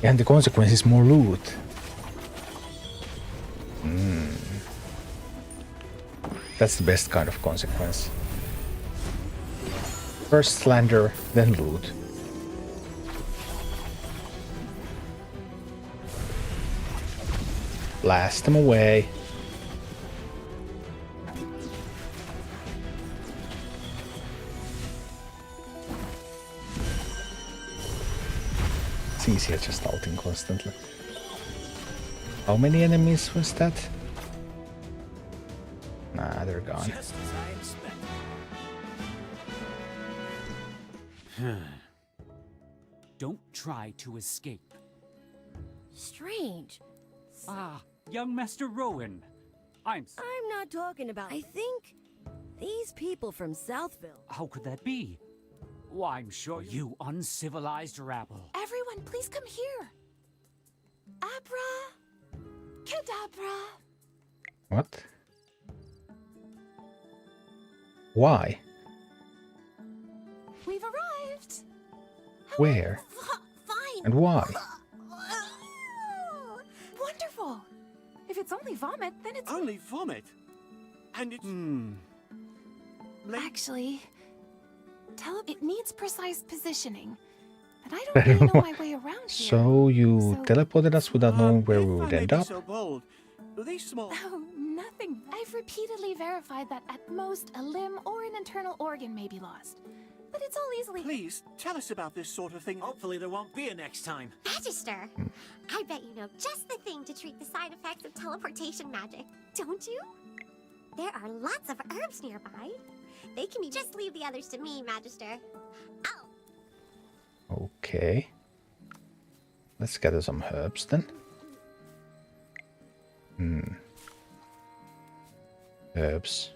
And the consequence is more loot. That's the best kind of consequence. First slander, then loot. Blast them away. It's easier just ulting constantly. How many enemies was that? Nah, they're gone.
Just as I expected.
Don't try to escape.
Strange.
Ah, young Master Rowan. I'm
not talking about. I think these people from Southville.
How could that be? Why, I'm sure you uncivilized rabble.
Everyone, please come here. Abra Cadabra.
What? Why?
We've arrived.
Where?
Fine.
And why?
Wonderful. If it's only vomit, then it's
Only vomit? And it's...
actually it needs precise positioning. But I don't really know my way around here.
So you teleported us without knowing where we
if I
would
may
end
be
up?
so bold, these small...
Oh, nothing. I've repeatedly verified that at most a limb or an internal organ may be lost. But it's all easily...
Please, tell us about this sort of thing.
Hopefully there won't be a next time.
Magister, I bet you know just the thing to treat the side effects of teleportation magic, don't you? There are lots of herbs nearby. They can be... Just leave the others to me, Magister. Oh,
Okay. Let's gather some herbs then. Herbs.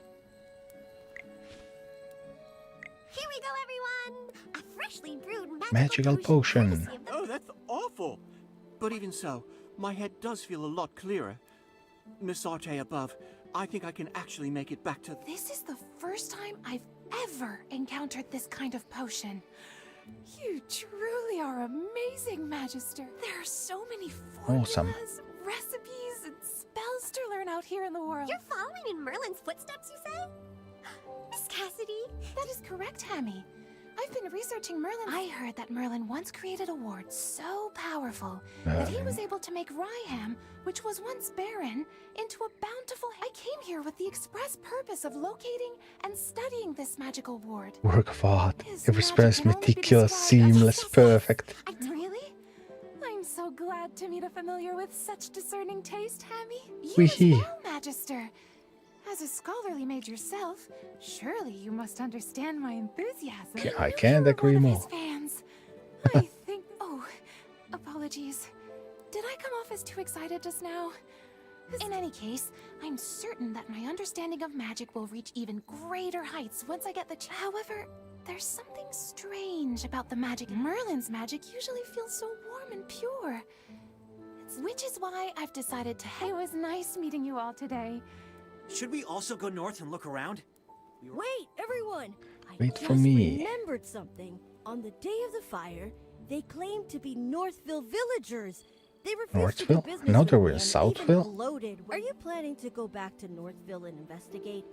here we go, everyone! A freshly brewed
Magical potion.
courtesy of the
Oh, that's awful. But even so, my head does feel a lot clearer. Miss Arte above, I think I can actually make it back to...
This is the first time I've ever encountered this kind of potion. You truly are amazing, Magister. There are so many formulas,
Awesome.
recipes, and spells to learn out here in the world.
You're following in Merlin's footsteps, you say? Miss Cassidy?
That is correct, Hammy. I've been researching Merlin. I heard that Merlin once created a ward so powerful that he was able to make Ryham, which was once barren, into a bountiful. I came here with the express purpose of locating and studying this magical ward.
Work of art.
His
Every
magic
spell is
can only be
meticulous,
described as
seamless, perfect.
Really? I'm so glad to meet a familiar with such discerning taste, Hammy. You
Wee-hee.
as well, Magister. As a scholarly mage yourself, surely you must understand my enthusiasm.
Yeah, I can't agree
One of
more.
his fans. I think. Oh, apologies. Did I come off as too excited just now? In any case, I'm certain that my understanding of magic will reach even greater heights once I get the However, there's something strange about the magic. Merlin's magic usually feels so warm and pure. Which is why I've decided to It was nice meeting you all today.
Should we also go north and look around?
Wait, everyone! I
Wait
just
for me.
remembered something. On the day of the fire, they claimed to be Northville villagers. They refused to do
Northville?
business
No, they
with
were
me
in
and
Southville.
even gloated. Are you planning to go back to Northville and investigate?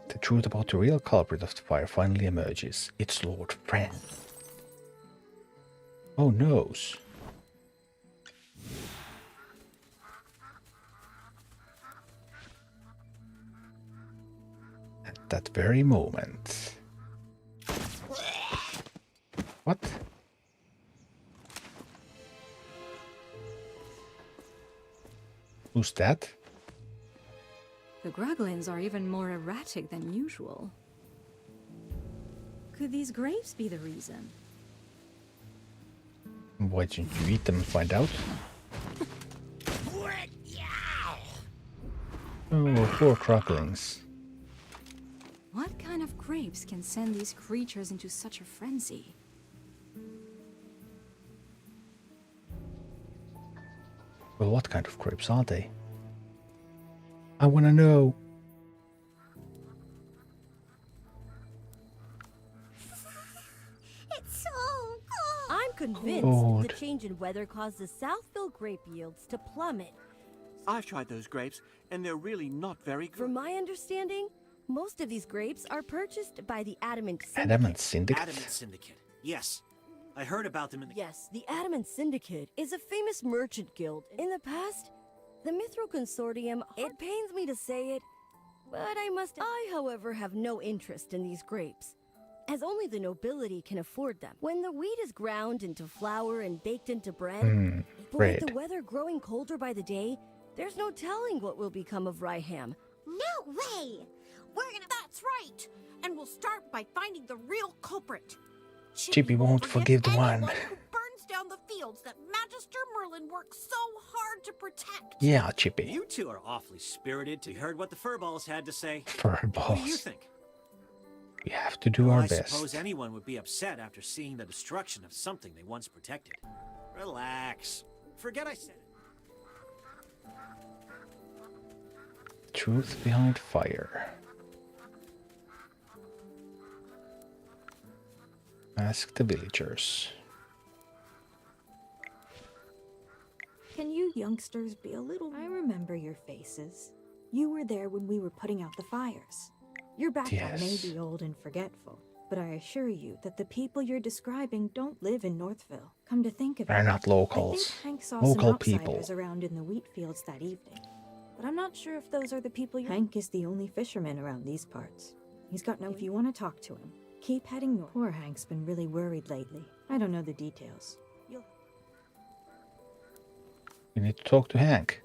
The truth about the real culprit of the fire finally emerges. It's Lord Friend. Oh noes. At that very moment. What? Who's that?
The Gruglins are even more erratic than usual. Could these grapes be the reason?
Why didn't you eat them and find out? Oh, poor crocklings.
What kind of grapes can send these creatures into such a frenzy?
Well, what kind of grapes are they? I wanna know.
It's so cool.
I'm convinced
Cold.
the change in weather caused the Southville grape yields to plummet.
I've tried those grapes, and they're really not very good.
From my understanding, most of these grapes are purchased by the Adamant Syndicate.
Adamant Syndicate?
Adamant Syndicate. Yes. I heard about them in the...
Yes, the Adamant Syndicate is a famous merchant guild. In the past, the Mithril Consortium, it pains me to say it, but I, however, have no interest in these grapes, as only the nobility can afford them. When the wheat is ground into flour and baked into bread, but
bread.
with the weather growing colder by the day, there's no telling what will become of Ryham.
No way. We're gonna.
That's right. And we'll start by finding the real culprit.
Chippy won't forgive the one.
Anyone who burns down the fields that Magister Merlin worked so hard to protect.
Yeah, Chippy.
You two are awfully spirited. You heard what the furballs had to say.
Furballs.
What do you think?
We have to do
Well,
our
I
best.
suppose anyone would be upset after seeing the destruction of something they once protected. Relax. Forget I said it.
Truth behind fire. Ask the villagers.
Can you youngsters be a little... I remember your faces. You were there when we were putting out the fires. Your background may
Yes.
be old and forgetful, but I assure you that the people you're describing don't live in Northville. Come to think of it,
They're not
I
locals.
think Hank saw
Local
some outsiders
people.
around in the wheat fields that evening. But I'm not sure if those are the people you... Hank is the only fisherman around these parts. He's got no... If you want to talk to him, keep heading north. Poor Hank's been really worried lately. I don't know the details.
We need to talk to Hank.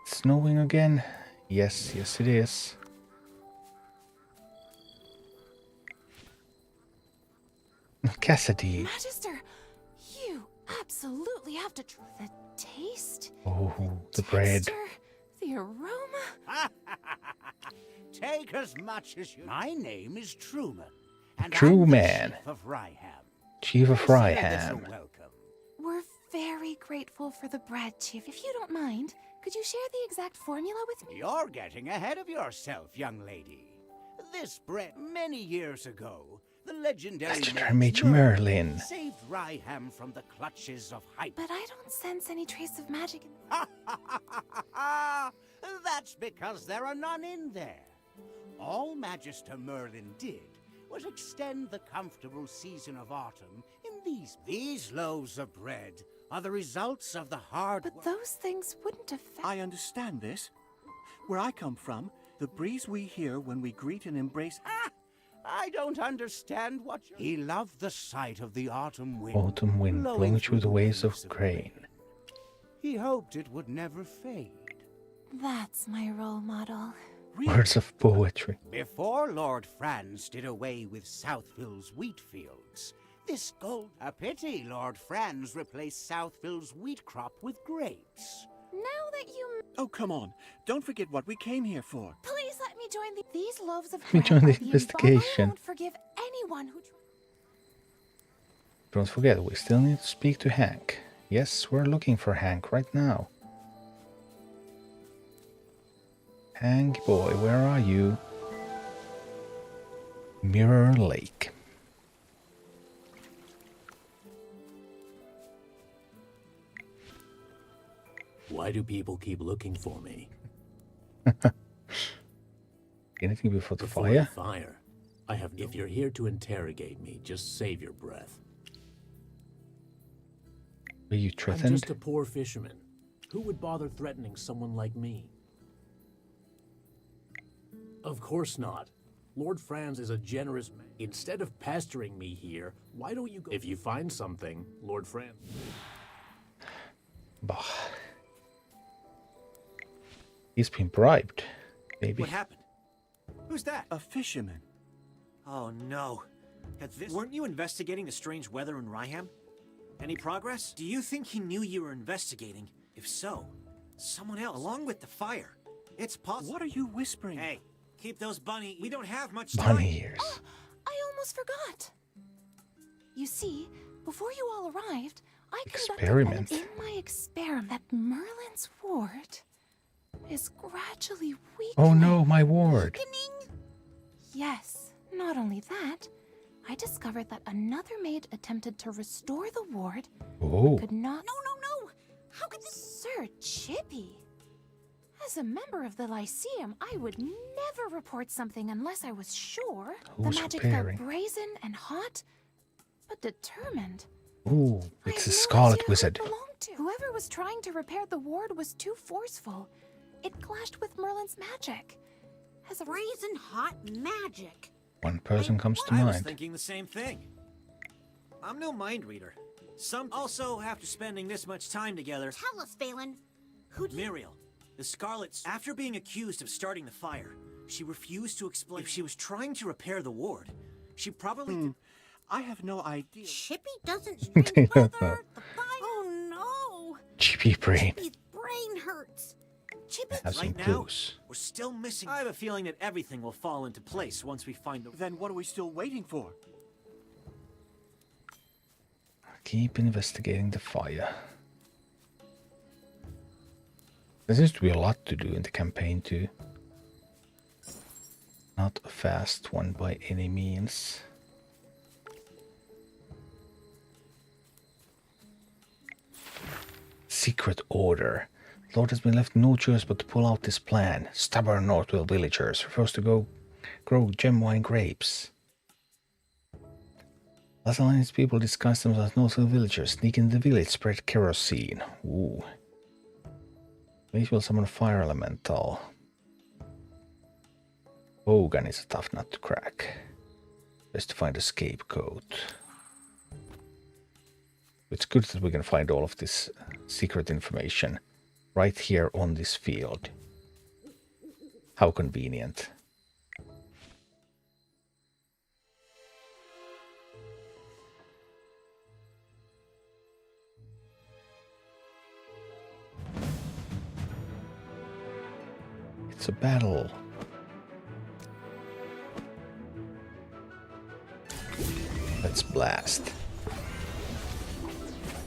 It's snowing again. Yes, yes it is. Cassidy.
Magister, you absolutely have to try the taste,
Oh, the bread.
texture, the aroma.
Take as much as you... My name is Truman. And
Truman.
I'm the Chief of Ryham.
Chief of
Consider this a
Ryham.
welcome.
We're very grateful for the bread, Chief. If you don't mind, could you share the exact formula with me?
You're getting ahead of yourself, young lady. This bread, many years ago, the legendary
Mage Merlin.
saved Ryham from the clutches of hype.
But I don't sense any trace of magic in
That's because there are none in there. All Magister Merlin did was extend the comfortable season of autumn in these. These loaves of bread are the results of the hard
But
work.
those things wouldn't affect.
I understand this. Where I come from, the breeze we hear when we greet and embrace.
I don't understand what he loved the sight of the autumn wind.
Autumn wind blowing through the waves of grain.
He hoped it would never fade.
That's my role model.
Words of poetry.
Before Lord Franz did away with Southville's wheat fields, this gold... A pity Lord Franz replaced Southville's wheat crop with grapes.
Now that you...
Oh, come on. Don't forget what we came here for.
Please let me join these loaves of
Let me
bread
join
are
the
the
investigation.
I won't forgive anyone who...
Don't forget, we still need to speak to Hank. Yes, we're looking for Hank right now. Hank boy, where are you? Mirror Lake.
Why do people keep looking for me?
Anything before the
Before
fire?
the fire. I have. If you're here to interrogate me, just save your breath.
Are you
I'm
threatened?
just a poor fisherman. Who would bother threatening someone like me? Of course not. Lord Franz is a generous man. Instead of pestering me here, why don't you go... If you find something, Lord Franz...
Bah. He's been bribed, maybe.
What happened? Who's that?
A fisherman.
Oh no. Weren't you investigating the strange weather in Ryham? Any progress? Do you think he knew you were investigating? If so, someone else, along with the fire. It's possible.
What are you whispering?
Hey, keep those bunny... We don't have much time.
Bunny ears.
Oh, I almost forgot. You see, before you all arrived, I
Experiment.
conducted in my experiment that Merlin's ward is gradually weakening.
Oh no, my ward.
Yes, not only that, I discovered that another maid attempted to restore the ward,
Oh.
could not...
No! How could this...
Sir Chippy! As a member of the Lyceum, I would never report something unless I was sure
Who's
the magic
repairing?
felt brazen and hot, but determined.
Ooh,
I
it's
had
a
no
Scarlet
idea who it
Wizard.
belonged to. Whoever was trying to repair the ward was too forceful. It clashed with Merlin's magic. As a
brazen hot magic?
One person comes to
I was
mind.
thinking the same thing. I'm no mind reader. Also, after spending this much time together...
Tell us, Phelan. Who do you...
Muriel, the Scarlet's... After being accused of starting the fire, she refused to explain. If she was trying to repair the ward, she probably...
I have no idea.
Chippy doesn't strange weather, the fire... Oh no!
Chippy brain.
Chippy's brain hurts. Chippy...
Have some
Right now,
clues.
we're still missing... I have a feeling that everything will fall into place once we find the...
Then what are we still waiting for?
Keep investigating the fire. There seems to be a lot to do in the campaign too. Not a fast one by any means. Secret order. The Lord has been left no choice but to pull out this plan. Stubborn Northville villagers refuse to grow gemwine grapes. Las Alliance people disguise themselves as Northville villagers, sneak in the village, spread kerosene. Ooh. Mage will summon a fire elemental. Hogan is a tough nut to crack. Best to find a scapegoat. It's good that we can find all of this secret information right here on this field. How convenient. It's a battle. Let's blast.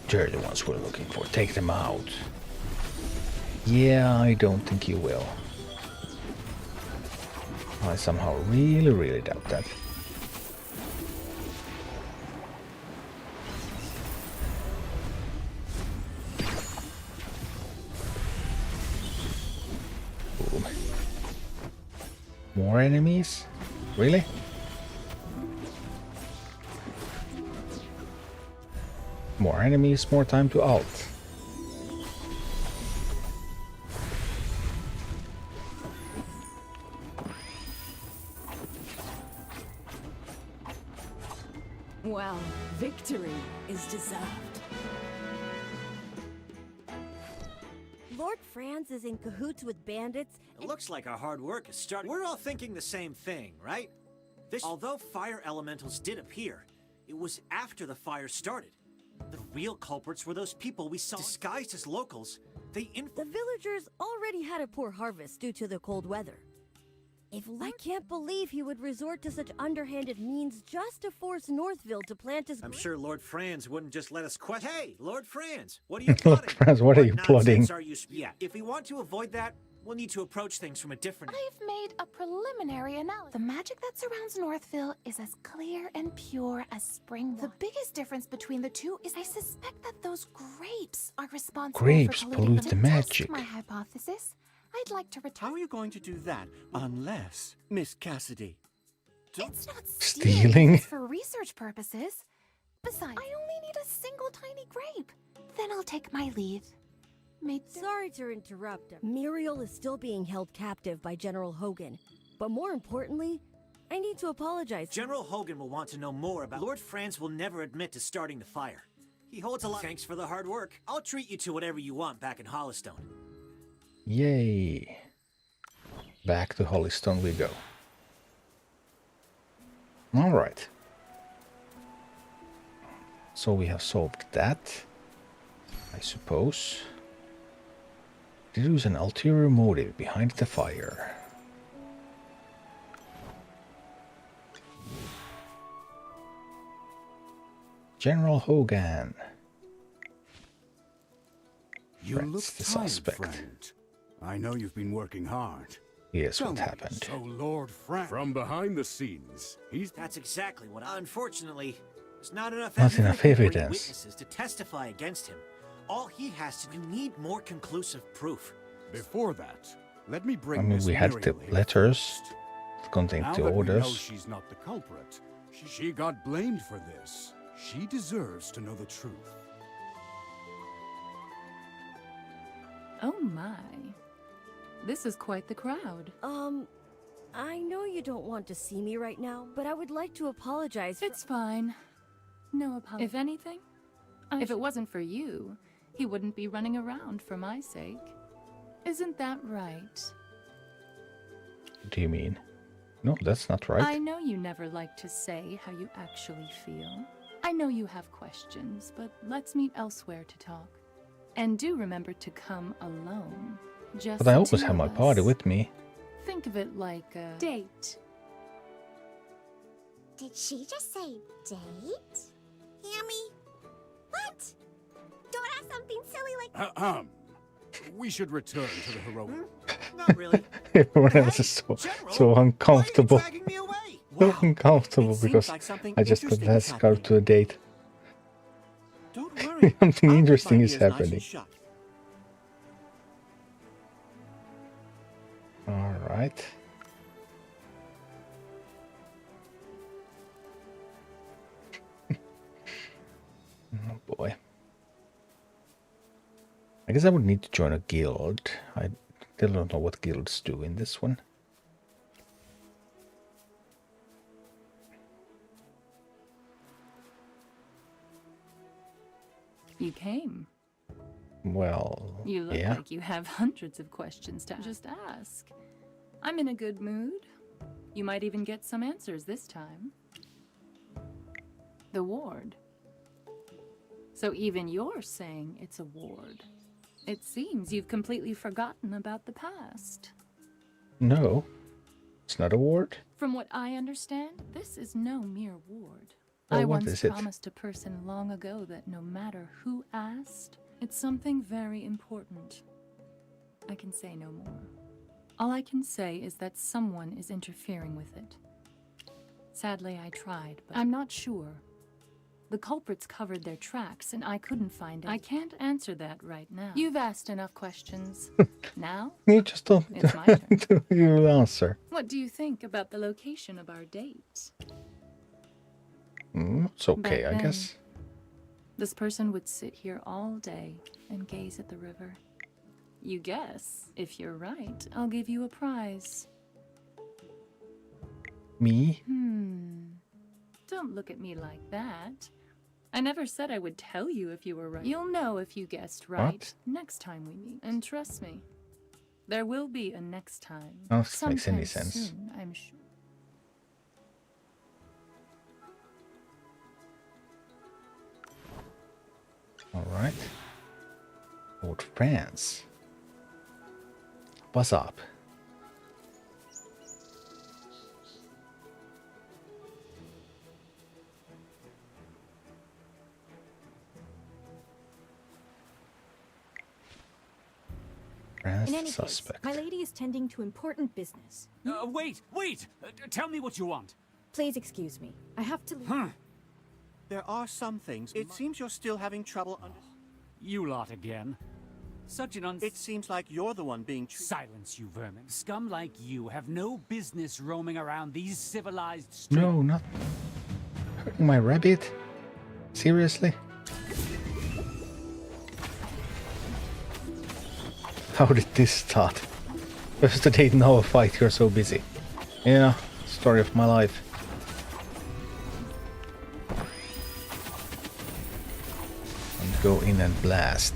They're the ones we're looking for. Take them out. Yeah, I don't think you will. I somehow really doubt that. More enemies? Really? More enemies, more time to ult.
Well, victory is deserved. Lord Franz is in cahoots with bandits.
It looks like our hard work is starting. We're all thinking the same thing, right? Although fire elementals did appear, it was after the fire started. The real culprits were those people we saw disguised as locals. The
villagers already had a poor harvest due to the cold weather. I can't believe he would resort to such underhanded means just to force Northville to plant his...
I'm sure Lord Franz wouldn't just let us question. Hey, Lord Franz, what are you
Lord
plotting?
Franz, what are you plotting?
Are you... Yeah, if we want to avoid that, we'll need to approach things from a different...
I've made a preliminary analysis. The magic that surrounds Northville is as clear and pure as spring water. The biggest difference between the two is I suspect that those grapes are responsible
Grapes
for
pollute the magic.
To test my hypothesis, I'd like to return.
How are you going to do that unless, Miss Cassidy?
It's not
Stealing?
It's for research purposes. Besides, I only need a single tiny grape. Then I'll take my leave.
Sorry to interrupt. Muriel is still being held captive by General Hogan. But more importantly, I need to apologize.
General Hogan will want to know more about... Lord Franz will never admit to starting the fire. He holds a lot... Thanks for the hard work. I'll treat you to whatever you want back in Hollystone.
Yay. Back to Hollystone we go. Alright. So we have solved that, I suppose. Deduce an ulterior motive behind the fire. General Hogan.
You
Friends,
look
the
tired,
suspect.
friend. I know you've been working hard.
Yes,
Tell
what
me,
happened?
So Lord Frank...
From behind the scenes, he's...
That's exactly what... Unfortunately, there's not enough
evidence.
Witnesses to testify against him. All he has to do... need more conclusive proof.
Before that, let me bring
I mean,
Miss
we had the
Muriel here
letters
first.
that contained
Now
the
that we know
orders.
she's not the culprit, she got blamed for this. She deserves to know the truth.
Oh my. This is quite the crowd.
I know you don't want to see me right now, but I would like to apologize for...
It's fine. No apology. If anything, if it wasn't for you, he wouldn't be running around for my sake. Isn't that right?
What do you mean? No, that's not right.
I know you never like to say how you actually feel. I know you have questions, but let's meet elsewhere to talk. And do remember to come alone. Just
But I always
the two
have my
of
party
us.
with me.
Think of it like a date.
Did she just say date? Hammy? What? Don't ask something silly like...
We should return to the heroic...
Not really.
Everyone else is so uncomfortable. So uncomfortable
It
because
seems like something
I just got
interesting is
asked out to a date.
Don't worry.
Something
I'll keep
interesting
my
is
ears nice and
happening.
shut.
Alright. Oh boy. I guess I would need to join a guild. I still don't know what guilds do in this one.
You came.
Well,
You look
yeah.
like you have hundreds of questions to just ask. I'm in a good mood. You might even get some answers this time. The ward. So even you're saying it's a ward. It seems you've completely forgotten about the past.
No, it's not a ward.
From what I understand, this is no mere ward.
Well,
I
what
once
is it?
promised a person long ago that no matter who asked, it's something very important. I can say no more. All I can say is that someone is interfering with it. Sadly, I tried, but I'm not sure. The culprits covered their tracks, and I couldn't find it. I can't answer that right now. You've asked enough questions. Now,
You just don't
it's my turn.
you answer.
What do you think about the location of our date?
It's okay,
Back
I
then,
guess.
This person would sit here all day and gaze at the river. You guess. If you're right, I'll give you a prize.
Me?
Don't look at me like that. I never said I would tell you if you were right. You'll know if you guessed right
What?
next time we meet. And trust me, there will be a next time.
None of this makes any
Sometime
sense.
soon, I'm sure.
Alright. Lord France. What's up? France
In any
suspect.
case, my lady is tending to important business.
Wait! Tell me what you want.
Please excuse me. I have to leave.
There are some things. It seems you're still having trouble
You lot again. Such an
It seems like you're the one being
Silence, you vermin. Scum like you have no business roaming around these civilized streets.
No, not hurting my rabbit. Seriously? How did this start? Yesterday, now a fight, you're so busy. Yeah, story of my life. And go in and blast.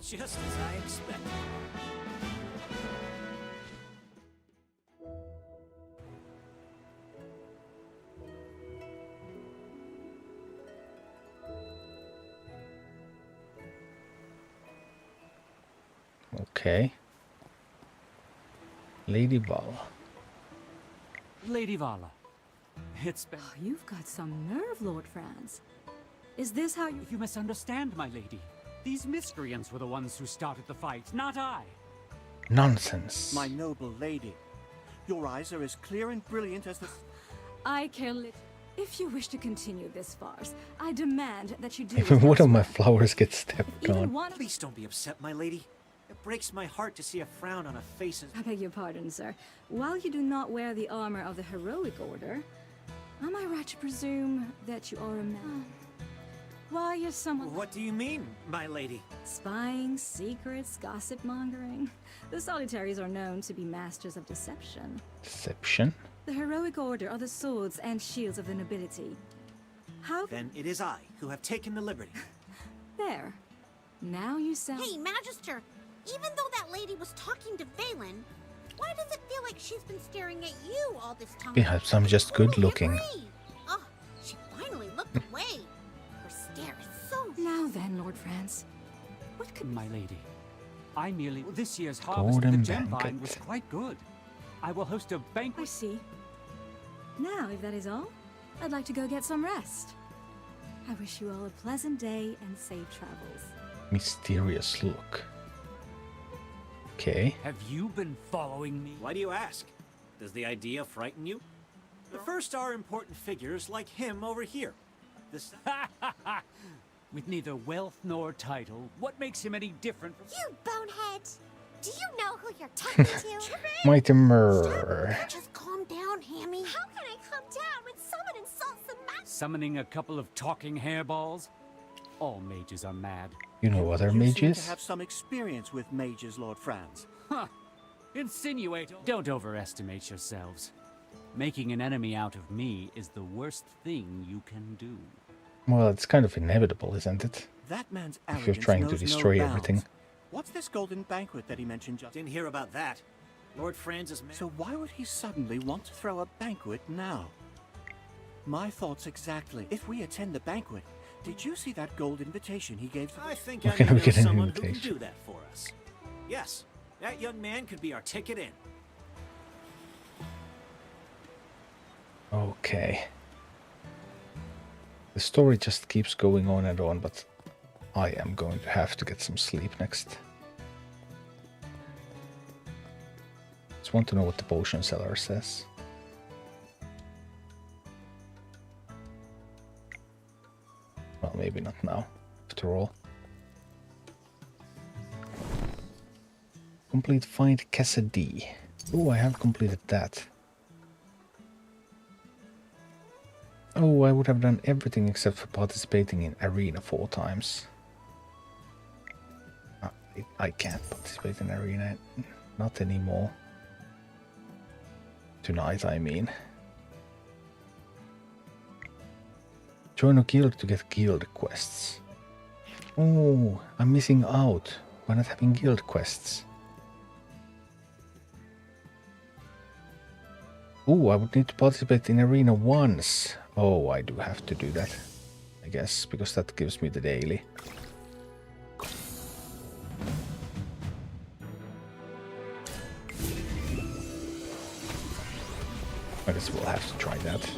Just as I expected.
Okay. Lady Vala.
Lady Vala, it's been...
Oh, you've got some nerve, Lord Franz. Is this how you...
You misunderstand, my lady. These miscreants were the ones who started the fight, not I.
Nonsense.
My noble lady, your eyes are as clear and brilliant as the...
I care little. If you wish to continue this farce, I demand that you do
Even
as
one of
elsewhere.
my flowers gets stepped
Even
on.
one of...
Please don't be upset, my lady. It breaks my heart to see a frown on a face as...
I beg your pardon, sir. While you do not wear the armor of the heroic order, am I right to presume that you are a man? Why, you're someone...
What do you mean, my lady?
Spying, secrets, gossip-mongering. The Solitaries are known to be masters of deception.
Deception?
The heroic order are the swords and shields of the nobility. How...
Then it is I who have taken the liberty.
There. Now you sound...
Hey, Magister! Even though that lady was talking to Valen, why does it feel like she's been staring at you all this time?
Perhaps I'm just good looking.
Oh, she finally looked away. Her stare is so...
Now then, Lord Franz. What could...
My lady, I merely... This year's harvest of the
Golden
gem vine
banquet.
was quite good. I will host a
I
banquet...
see. Now, if that is all, I'd like to go get some rest. I wish you all a pleasant day and safe travels.
Mysterious look. Okay.
Have you been following me?
Why do you ask? Does the idea frighten you? The first are important figures like him over here. This...
With neither wealth nor title, what makes him any different from...
You bonehead! Do you know who you're talking to?
Mighty Myrrh.
Just calm down, Hammy.
How can I calm down when someone insults the master?
Summoning a couple of talking hairballs? All mages are mad.
You know other
You seem to
mages?
have some experience with mages, Lord Franz.
Huh. Insinuate... Don't overestimate yourselves. Making an enemy out of me is the worst thing you can do.
Well, it's kind of inevitable, isn't it?
That man's
If
arrogance
you're trying to
knows
destroy
no bounds.
everything.
What's this golden banquet that he mentioned just...
Didn't hear about that. Lord Franz's man...
So why would he suddenly want to throw a banquet now? My thoughts exactly. If we attend the banquet, did you see that gold invitation he gave to the...
I think
We're
I
gonna
may know
get an
someone who can
invitation.
do that for us. Yes, that young man could be our ticket in.
Okay. The story just keeps going on, but I am going to have to get some sleep next. Just want to know what the potion seller says. Well, maybe not now, after all. Complete Find Cassidy. Oh, I have completed that. Oh, I would have done everything except for participating in Arena 4 times. I can't participate in Arena. Not anymore. Tonight, I mean. Join a guild to get guild quests. Oh, I'm missing out by not having guild quests. Oh, I would need to participate in Arena once. Oh, I do have to do that, I guess, because that gives me the daily. I guess we'll have to try that.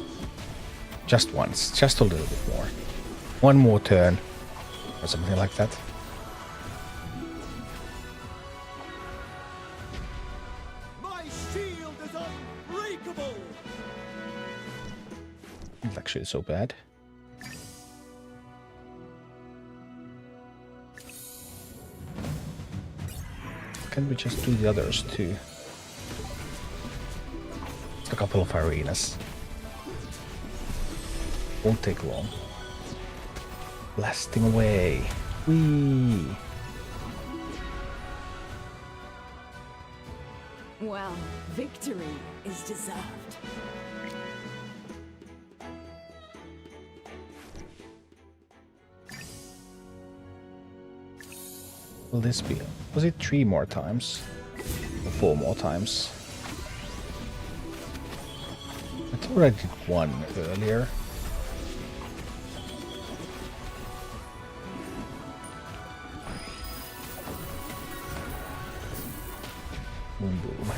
Just once, just a little bit more. One more turn, or something like that.
My shield is unbreakable.
It's actually so bad. Can we just do the others too? Just a couple of arenas. Won't take long. Blasting away. Whee!
Well, victory is deserved.
Will this be? Was it 3 more times? Or 4 more times? I thought I did 1 earlier. Boom boom.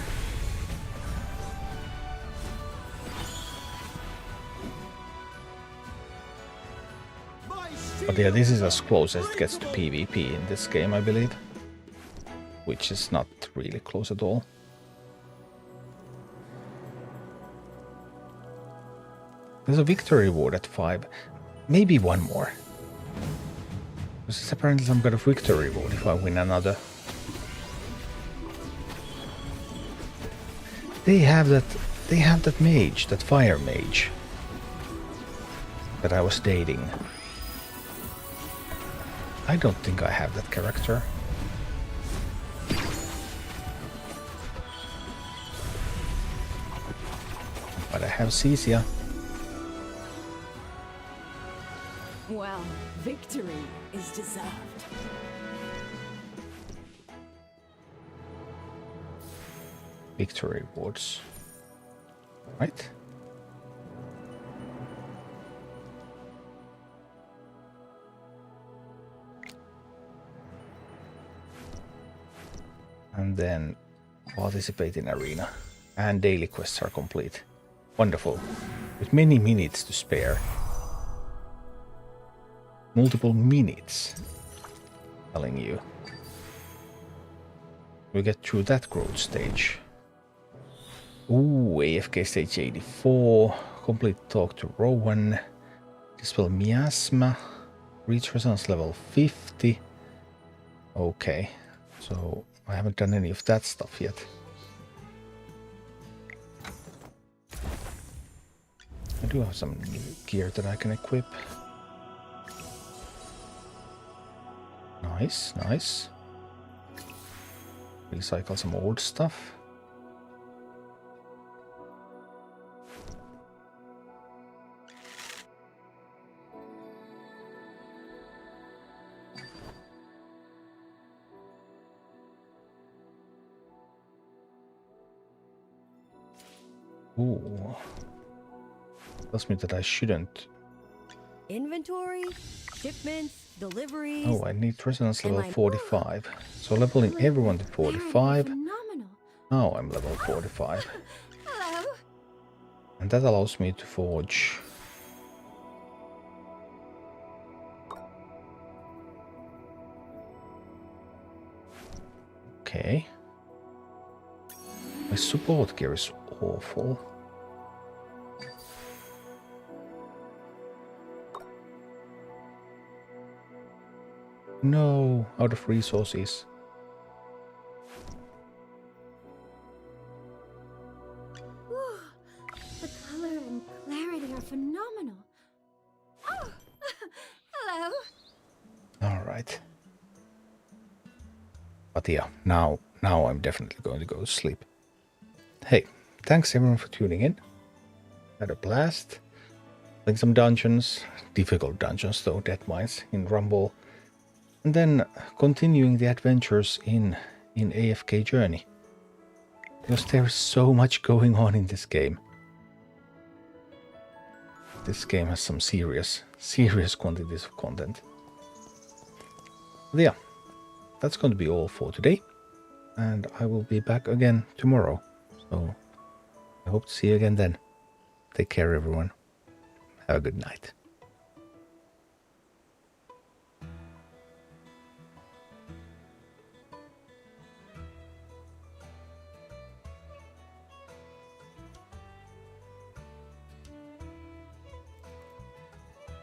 But yeah, this is as close as it gets to PvP in this game, I believe. Which is not really close at all. There's a victory reward at 5. Maybe 1 more. Because it's apparently some kind of victory reward if I win another. They have that mage, that fire mage that I was dating. I don't think I have that character. But I have Cecia.
Well, victory is deserved.
Victory rewards. Right? And then participate in arena. And daily quests are complete. Wonderful. With many minutes to spare. Multiple minutes. Telling you. We get through that growth stage. Ooh, AFK stage 84. Complete talk to Rowan. Dispel miasma. Reach resonance level 50. Okay. So I haven't done any of that stuff yet. I do have some new gear that I can equip. Nice, nice. Recycle some old stuff. Ooh. Tells me that I shouldn't.
Inventory, shipments, deliveries.
Oh, I need resonance level 45. So leveling everyone to 45. Now I'm level 45.
Hello.
And that allows me to forge. Okay. My support gear is awful. No, out of resources.
The color and clarity are phenomenal. Oh, hello.
All right. But yeah, now I'm definitely going to go to sleep. Hey, thanks everyone for tuning in. Had a blast. Playing some dungeons, difficult dungeons though, Deadmines in Rumble. And then continuing the adventures in afkjourney. Because there's so much going on in this game. This game has some serious quantities of content. But yeah, that's going to be all for today. And I will be back again tomorrow. So I hope to see you again then. Take care everyone. Have a good night.